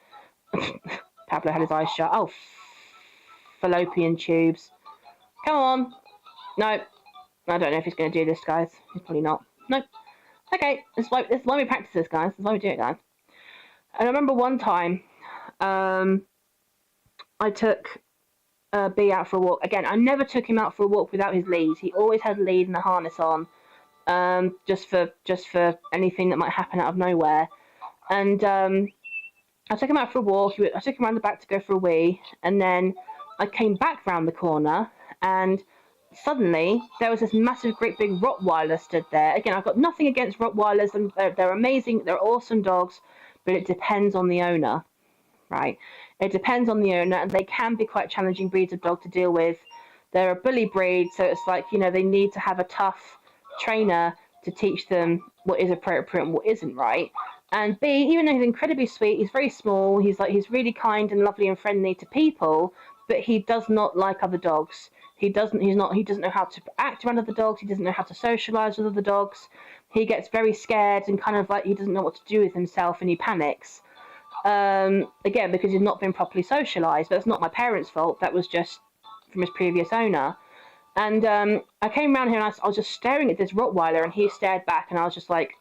Pablo had his eyes shut. Oh, fallopian tubes. Come on. No, I don't know if he's going to do this, guys. He's probably not. Nope. Okay, this is why we practice this, guys. This is why we do it, guys. And I remember one time, I took B out for a walk. Again, I never took him out for a walk without his lead. He always had a lead and a harness on, just for anything that might happen out of nowhere. And I took him out for a walk. I took him around the back to go for a wee, and then I came back round the corner, and suddenly there was this massive, great big Rottweiler stood there. Again, I've got nothing against Rottweilers, and they're amazing, they're awesome dogs, but it depends on the owner, right? It depends on the owner, and they can be quite challenging breeds of dog to deal with. They're a bully breed, so it's like, you know, they need to have a tough trainer to teach them what is appropriate and what isn't, right? And B, even though he's incredibly sweet, he's very small, he's really kind and lovely and friendly to people, but he does not like other dogs. He doesn't know how to act around other dogs. He doesn't know how to socialize with other dogs. He gets very scared and kind of like he doesn't know what to do with himself, and he panics. Again, because he's not been properly socialized. But that's not my parents' fault. That was just from his previous owner. And I came around here and I was just staring at this Rottweiler, and he stared back, and I was just like,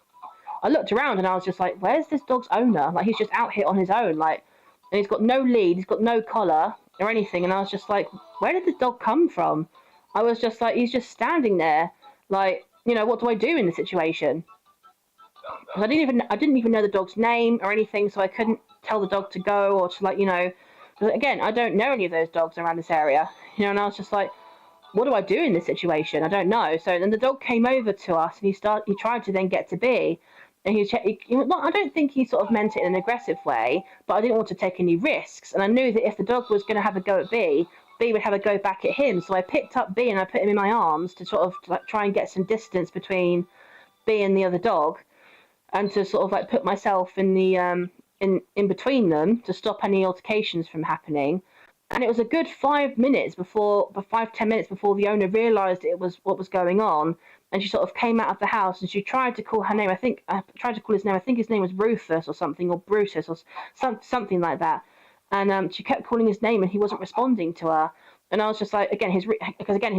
I looked around and I was just like, where's this dog's owner? Like, he's just out here on his own, like, and he's got no lead, he's got no collar or anything, and I was just like, where did this dog come from? I was just like, he's just standing there, like, you know, what do I do in the situation? I didn't even know the dog's name or anything, so I couldn't tell the dog to go or to, like, you know, again, I don't know any of those dogs around this area, you know, and I was just like, what do I do in this situation? I don't know. So then the dog came over to us, and he tried to then get to B, and I don't think he sort of meant it in an aggressive way, but I didn't want to take any risks, and I knew that if the dog was going to have a go at B would have a go back at him. So I picked up B and I put him in my arms to sort of like try and get some distance between B and the other dog, and to sort of like put myself in the in between them to stop any altercations from happening. And it was a good 5 minutes before, 5-10 minutes before the owner realised it was what was going on, and she sort of came out of the house and she tried to call her name. I tried to call his name. I think his name was Rufus or something, or Brutus or something like that. And she kept calling his name and he wasn't responding to her. And I was just like, again, his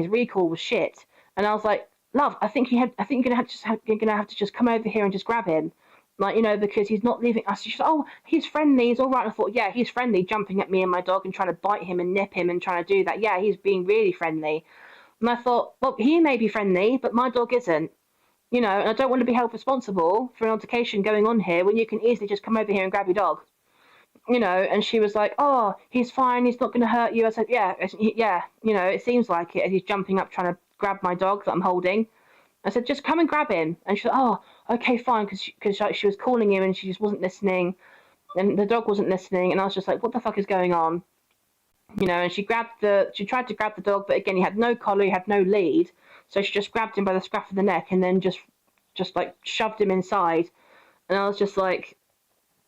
recall was shit. And I was like, love, I think you're gonna have to just come over here and just grab him. Like, you know, because he's not leaving us. She's like, oh, he's friendly, he's all right. I thought, yeah, he's friendly, jumping at me and my dog and trying to bite him and nip him and trying to do that. Yeah, he's being really friendly. And I thought, well, he may be friendly, but my dog isn't. You know, and I don't want to be held responsible for an altercation going on here when you can easily just come over here and grab your dog. You know, and she was like, oh, he's fine, he's not going to hurt you. I said, yeah, you know, it seems like it. He's jumping up trying to grab my dog that I'm holding. I said, just come and grab him. And she said, oh, okay, fine, because she was calling him and she just wasn't listening, and the dog wasn't listening, and I was just like, what the fuck is going on? you know, and she tried to grab the dog, but again, he had no collar, he had no lead, so she just grabbed him by the scruff of the neck and then just like shoved him inside, and I was just like,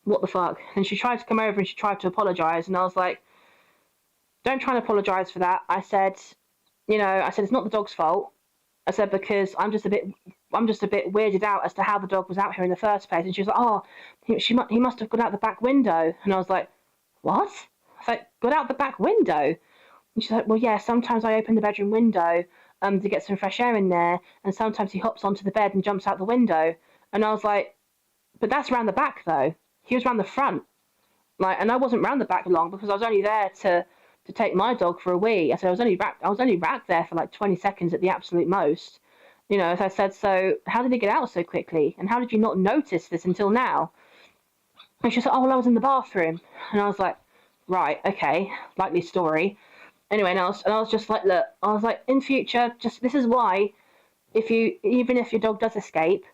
what the fuck? And she tried to come over and she tried to apologize, and I was like, don't try and apologize for that. I said, you know, I said it's not the dog's fault. I said because I'm just a bit weirded out as to how the dog was out here in the first place. And she was like, oh, he must have gone out the back window. And I was like, what? I was like, got out the back window? And she's like, well, yeah, sometimes I open the bedroom window to get some fresh air in there, and sometimes he hops onto the bed and jumps out the window. And I was like, but that's around the back though. He was around the front. Like, and I wasn't round the back long because I was only there to take my dog for a wee. I said I was only back there for like 20 seconds at the absolute most. You know, as I said, so how did he get out so quickly? And how did you not notice this until now? And she said, oh, well, I was in the bathroom. And I was like, right, okay, likely story. Anyway, and I was just like, look, I was like, in future, just this is why, even if your dog does escape,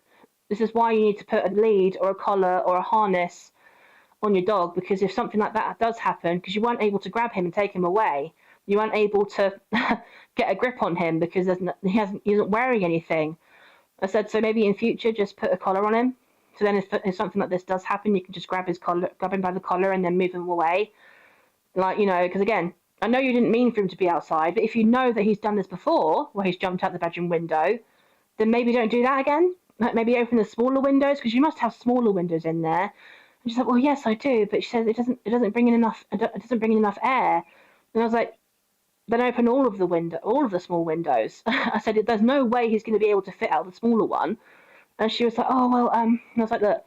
this is why you need to put a lead or a collar or a harness on your dog, because if something like that does happen, because you weren't able to grab him and take him away, you weren't able to get a grip on him because he isn't wearing anything. I said, so maybe in future just put a collar on him, so then if something like this does happen, you can just grab him by the collar and then move him away. Like, you know, because again, I know you didn't mean for him to be outside, but if you know that he's done this before, where he's jumped out the bedroom window, then maybe don't do that again. Like maybe open the smaller windows, because you must have smaller windows in there. And she's like, well, yes, I do, but she says it doesn't bring in enough air. And I was like, then open all of the small windows. I said, there's no way he's going to be able to fit out the smaller one. And she was like, oh well, and I was like, look,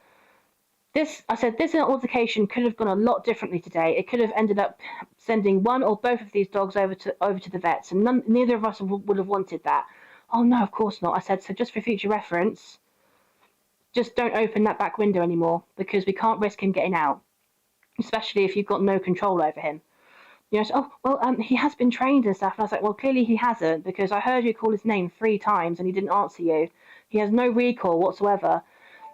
this altercation could have gone a lot differently today. It could have ended up sending one or both of these dogs over to the vets, and neither of us would have wanted that. Oh no, of course not. I said, so just for future reference, just don't open that back window anymore, because we can't risk him getting out, especially if you've got no control over him. You know, so, oh well, he has been trained and stuff. And I was like, well, clearly he hasn't, because I heard you call his name 3 times and he didn't answer you. He has no recall whatsoever.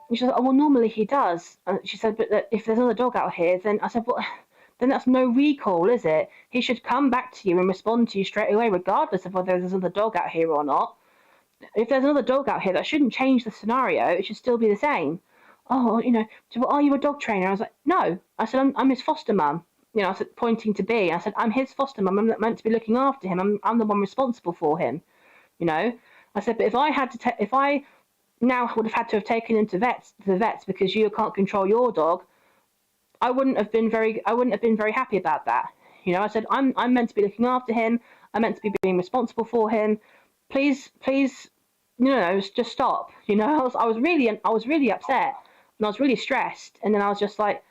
And she said, oh, well, normally he does. And she said, but if there's another dog out here, then I said, well, then that's no recall, is it? He should come back to you and respond to you straight away, regardless of whether there's another dog out here or not. If there's another dog out here, that shouldn't change the scenario. It should still be the same. Oh, you know, so, well, are you a dog trainer? I was like, no. I said, I'm his foster mum. You know, I said, pointing to B. I said, I'm his foster mum. I'm not meant to be looking after him. I'm the one responsible for him. You know, I said, but if I now would have had to have taken him to the vets because you can't control your dog, I wouldn't have been very happy about that. You know, I said, I'm meant to be looking after him. I'm meant to be being responsible for him. Please, you know, just stop. You know, I was really upset and I was really stressed. And then I was just like,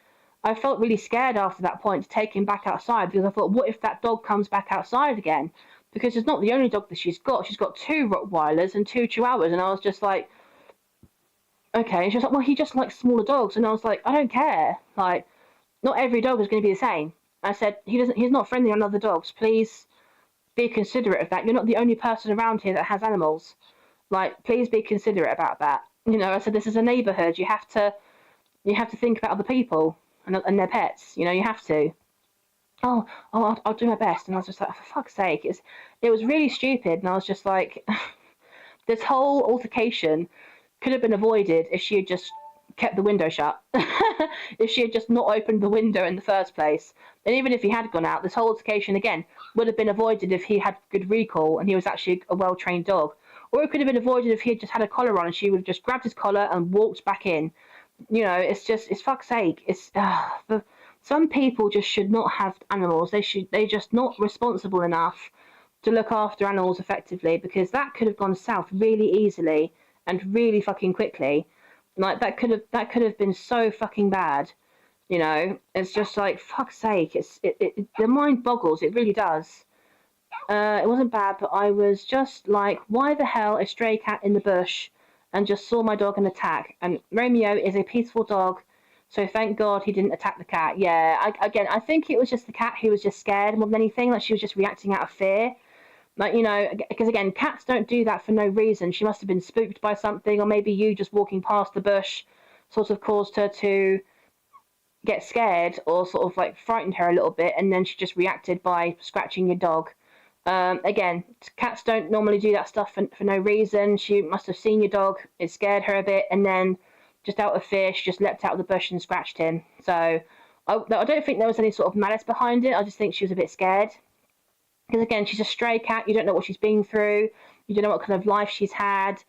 I felt really scared after that point to take him back outside, because I thought, what if that dog comes back outside again? Because it's not the only dog that she's got. She's got 2 Rottweilers and 2 Chihuahuas. And I was just like, okay. And she was like, well, he just likes smaller dogs. And I was like, I don't care. Like, not every dog is going to be the same. I said, he's not friendly on other dogs. Please be considerate of that. You're not the only person around here that has animals. Like, please be considerate about that. You know, I said, this is a neighbourhood. You have to think about other people and their pets. You know, you have to. Oh, I'll do my best. And I was just like, for fuck's sake. It was really stupid. And I was just like, this whole altercation could have been avoided if she had just kept the window shut. If she had just not opened the window in the first place. And even if he had gone out, this whole altercation, again, would have been avoided if he had good recall and he was actually a well-trained dog. Or it could have been avoided if he had just had a collar on and she would have just grabbed his collar and walked back in. You know, it's fuck's sake. Some people just should not have animals. They're just not responsible enough to look after animals effectively, because that could have gone south really easily and really fucking quickly. Like, that could have been so fucking bad. You know, it's just like, fuck's sake. The mind boggles. It really does. It wasn't bad, but I was just like, why the hell a stray cat in the bush, and just saw my dog and attack? And Romeo is a peaceful dog, so thank God he didn't attack the cat. Yeah, I think it was just the cat who was just scared more than anything. Like, she was just reacting out of fear. Like, you know, because again, cats don't do that for no reason. She must have been spooked by something, or maybe you just walking past the bush sort of caused her to get scared or sort of like frightened her a little bit, and then she just reacted by scratching your dog. Again, cats don't normally do that stuff for no reason. She must have seen your dog, it scared her a bit, and then just out of fear, she just leapt out of the bush and scratched him. So I don't think there was any sort of malice behind it. I just think she was a bit scared. Because again, she's a stray cat. You don't know what she's been through. You don't know what kind of life she's had.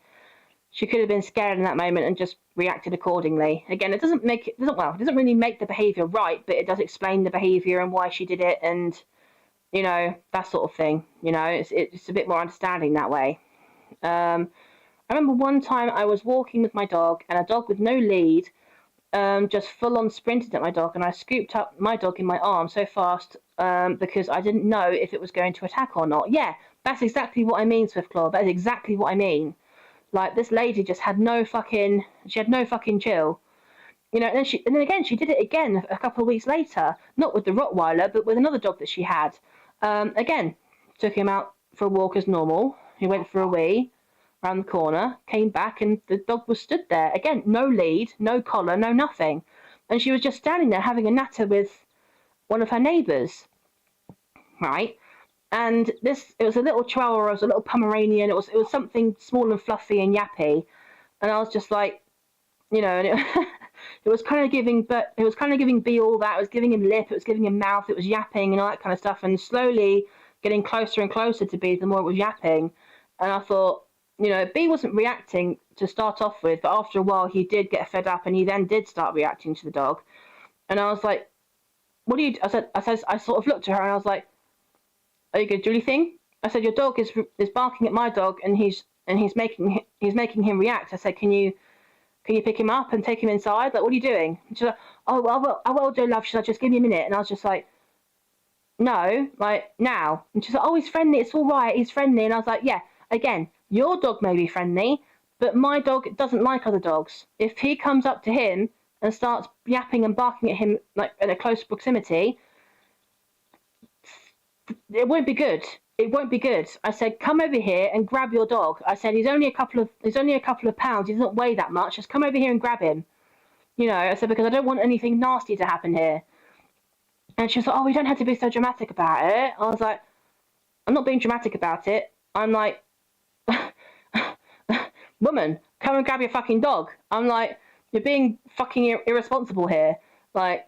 She could have been scared in that moment and just reacted accordingly. Again, it doesn't really make the behaviour right, but it does explain the behaviour and why she did it, and that sort of thing. It's a bit more understanding that way. I remember one time I was walking with my dog, and a dog with no lead just full on sprinted at my dog, and I scooped up my dog in my arm so fast because I didn't know if it was going to attack or not. Yeah, that's exactly what I mean, Swiftclaw. That is exactly what I mean. Like, this lady just had no fucking chill. And then again she did it again a couple of weeks later, not with the Rottweiler, but with another dog that she had. Again, took him out for a walk as normal. He went for a wee around the corner, came back, and the dog was stood there. Again, no lead, no collar, no nothing. And she was just standing there having a natter with one of her neighbours. Right? And it was a little Chihuahua, it was a little Pomeranian, it was something small and fluffy and yappy. And I was just like, and it was kind of giving B all that. It was giving him lip, it was giving him mouth, it was yapping and all that kind of stuff, and slowly getting closer and closer to B the more it was yapping. And I thought, B wasn't reacting to start off with, but after a while he did get fed up and he then did start reacting to the dog. And I was like, what do you, I sort of looked at her and I was like, are you going to do anything? I said, your dog is barking at my dog and he's making him react. I said, can you pick him up and take him inside? Like, what are you doing? And she's like, oh, I will do, love. She's like, just give me a minute. And I was just like, no, like, now. And she's like, oh, he's friendly. It's all right. He's friendly. And I was like, yeah, again, your dog may be friendly, but my dog doesn't like other dogs. If he comes up to him and starts yapping and barking at him, like, in a close proximity, it won't be good. It won't be good. I said, come over here and grab your dog. I said, he's only a couple of pounds. He doesn't weigh that much. Just come over here and grab him. I said, because I don't want anything nasty to happen here. And she was like, oh, we don't have to be so dramatic about it. I was like, I'm not being dramatic about it. I'm like, woman, come and grab your fucking dog. I'm like, you're being fucking irresponsible here. Like,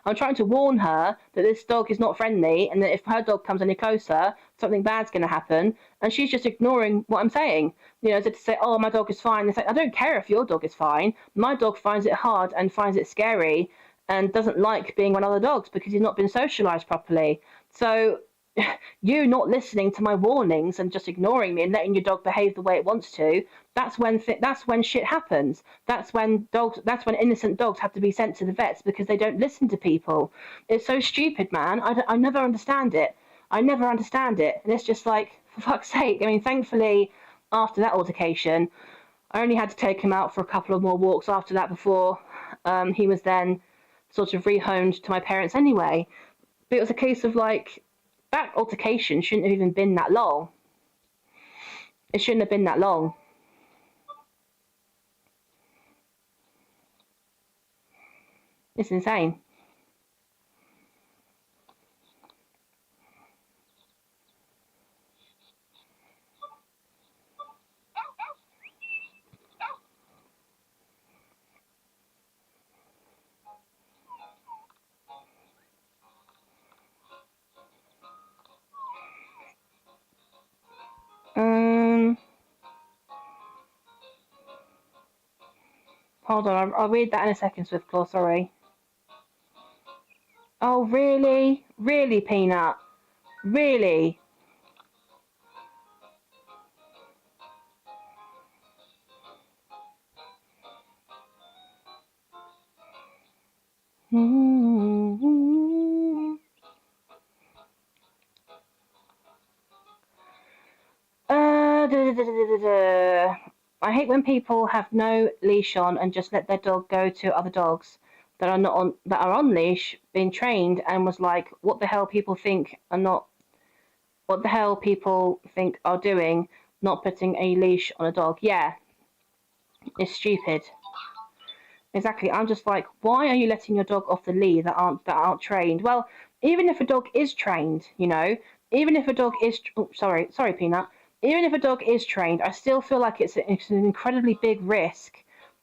I'm trying to warn her that this dog is not friendly and that if her dog comes any closer, something bad's going to happen. And she's just ignoring what I'm saying. To say, oh, my dog is fine. It's like, I don't care if your dog is fine. My dog finds it hard and finds it scary and doesn't like being around other dogs because he's not been socialised properly. So you not listening to my warnings and just ignoring me and letting your dog behave the way it wants to, that's when shit happens. That's when innocent dogs have to be sent to the vets because they don't listen to people. It's so stupid, man. I never understand it. And it's just like, for fuck's sake. I mean, thankfully, after that altercation, I only had to take him out for a couple of more walks after that before he was then sort of rehomed to my parents anyway. But it was a case of like, that altercation shouldn't have even been that long. It shouldn't have been that long. It's insane. Hold on, I'll read that in a second, Swiftclaw, sorry. Oh, really? Really, Peanut? Really? I hate when people have no leash on and just let their dog go to other dogs that are on leash, being trained, and was like, what the hell people think are doing, not putting a leash on a dog. Yeah, it's stupid. Exactly. I'm just like, why are you letting your dog off the lead that aren't trained? Well, even if a dog is trained, you know, even if a dog is, oh, sorry, Peanut. Even if a dog is trained, I still feel like it's an incredibly big risk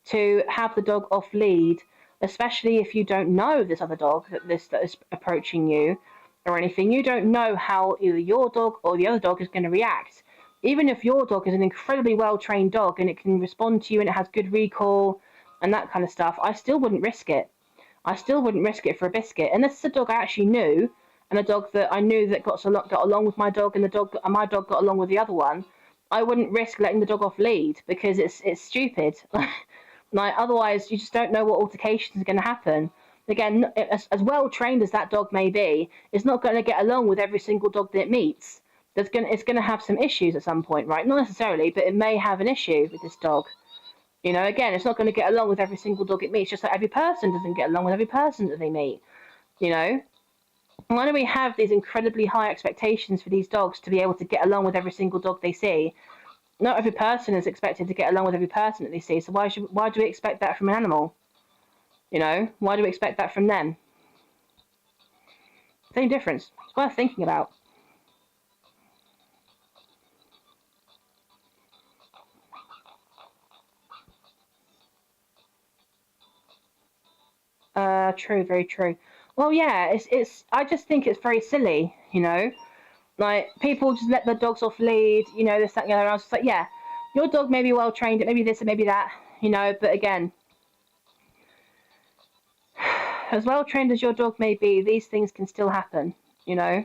to have the dog off lead, especially if you don't know this other dog that is approaching you or anything. You don't know how either your dog or the other dog is going to react. Even if your dog is an incredibly well trained dog and it can respond to you and it has good recall and that kind of stuff, I still wouldn't risk it. I still wouldn't risk it for a biscuit unless it's a dog I actually knew and a dog that I knew that got along with my dog and my dog got along with the other one. I wouldn't risk letting the dog off lead because it's stupid. Like otherwise, you just don't know what altercations are going to happen. Again, as well trained as that dog may be, it's not going to get along with every single dog that it meets. It's going to have some issues at some point, right? Not necessarily, but it may have an issue with this dog. You know, again, it's not going to get along with every single dog it meets, just like every person doesn't get along with every person that they meet. You know, why do we have these incredibly high expectations for these dogs to be able to get along with every single dog they see? Not every person is expected to get along with every person that they see. So why do we expect that from an animal? You know, why do we expect that from them? Same difference. It's worth thinking about. True, very true. Well, yeah, it's. I just think it's very silly, you know. Like people just let their dogs off lead, you know, this, that, and the other. I was just like, yeah, your dog may be well trained, it may be this, and maybe that, you know. But again, as well trained as your dog may be, these things can still happen, you know.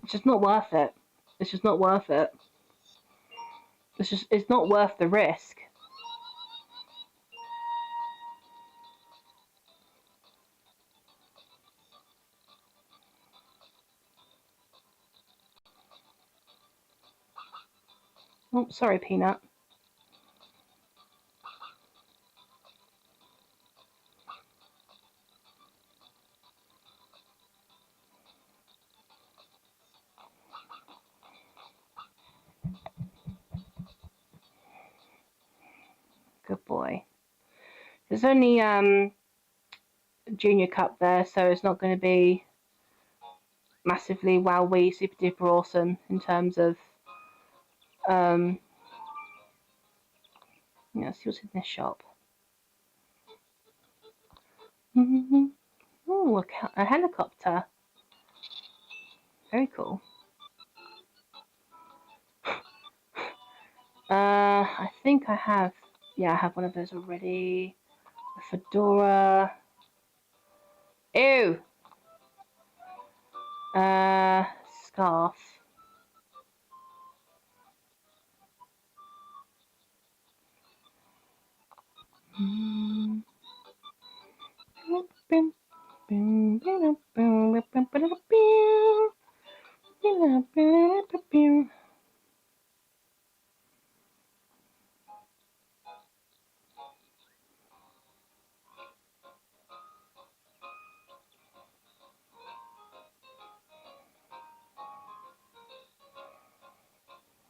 It's just not worth it. It's just not worth it. It's not worth the risk. Oh, sorry, Peanut. Good boy. There's only Junior Cup there, so it's not going to be massively wowee, super duper awesome in terms of yeah, let's see what's in this shop. Oh, a helicopter. Very cool. I think I have. Yeah, I have one of those already. A fedora. Ew. Scarf.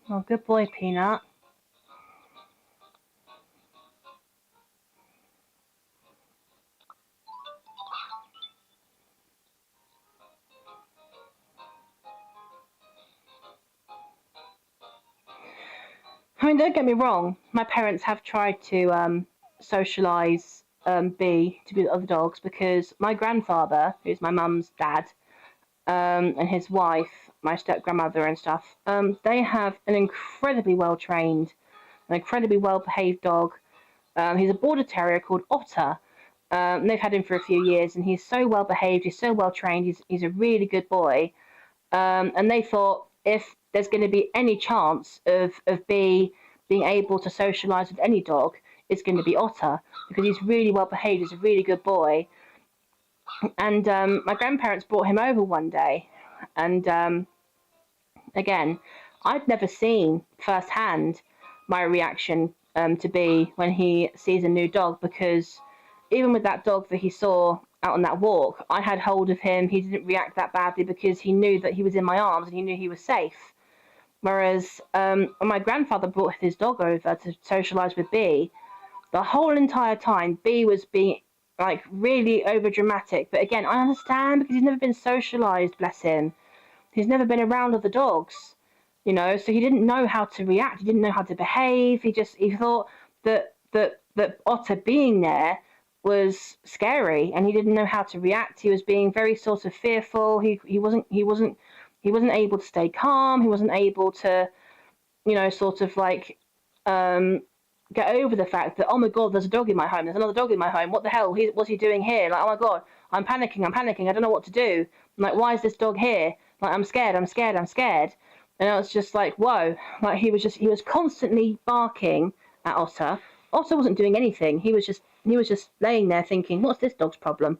Oh, good boy, Peanut. I mean, don't get me wrong. My parents have tried to socialise B to be with other dogs because my grandfather, who's my mum's dad, and his wife, my step grandmother and stuff, they have an incredibly well trained, an incredibly well behaved dog. He's a border terrier called Otter. They've had him for a few years, and he's so well behaved. He's so well trained. He's a really good boy. And they thought if there's going to be any chance of B being able to socialise with any dog, it's going to be Otter because he's really well behaved. He's a really good boy. And my grandparents brought him over one day, and again, I'd never seen firsthand my reaction to B when he sees a new dog, because even with that dog that he saw out on that walk, I had hold of him. He didn't react that badly because he knew that he was in my arms and he knew he was safe. Whereas when my grandfather brought his dog over to socialise with B, the whole entire time B was being like really over dramatic. But again, I understand because he's never been socialised, bless him. He's never been around other dogs, you know, so he didn't know how to react. He didn't know how to behave. He thought that Otter being there was scary, and he didn't know how to react. He was being very sort of fearful. He wasn't able to stay calm. He wasn't able to, you know, sort of like get over the fact that, oh my God, there's a dog in my home. There's another dog in my home. What the hell? What's he doing here? Like, oh my God, I'm panicking. I don't know what to do. I'm like, why is this dog here? Like, I'm scared. And I was just like, whoa. Like, he was constantly barking at Otter. Otter wasn't doing anything. He was just laying there thinking, what's this dog's problem?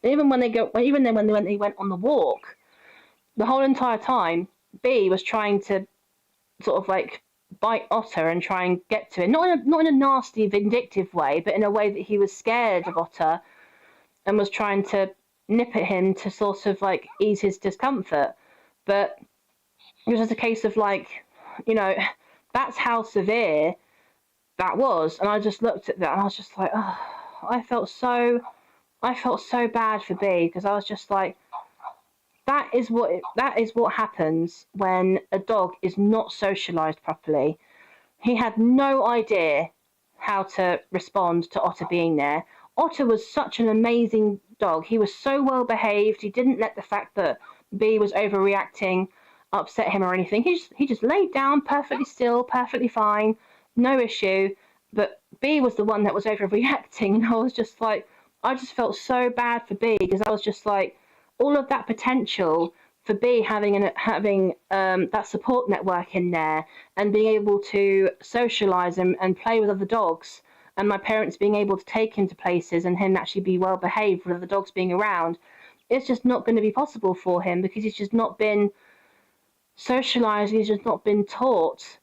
Even when they went on the walk, the whole entire time, B was trying to sort of like bite Otter and try and get to it. Not in a nasty, vindictive way, but in a way that he was scared of Otter and was trying to nip at him to sort of like ease his discomfort. But it was just a case of like, you know, that's how severe that was. And I just looked at that and I was just like, oh, I felt so bad for B, because I was just like, that is what happens when a dog is not socialized properly. He had no idea how to respond to Otter being there. Otter was such an amazing dog. He was so well behaved. He didn't let the fact that B was overreacting upset him or anything. He just laid down perfectly still, perfectly fine, no issue. But B was the one that was overreacting, and I was just like, I just felt so bad for B, because I was just like, all of that potential for B having that support network in there and being able to socialize and play with other dogs, and my parents being able to take him to places and him actually be well behaved with the dogs being around, it's just not going to be possible for him, because he's just not been socialized. He's just not been taught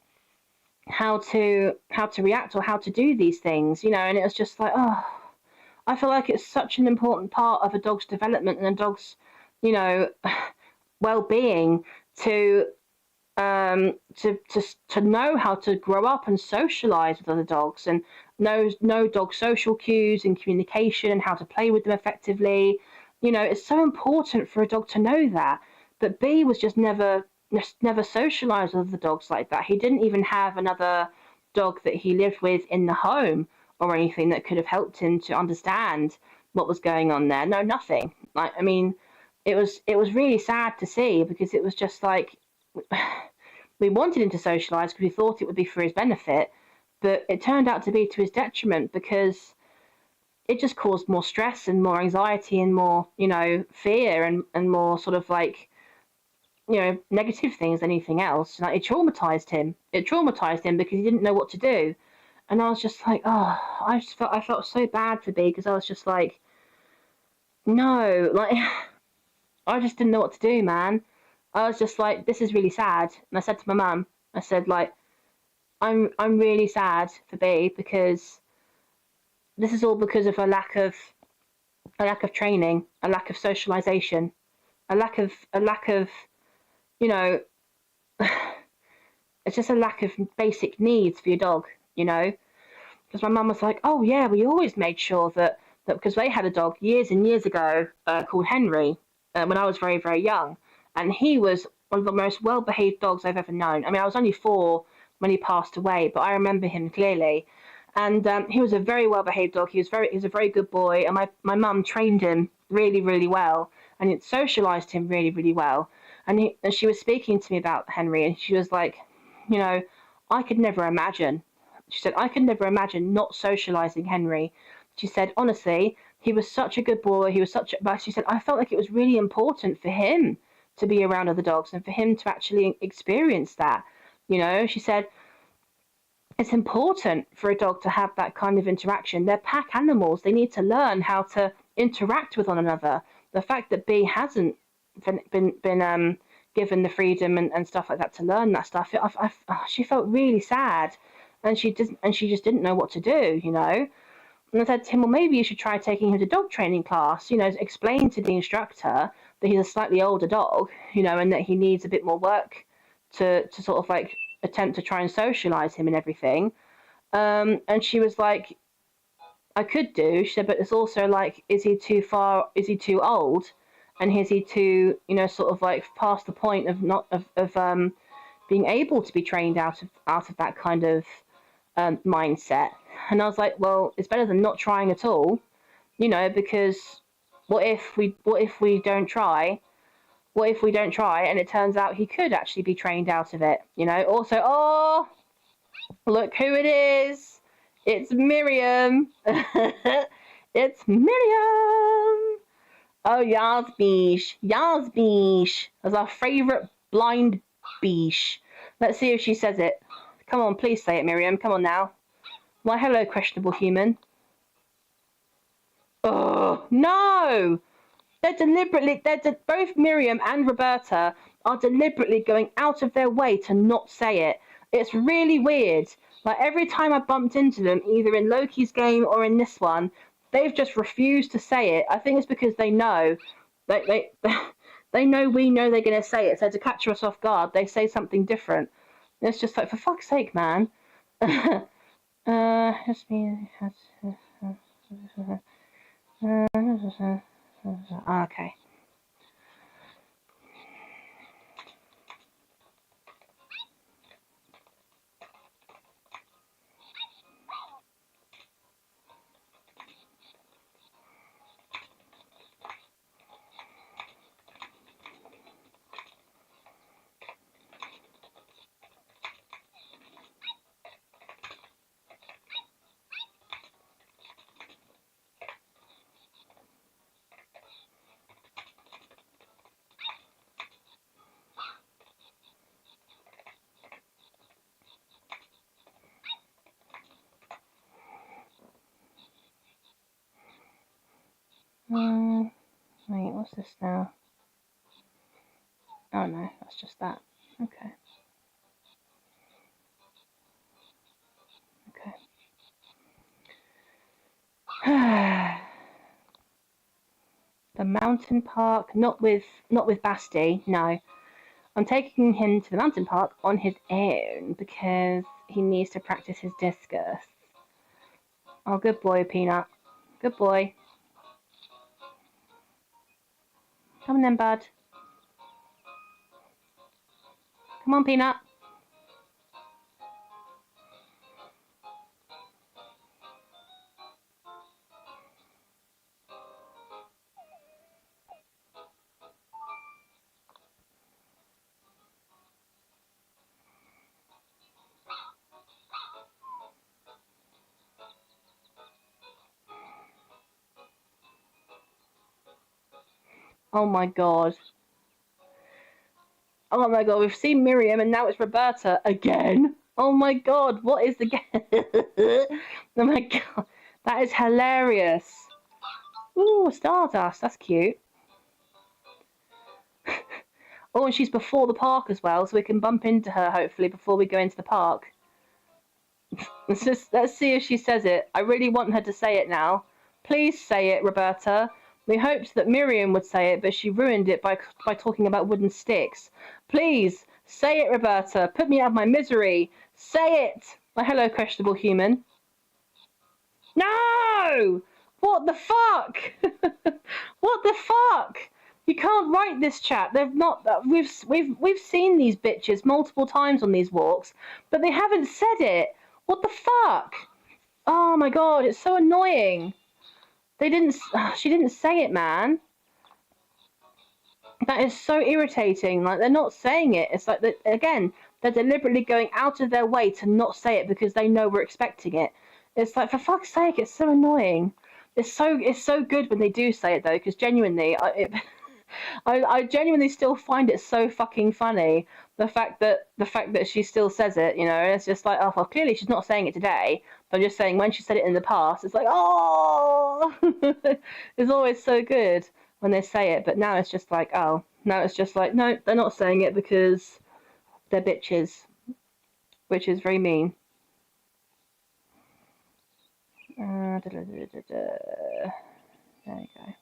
how to react or how to do these things, you know. And it was just like, oh, I feel like it's such an important part of a dog's development and a dog's, you know, well-being to know how to grow up and socialize with other dogs and know dog social cues and communication and how to play with them effectively. You know, it's so important for a dog to know that. But B was just never socialized with other dogs like that. He didn't even have another dog that he lived with in the home or anything that could have helped him to understand what was going on there. No, nothing. Like, I mean, it was really sad to see, because it was just like, we wanted him to socialize because we thought it would be for his benefit, but it turned out to be to his detriment, because it just caused more stress and more anxiety and more, you know, fear and more sort of like, you know, negative things than anything else. Like, it traumatized him. It traumatized him because he didn't know what to do. And I was just like, oh, I felt so bad for B, because I was just like, no, like, I just didn't know what to do, man. I was just like, this is really sad. And I said to my mum, I said, like, I'm really sad for B, because this is all because of a lack of training, a lack of socialization, a lack of, you know, it's just a lack of basic needs for your dog, you know. Because my mum was like, oh yeah, we always made sure that because they had a dog years and years ago called Henry when I was very, very young, and he was one of the most well-behaved dogs I've ever known. I mean, I was only 4 when he passed away, but I remember him clearly. And he was a very well-behaved dog. He was a very good boy, and my mum trained him really, really well, and it socialized him really, really well. And she was speaking to me about Henry, and she was like, you know, I could never imagine. She said, I could never imagine not socializing Henry. She said, honestly, he was such a good boy. But she said, I felt like it was really important for him to be around other dogs and for him to actually experience that. You know, she said, it's important for a dog to have that kind of interaction. They're pack animals. They need to learn how to interact with one another. The fact that B hasn't been given the freedom and stuff like that to learn that stuff, she felt really sad, and she just didn't know what to do, you know. And I said to him, well, maybe you should try taking him to dog training class, you know, explain to the instructor that he's a slightly older dog, you know, and that he needs a bit more work to sort of like attempt to try and socialize him and everything. And she was like, I could do. She said, but it's also like, is he too far? Is he too old? And is he too, you know, sort of like past the point of not of being able to be trained out of that kind of mindset? And I was like, well, it's better than not trying at all, you know, because what if we don't try? What if we don't try and it turns out he could actually be trained out of it, you know? Also, oh, look who it is. It's Miriam. It's Miriam. Oh, Yas Beesh. That's our favourite blind Beesh. Let's see if she says it. Come on, please say it, Miriam. Come on now. Why, hello, questionable human. Oh, no! Both Miriam and Roberta are deliberately going out of their way to not say it. It's really weird. Like, every time I bumped into them, either in Loki's game or in this one, they've just refused to say it. I think it's because they know. They know we know they're going to say it. So to catch us off guard, they say something different. And it's just like, for fuck's sake, man. Okay. Wait, what's this now? Oh no, that's just that. Okay. Okay. The mountain park, not with Basti, no. I'm taking him to the mountain park on his own because he needs to practice his discus. Oh, good boy, Peanut. Good boy. Come on then, bud. Come on, Peanut. Oh my god. Oh my god, we've seen Miriam and now it's Roberta again. Oh my god, what is the Oh my god, that is hilarious. Ooh, Stardust, that's cute. Oh, and she's before the park as well, so we can bump into her hopefully before we go into the park. Let's see if she says it. I really want her to say it now. Please say it, Roberta. We hoped that Miriam would say it, but she ruined it by talking about wooden sticks. Please, say it, Roberta. Put me out of my misery. Say it. My hello, questionable human. No! What the fuck? What the fuck? You can't write this chat. They've not. We've seen these bitches multiple times on these walks, but they haven't said it. What the fuck? Oh my god, it's so annoying. They didn't. She didn't say it, man. That is so irritating. Like, they're not saying it. It's like again, they're deliberately going out of their way to not say it because they know we're expecting it. It's like, for fuck's sake, it's so annoying. It's so good when they do say it though, because genuinely, I genuinely still find it so fucking funny. The fact that she still says it, you know, it's just like, oh, well, clearly she's not saying it today. But I'm just saying, when she said it in the past, it's like, oh, it's always so good when they say it. But now it's just like, oh, Now it's just like, no, they're not saying it because they're bitches, which is very mean. There you go.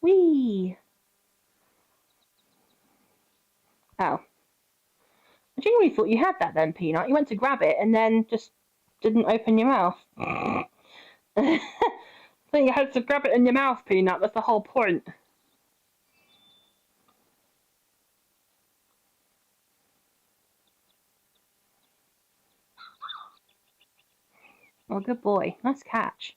Whee! Oh. I genuinely thought you had that then, Peanut. You went to grab it and then just didn't open your mouth. I think you had to grab it in your mouth, Peanut. That's the whole point. Oh, good boy. Nice catch.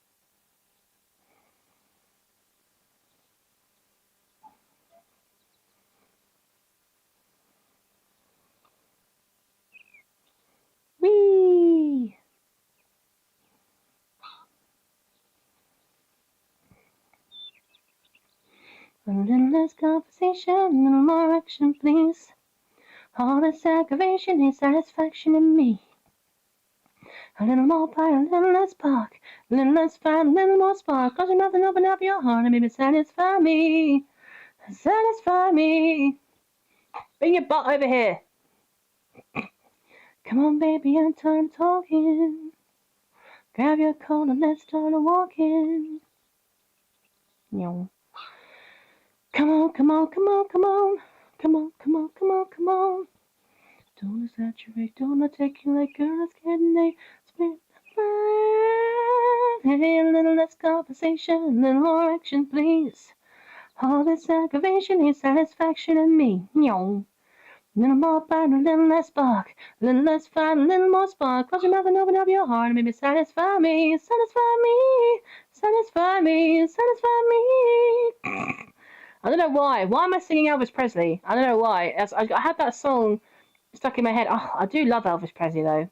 Whee! A little less conversation, a little more action, please. All this aggravation needs satisfaction in me. A little more fire, a little less spark, a little less fire, a little more spark. Close your mouth and open up your heart and maybe satisfy me. Satisfy me. Bring your butt over here. Come on, baby, I'm tired of talking. Grab your coat and let's start a walking. Yo. Come on, come on, come on, come on. Come on, come on, come on, come on. Don't exaggerate, don't articulate, girl, it's getting late. Spin hey, a little less conversation, a little more action, please. All this aggravation needs satisfaction in me. Yo. A little more bite, a little less spark, a little less fire, a little more spark. Close your mouth and open up your heart and maybe satisfy me, satisfy me, satisfy me, satisfy me. I don't know why. Why am I singing Elvis Presley? I don't know why. I had that song stuck in my head. Oh, I do love Elvis Presley though.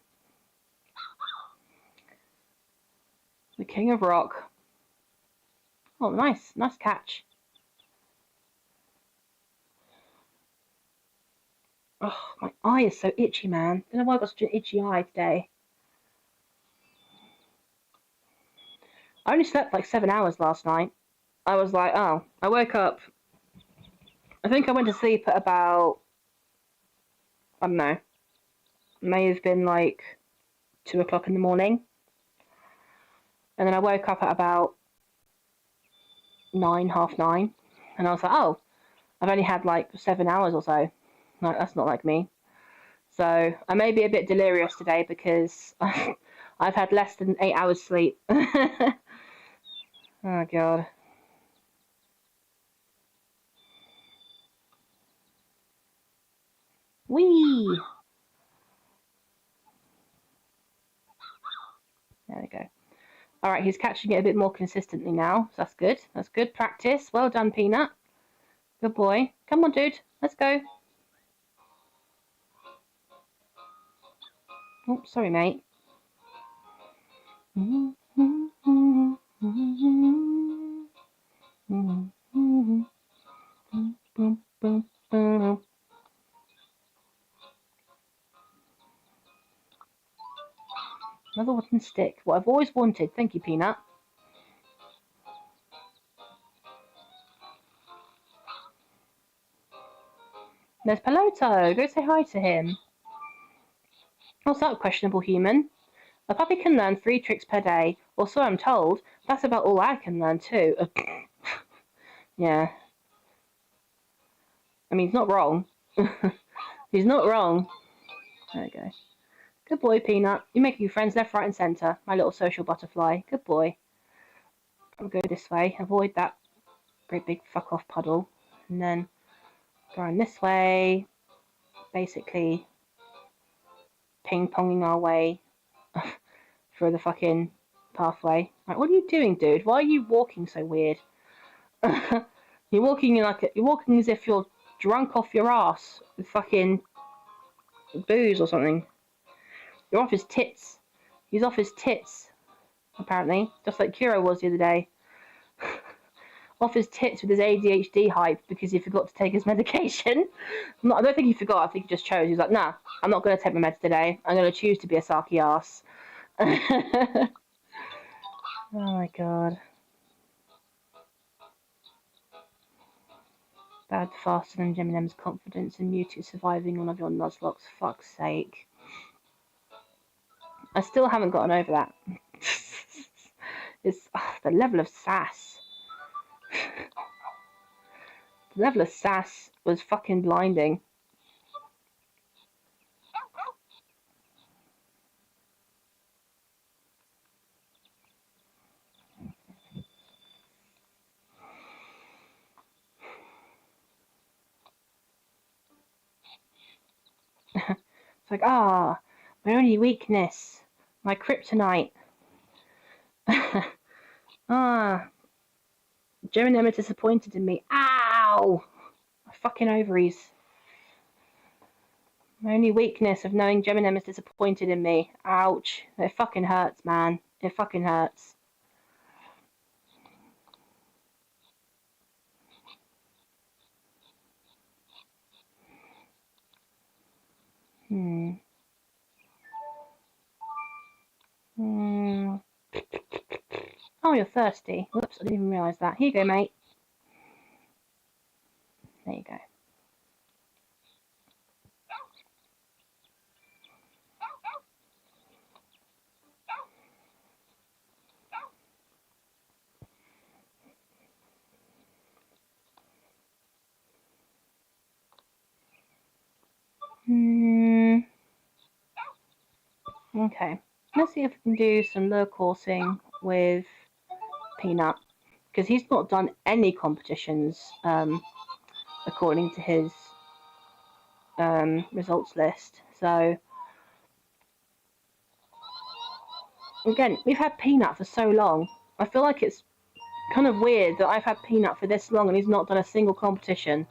The King of Rock. Oh, nice catch. Oh, my eye is so itchy, man. I don't know why I've got such an itchy eye today. I only slept like 7 hours last night. I was like, oh, I woke up. I think I went to sleep at about, I don't know, may have been like 2 o'clock in the morning. And then I woke up at about 9, half 9. And I was like, oh, I've only had like 7 hours or so. Like, that's not like me. So I may be a bit delirious today because I've had less than 8 hours sleep. Oh, God. Whee! There we go. All right, he's catching it a bit more consistently now. So that's good. That's good practice. Well done, Peanut. Good boy. Come on, dude. Let's go. Oh, sorry, mate. Another wooden stick. What I've always wanted. Thank you, Peanut. There's Peloto. Go say hi to him. What's up, questionable human? A puppy can learn 3 tricks per day, or so I'm told. That's about all I can learn too. Yeah. I mean, he's not wrong. He's not wrong. There we go. Good boy, Peanut. You're making friends left, right, and centre. My little social butterfly. Good boy. I'll go this way. Avoid that great big fuck off puddle. And then go around this way. Basically ping-ponging our way through the fucking pathway. Right, what are you doing, dude? Why are you walking so weird? You're walking as if you're drunk off your ass with fucking booze or something. You're off his tits. He's off his tits, apparently. Just like Kiro was the other day. Off his tits with his ADHD hype because he forgot to take his medication. I don't think he forgot. I think he just chose. He was like, nah, I'm not going to take my meds today. I'm going to choose to be a sarky ass. Oh, my God. Bad faster than Eminem's confidence and Mewtwo surviving one of your Nuzlocks. Fuck's sake. I still haven't gotten over that. It's the level of sass. The level of sass was fucking blinding. It's like, my only weakness, my kryptonite. Geminem is disappointed in me. Ow! My fucking ovaries. My only weakness of knowing Geminem is disappointed in me. Ouch. It fucking hurts, man. It fucking hurts. Oh, you're thirsty. Whoops, I didn't even realise that. Here you go, mate. There you go. Okay. Let's see if we can do some lure coursing with Peanut, because he's not done any competitions according to his results list. So again, we've had Peanut for so long. I feel like it's kind of weird that I've had Peanut for this long and he's not done a single competition.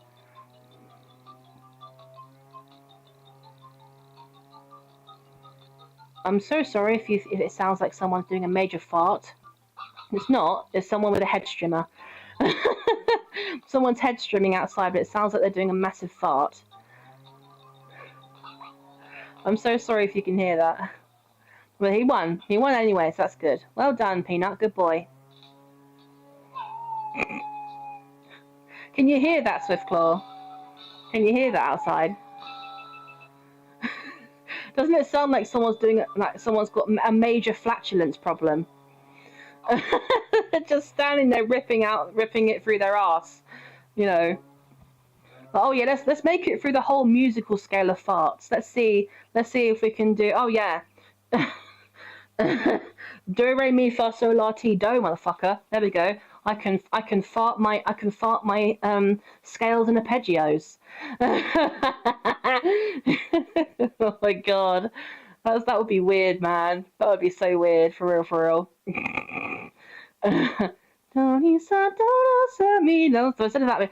I'm so sorry if it sounds like someone's doing a major fart. It's not. It's someone with a head strimmer. Someone's head strimming outside, but it sounds like they're doing a massive fart. I'm so sorry if you can hear that. Well, he won. He won anyway, so that's good. Well done, Peanut. Good boy. Can you hear that, Swiftclaw? Can you hear that outside? Doesn't it sound like someone's doing like someone's got a major flatulence problem? Just standing there ripping it through their ass, you know. Oh yeah, let's make it through the whole musical scale of farts. Let's see if we can do. Oh yeah. Do re mi fa sol la ti do, motherfucker. There we go. I can fart my scales and arpeggios. Oh my god, that would be weird, man. That would be so weird, for real, for real. So instead of that,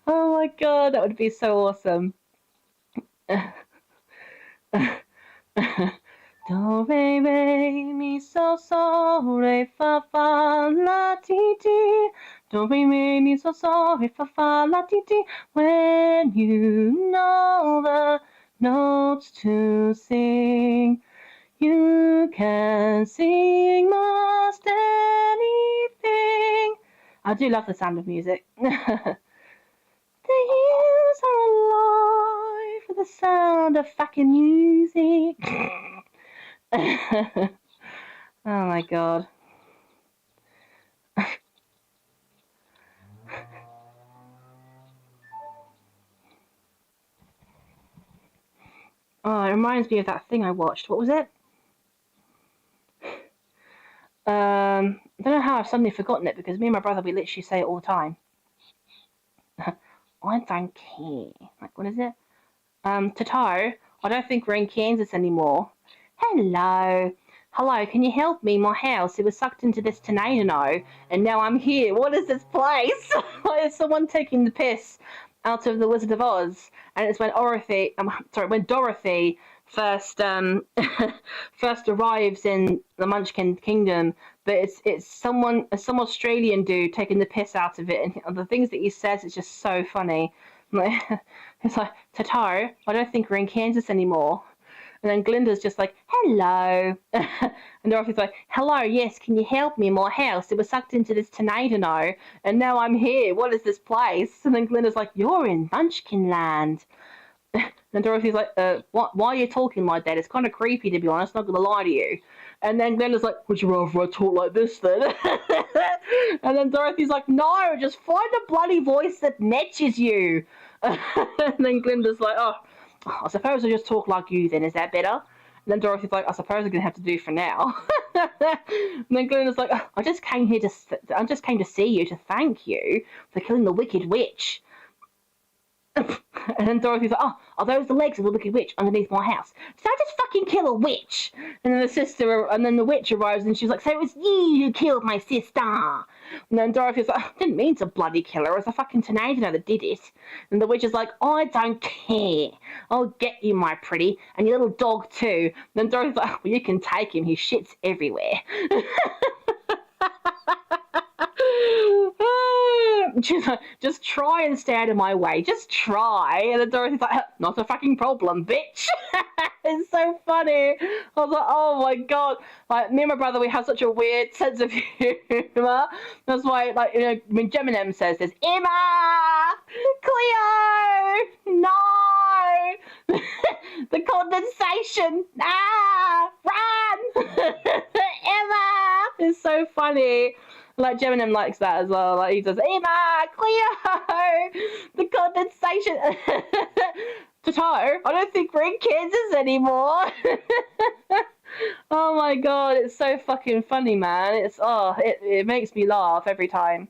oh my god, that would be so awesome. Do re mi so re fa la ti ti. Do re mi so re fa la ti ti. When you know the notes to sing, you can sing most anything. I do love the sound of music. The years are alive with the sound of fucking music. Oh my god. Oh, it reminds me of that thing I watched. What was it? I don't know how I've suddenly forgotten it, because me and my brother, we literally say it all the time. I don't care. Like, what is it? Tatar, I don't think we're in Kansas anymore. Hello. Hello, can you help me? My house, it was sucked into this tornado, and now I'm here. What is this place? Is someone taking the piss out of the Wizard of Oz? And it's when Dorothy first first arrives in the Munchkin Kingdom, but it's some Australian dude taking the piss out of it, and the things that he says is just so funny. It's like, Tatar, I don't think we're in Kansas anymore. And then Glinda's just like, hello. And Dorothy's like, hello, yes, can you help me? My house, it was sucked into this tornado, and now I'm here. What is this place? And then Glinda's like, you're in Munchkin Land. And Dorothy's like, what? Why are you talking like that? It's kind of creepy, to be honest, not going to lie to you. And then Glenda's like, would you rather I talk like this then? And then Dorothy's like, no, just find a bloody voice that matches you. And then Glinda's like, oh, I suppose I'll just talk like you then. Is that better? And then Dorothy's like, I suppose I'm going to have to do for now. And then Glinda's like, oh, I just came to see you to thank you for killing the Wicked Witch. And then Dorothy's like, oh, are those the legs of the Wicked Witch underneath my house? Did I just fucking kill a witch? And then the witch arrives and she's like, so it was you who killed my sister. And then Dorothy's like, I didn't mean to bloody kill her. It was a fucking tornado that did it. And the witch is like, I don't care. I'll get you, my pretty, and your little dog too. And then Dorothy's like, well, you can take him. He shits everywhere. She's like, just try and stay out of my way. Just try. And then Dorothy's like, not a fucking problem, bitch. It's so funny. I was like, oh my god. Like, me and my brother, we have such a weird sense of humour. That's why, like, you know, when Geminem says this, Emma! Cleo! No! The condensation! Ah! Run! Emma! It's so funny. Like, Geminem likes that as well. Like, he says, Emma, Cleo, the condensation. Toto, I don't think we're in Kansas anymore. Oh my god, it's so fucking funny, man. It makes me laugh every time.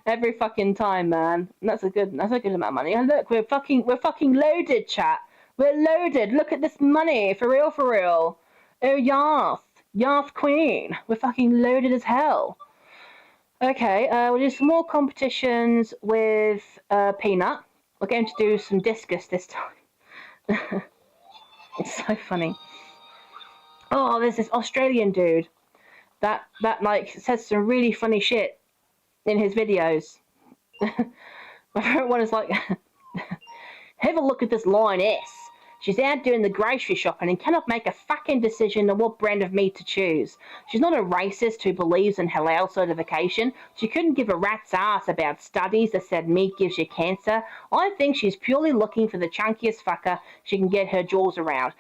Every fucking time, man. That's a good amount of money. And look, we're fucking loaded, chat. We're loaded. Look at this money, for real, for real. Oh yes. Yath Queen. We're fucking loaded as hell. Okay, we'll do some more competitions with Peanut. We're going to do some discus this time. It's so funny. Oh, there's this Australian dude that like says some really funny shit in his videos. My favorite one is like, have a look at this lioness. She's out doing the grocery shopping and cannot make a fucking decision on what brand of meat to choose. She's not a racist who believes in halal certification. She couldn't give a rat's ass about studies that said meat gives you cancer. I think she's purely looking for the chunkiest fucker she can get her jaws around.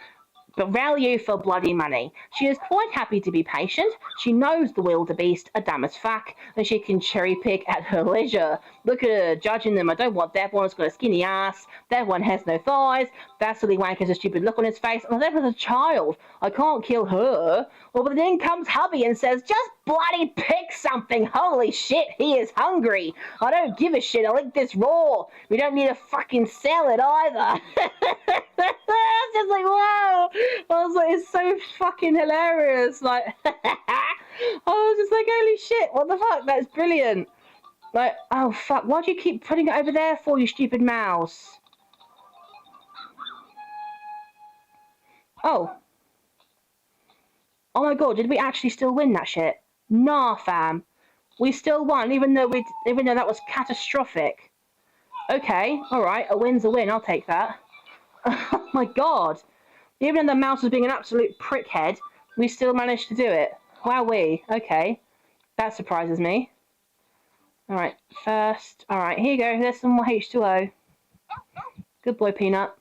But value for bloody money. She is quite happy to be patient. She knows the wildebeest are dumb as fuck, and she can cherry pick at her leisure. Look at her, judging them. I don't want that one. It's got a skinny ass. That one has no thighs. That silly wank has a stupid look on his face. And that was a child. I can't kill her. Well, but then comes hubby and says, just bloody pick something. Holy shit, he is hungry. I don't give a shit. I'll eat this raw. We don't need to fucking sell it either. It's just like, whoa. I was like, it's so fucking hilarious. Like, I was just like, holy shit, what the fuck? That's brilliant. Like, oh fuck, why do you keep putting it over there for, you stupid mouse? Oh. Oh my god, did we actually still win that shit? Nah, fam. We still won, even though that was catastrophic. Okay, alright, a win's a win, I'll take that. Oh my god. Even though the mouse was being an absolute prickhead, we still managed to do it. Wowee. Okay. That surprises me. Alright, first. Alright, here you go. There's some more H2O. Good boy, Peanut.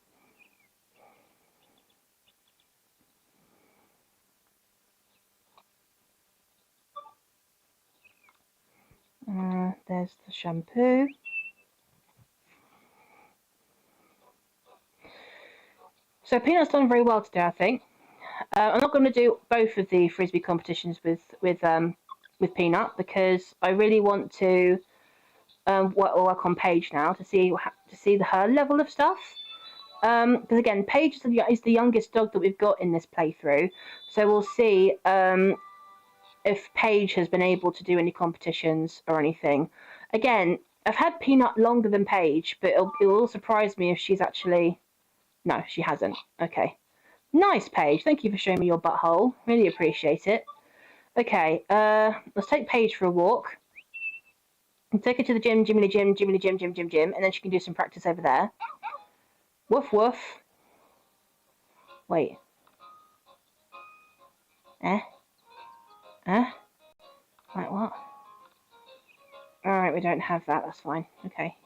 There's the shampoo. So Peanut's done very well today, I think. I'm not going to do both of the frisbee competitions with Peanut because I really want to work on Paige now to see her level of stuff. Because again, Paige is the youngest dog that we've got in this playthrough, so we'll see if Paige has been able to do any competitions or anything. Again, I've had Peanut longer than Paige, but it will surprise me if she's actually. No, she hasn't. Okay. Nice, Paige. Thank you for showing me your butthole. Really appreciate it. Okay, let's take Paige for a walk. And take her to the gym, gym, and then she can do some practice over there. Woof, woof. Wait. Eh? Like what? Alright, we don't have that, that's fine. Okay.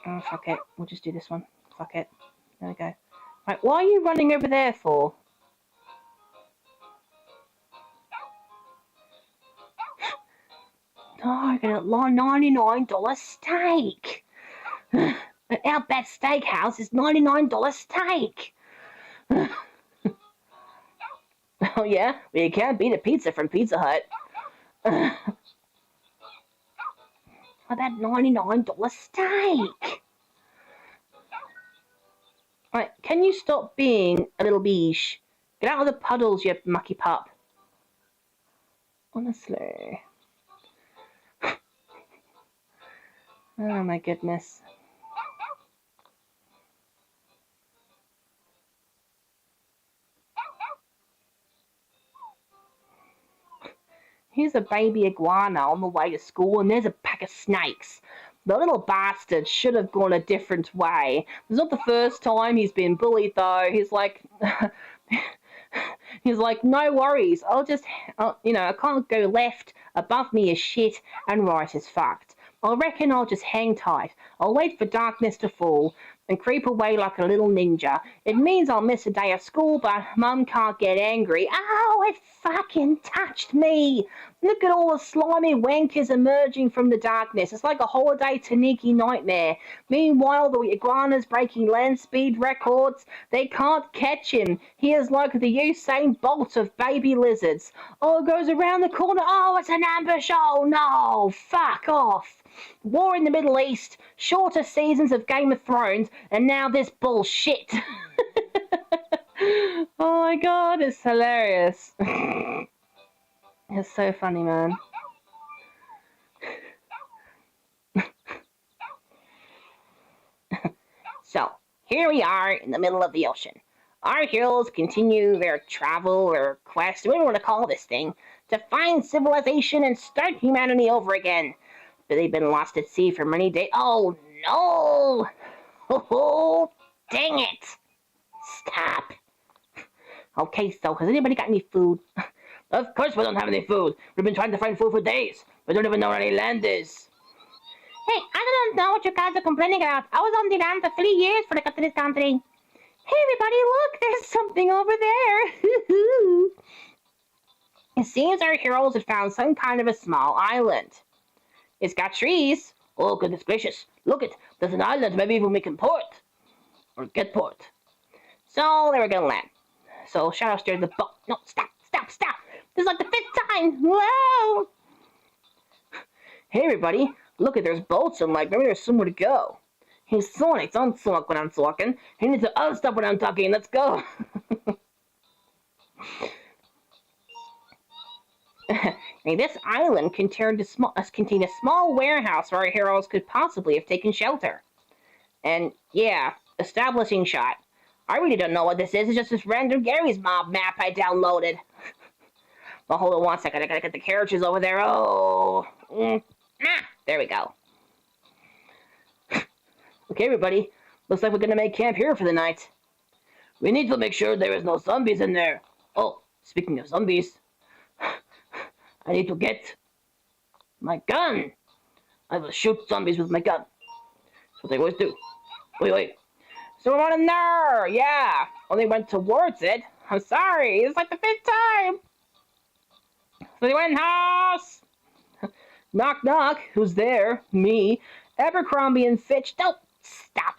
Oh, fuck it. We'll just do this one. Fuck it. There we go. Right, what are you running over there for? Oh, I got a $99 steak. At Outback Steakhouse is $99 steak. Oh yeah? Well, you can't beat a pizza from Pizza Hut. How about $99 steak? Right, can you stop being a little beige? Get out of the puddles, you mucky pup. Honestly. Oh my goodness. Here's a baby iguana on the way to school, and there's a pack of snakes. The little bastard should have gone a different way. It's not the first time he's been bullied, though. He's like, no worries. I can't go left. Above me is shit, and right is fucked. I reckon I'll just hang tight. I'll wait for darkness to fall and creep away like a little ninja. It means I'll miss a day of school, but Mum can't get angry. Ow, it fucking touched me. Look at all the slimy wankers emerging from the darkness. It's like a holiday Taniki nightmare. Meanwhile, the iguana's breaking land speed records. They can't catch him. He is like the Usain Bolt of baby lizards. Oh, it goes around the corner. Oh, it's an ambush. Oh, no. Fuck off. War in the Middle East, shorter seasons of Game of Thrones, and now this bullshit. Oh my god, it's hilarious. It's so funny, man. So, here we are in the middle of the ocean. Our heroes continue their travel or quest, whatever you want to call this thing, to find civilization and start humanity over again. But they've been lost at sea for many days. Oh no! Oh, dang it! Stop! Okay, so has anybody got any food? Of course we don't have any food. We've been trying to find food for days. We don't even know where any land is. Hey, I don't know what you guys are complaining about. I was on the land for 3 years before I got to this country. Hey everybody, look! There's something over there! It seems our heroes have found some kind of a small island. It's got trees. Oh, goodness gracious. Look it. There's an island. Maybe even we can port. Or get port. So, they were going to land. So, Shadow steered the boat. No, stop. This is like the 5th time. Whoa! Hey, everybody. Look it. There's boats and maybe there's somewhere to go. Hey, Sonic, don't talk when I'm talking. You need to unstop when I'm talking. Let's go. Now, this island contained a small warehouse where our heroes could possibly have taken shelter. And, yeah, establishing shot. I really don't know what this is. It's just this random Gary's Mob map I downloaded. Well, hold on 1 second. I gotta get the carriages over there. Oh. There we go. Okay, everybody. Looks like we're gonna make camp here for the night. We need to make sure there is no zombies in there. Oh, speaking of zombies, I need to get my gun. I will shoot zombies with my gun. That's what they always do. Wait. So we're in there. Yeah. Only went towards it. I'm sorry. It's like the 5th time. So they went in the house. Knock, knock. Who's there? Me. Abercrombie and Fitch. Don't stop.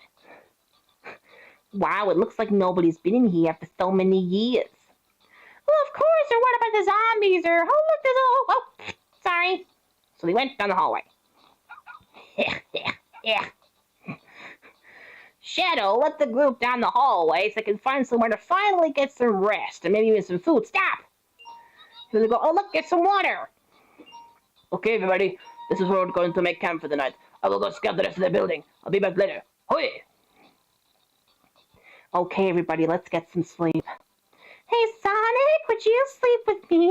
Wow, it looks like nobody's been in here for so many years. Well, of course, or what about the zombies, or, oh, look, there's oh, sorry. So they went down the hallway. Yeah. Shadow let the group down the hallway so they can find somewhere to finally get some rest, and maybe even some food. Stop! So they go, oh, look, get some water. Okay, everybody, this is where we're going to make camp for the night. I will go scout the rest of the building. I'll be back later. Hoi! Okay, everybody, let's get some sleep. Hey, Sonic, would you sleep with me?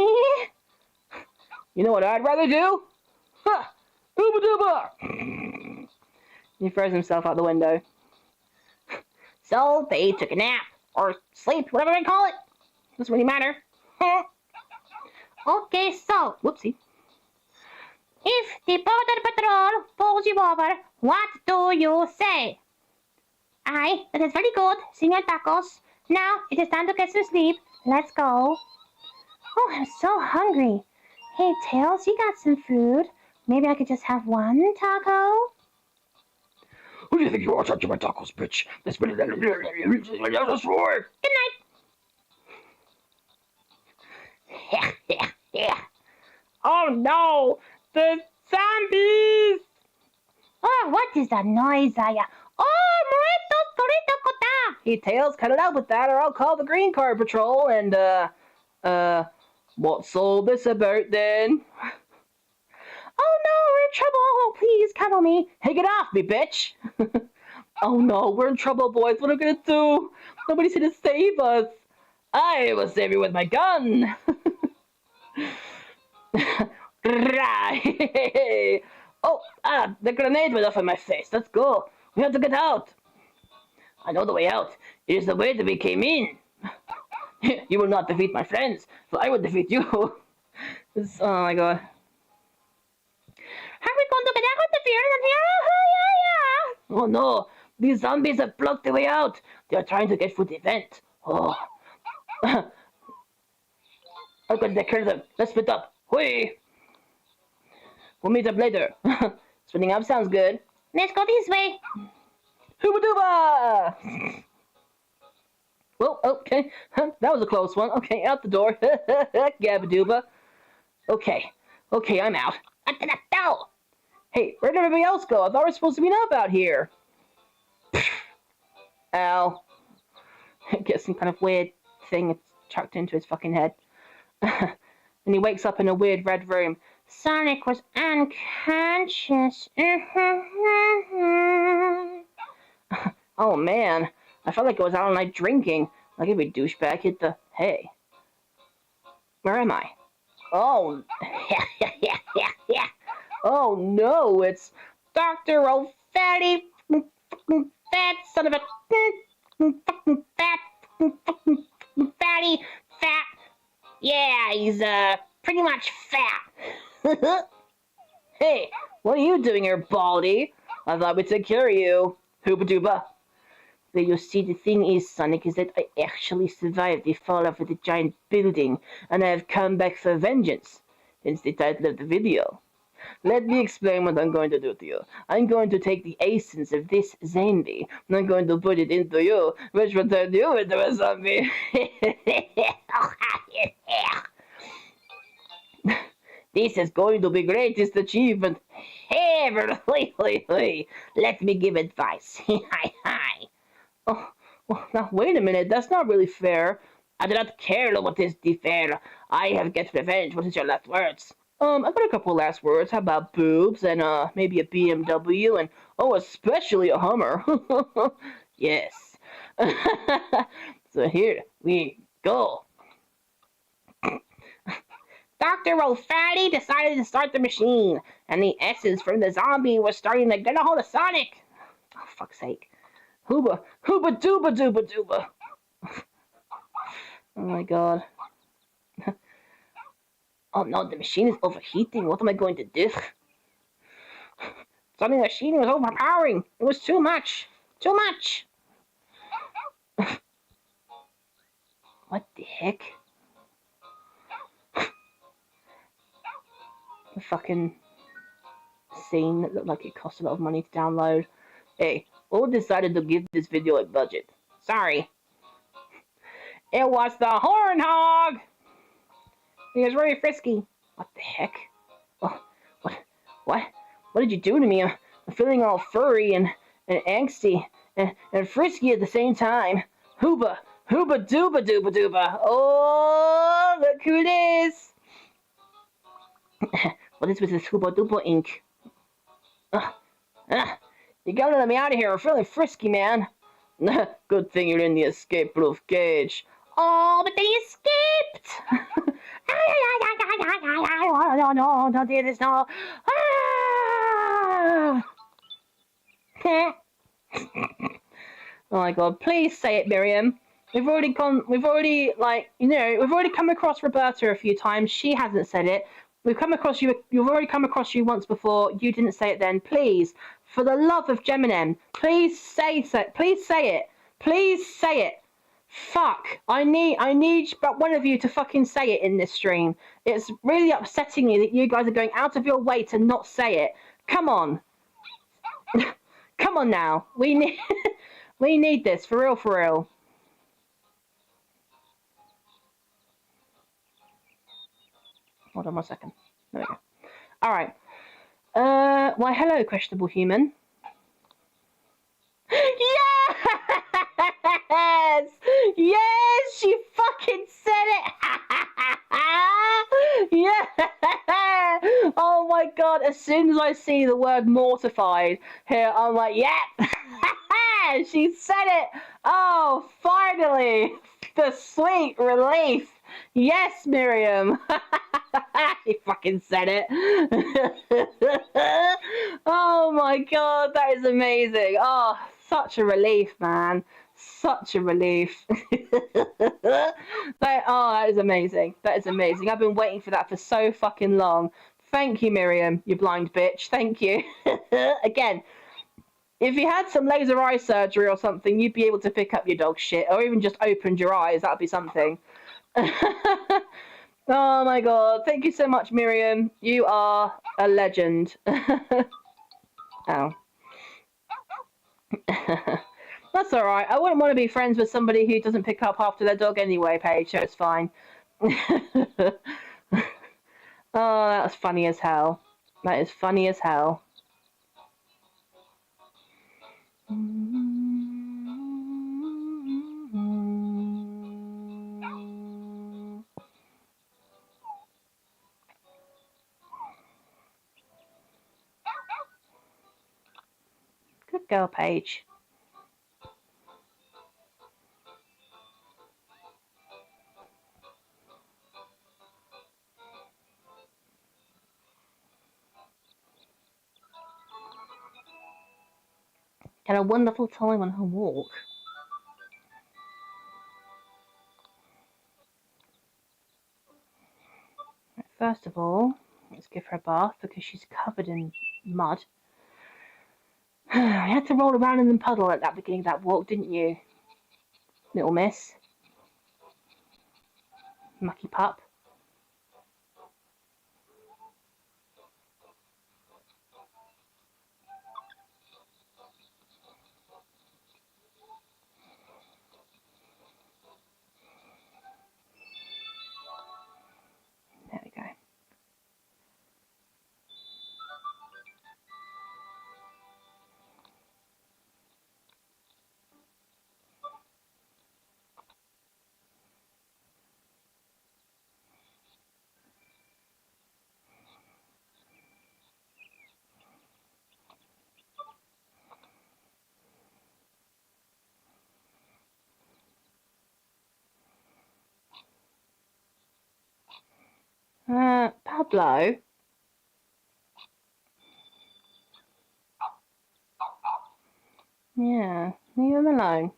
You know what I'd rather do? Ha! Ooba dooba! He throws himself out the window. So they took a nap, or sleep, whatever they call it. Doesn't really matter. Okay, so, whoopsie. If the border patrol pulls you over, what do you say? Aye, that is very good, Senor Tacos. Now it is time to get some sleep. Let's go. Oh, I'm so hungry. Hey, Tails, you got some food? Maybe I could just have one taco? Who do you think you are touching my tacos, bitch? That's better than Good night. Oh no! The zombies! Oh, what is that noise, Aya? Oh, Moretos, Torito, Cota! Hey, Tails, cut it out with that, or I'll call the Green Card Patrol, and, what's all this about, then? Oh no, we're in trouble! Oh, please, cuddle me! Hey, get off me, bitch! Oh no, we're in trouble, boys. What are we gonna do? Nobody's here to save us. I will save you with my gun. Oh, the grenade went off in my face. Let's go. We have to get out. I know the way out. It is the way that we came in. You will not defeat my friends, so I will defeat you. Oh my god. How are we going to get out of here? Oh no, these zombies have blocked the way out. They are trying to get through the vent. Oh. I'm going to take care of them. Let's split up. Whee! We'll meet up later. Splitting up sounds good. Let's go this way. Hooba dooba! Well, okay. That was a close one. Okay, out the door. Gabba dooba. Okay, I'm out. Hey, where did everybody else go? I thought we were supposed to meet up out here. Ow. I guess some kind of weird thing it's chucked into his fucking head. And he wakes up in a weird red room. Sonic was unconscious. Oh man, I felt like I was out all night drinking. Like every douchebag hit the... Hey. Where am I? Oh. Oh no, it's Dr. Old Fatty, fat son of a fat, fatty, fat. Yeah, he's pretty much fat. Hey, what are you doing here, Baldy? I thought we'd take care of you. Hooba dooba. Well, you see, the thing is, Sonic, is that I actually survived the fall of the giant building, and I have come back for vengeance. Hence the title of the video. Let me explain what I'm going to do to you. I'm going to take the essence of this zombie, and I'm going to put it into you, which will turn you into a zombie. This is going to be greatest achievement ever. Let me give advice. Oh, now wait a minute. That's not really fair. I do not care what is the fair. I have get revenge. What is your last words? I got a couple last words. How about boobs and maybe a BMW and especially a Hummer. Yes. So here we go. Dr. O'Fatty decided to start the machine, and the essence from the zombie was starting to get a hold of Sonic. Oh, fuck's sake. Hooba dooba dooba dooba. Oh my god. Oh no, the machine is overheating. What am I going to do? Suddenly the machine was overpowering. It was too much. Too much. What the heck? The fucking scene that looked like it cost a lot of money to download. Hey, who decided to give this video a budget? Sorry. It was the Horn Hog! He was very frisky. What the heck? Oh, what did you do to me? I'm feeling all furry and angsty and frisky at the same time. Hooba dooba dooba dooba. Oh, look who it is. What is with this hooba dooba ink? You gotta let me out of here. I'm feeling frisky, man. Good thing you're in the escape-proof cage. Oh, but they escaped! No, don't do this, no. Oh my god, please say it, Miriam. We've already come across Roberta a few times. She hasn't said it. We've come across you. You've already come across you once before. You didn't say it then. Please, for the love of Geminem, please say it. Please say it. Please say it. Fuck. I need but one of you to fucking say it in this stream. It's really upsetting me that you guys are going out of your way to not say it. Come on. Come on now. We need we need this for real, for real. Hold on 1 second. There we go. All right. Why, hello, questionable human. Yes! Yes! She fucking said it! Yeah! Oh my god, as soon as I see the word mortified here, I'm like, yeah! She said it! Oh, finally! The sweet relief! Yes, Miriam! She fucking said it! Oh my god, that is amazing! Oh, such a relief, man. Such a relief. That is amazing. That is amazing. I've been waiting for that for so fucking long. Thank you, Miriam, you blind bitch. Thank you. Again, if you had some laser eye surgery or something, you'd be able to pick up your dog shit, or even just opened your eyes. That'd be something. Oh my god. Thank you so much, Miriam. You are a legend. Ow. That's alright. I wouldn't want to be friends with somebody who doesn't pick up after their dog anyway, Paige, so it's fine. Oh, that was funny as hell. That is funny as hell. Good girl, Paige. Had a wonderful time on her walk. First of all, let's give her a bath because she's covered in mud. I had to roll around in the puddle at that beginning of that walk, didn't you, little miss? Mucky pup. There we go. Pablo. Yeah, leave him alone.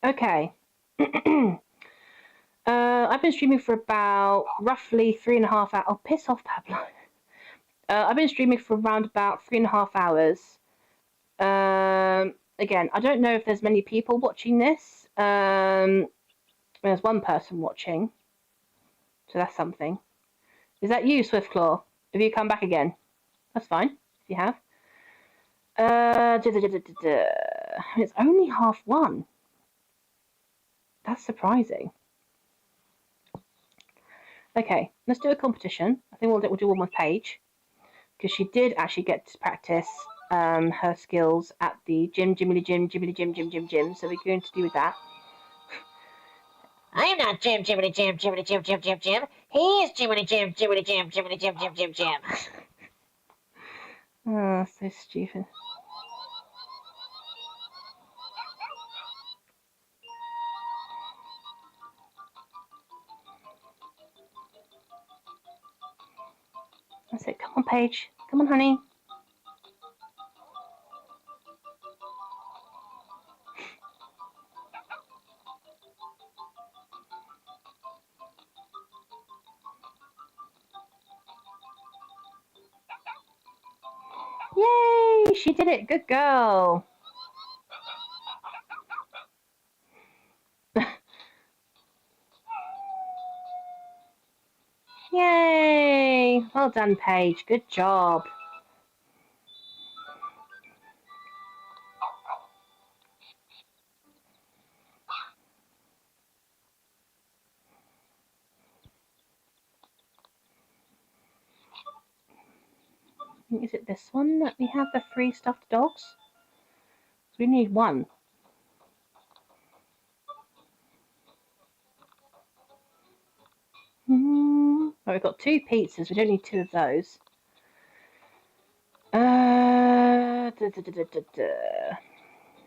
Okay. I've been streaming for about roughly 3.5 hours. Oh, piss off, Pablo. I've been streaming for around about 3.5 hours. Again, I don't know if there's many people watching this. There's one person watching, so that's something. Is that you, Swiftclaw? Have you come back again? That's fine, if you have. It's only 1:30. That's surprising. Okay, let's do a competition. I think we'll do one with Paige, because she did actually get to practice her skills at the gym. So we're going to do that. I'm not Jim. He's Jim. Oh, so stupid. That's Paige. Come on, honey. Yay! She did it. Good girl. Yay! Well done, Paige. Good job. Is it this one that we have the 3 stuffed dogs? We need 1. Oh, we've got 2 pizzas. We don't need 2 of those.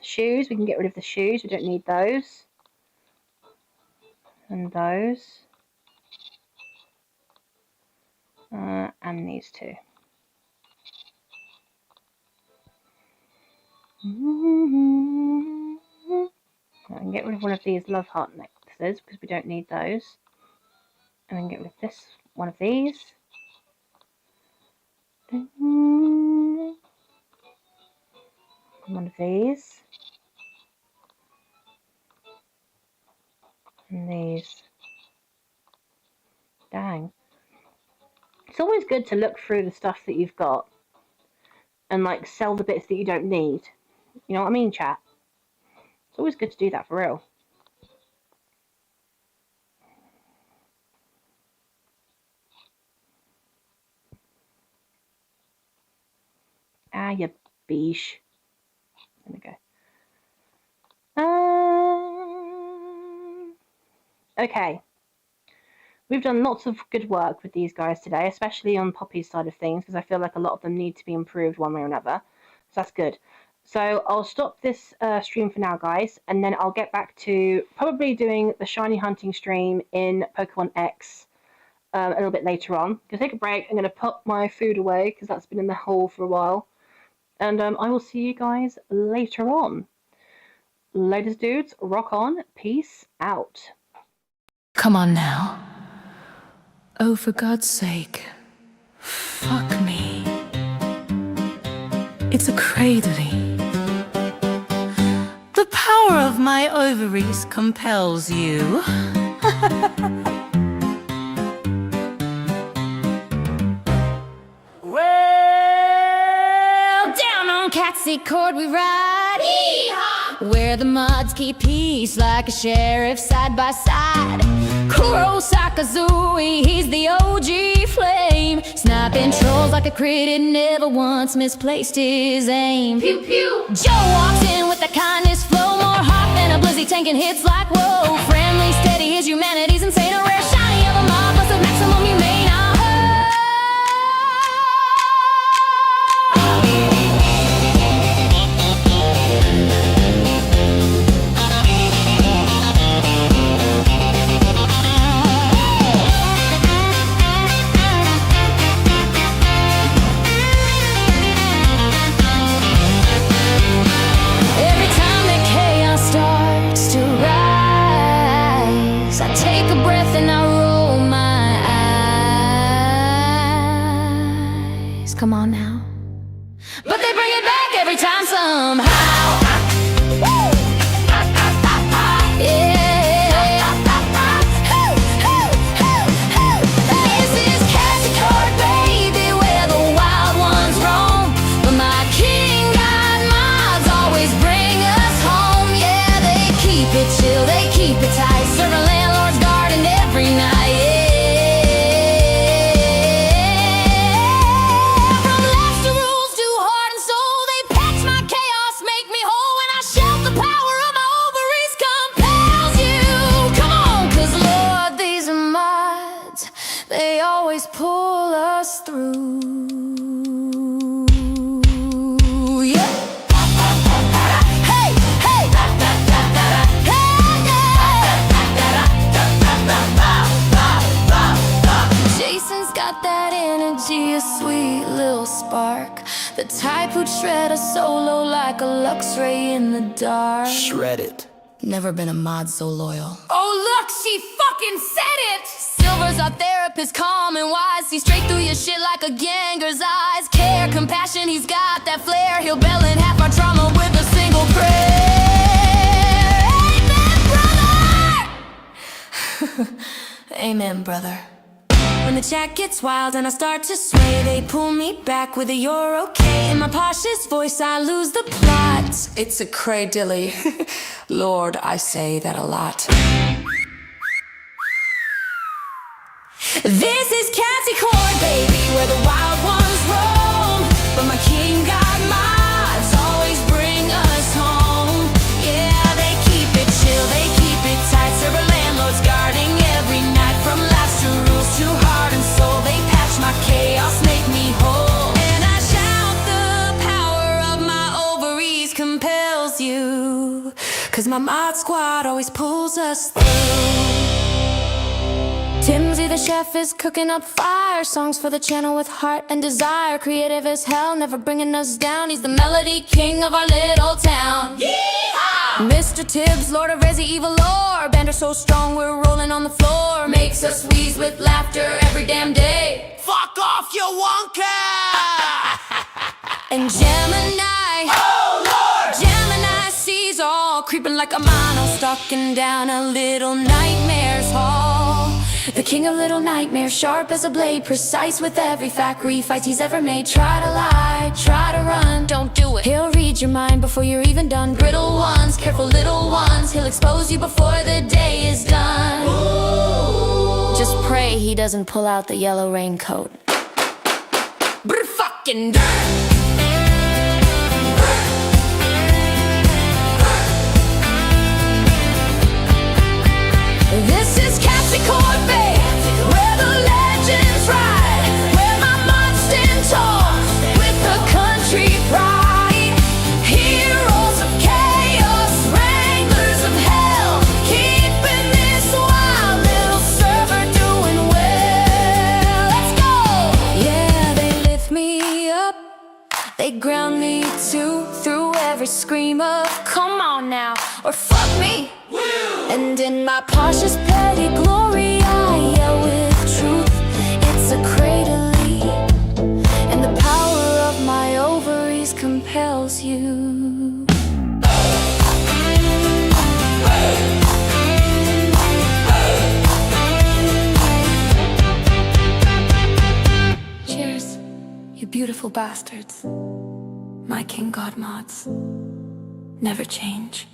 Shoes. We can get rid of the shoes. We don't need those. And those. And these 2. I can get rid of one of these love heart necklaces because we don't need those. And then get rid of this one of these. One of these. And these. Dang. It's always good to look through the stuff that you've got and like sell the bits that you don't need. You know what I mean, chat? It's always good to do that for real. Ah, you beige. There we go. Okay. We've done lots of good work with these guys today, especially on Poppy's side of things, because I feel like a lot of them need to be improved one way or another. So that's good. So I'll stop this stream for now, guys, and then I'll get back to probably doing the shiny hunting stream in Pokemon X a little bit later on. I'm going to take a break. I'm going to put my food away because that's been in the hole for a while. And I will see you guys later on. Ladies, dudes, rock on. Peace out. Come on now. Oh, for God's sake. Fuck me. It's a cradling. The power of my ovaries compels you. Well, down on Catsy Court we ride. Yee-haw! Where the muds keep peace like a sheriff side by side. Kuro Sakazui, he's the OG flame. Sniping trolls like a critic, never once misplaced his aim. Pew pew. Joe walks in with the kindness flow, more hot than a blizzy, tanking hits like whoa. Friendly, steady, his humanity's insane. A rare shiny of a mob, plus a maximum you may not come on now. But they bring it back every time somehow. Woo! Yeah. This is Catsy Court, baby, where the wild ones roam. But my king god mods always bring us home. Yeah, they keep it chill, they keep it tight, serving landlord's garden every night. Make me whole. type who'd shred a solo like a Lux ray in the dark. Shred it. Never been a mod so loyal. Oh look, she fucking said it! Silver's our therapist, calm and wise. See straight through your shit like a ganger's eyes. Care, compassion, he's got that flair. He'll bail in half our trauma with a single prayer. Amen, brother! Amen, brother. When the chat gets wild and I start to sway, they pull me back with a "you're okay." In my poshest voice I lose the plot. It's a cray dilly. Lord, I say that a lot. This is Catsy Court, baby, where the wild ones roam. But my king god mods always bring us home. Yeah, they keep it chill, they keep it tight. Server landlords guarding every night. From laughs to rules to heart and soul, they patch my chaos, make me whole. And I shout, the power of my ovaries compels you, 'cause my mod squad always pulls us through. Timsy the chef is cooking up fire, songs for the channel with heart and desire. Creative as hell, never bringing us down. He's the melody king of our little town. Yeehaw! Mr. Tibbs, lord of Resi evil lore. Band are so strong we're rolling on the floor. Makes us wheeze with laughter every damn day. Fuck off, you wonka! And Gemini, Oh Lord! Gemini sees all, creeping like a mono, stalking down a little nightmare's hall. The king of little nightmares, sharp as a blade, precise with every fact, fight he's ever made. Try to lie, try to run, don't do it. He'll read your mind before you're even done. Brittle ones, careful little ones, he'll expose you before the day is done. Ooh. Just pray he doesn't pull out the yellow raincoat. Brr fucking dirt. This is Catsy Court, babe, where the legends ride, where my mods stand tall with the country pride. Heroes of chaos, wranglers of hell, keeping this wild little server doing well. Let's go! Yeah, they lift me up, they ground me too, through every scream of come on now, or fuck me. And in my poshest petty glory I yell with truth. It's a cradle, and the power of my ovaries compels you. Cheers, you beautiful bastards. My king god mods never change.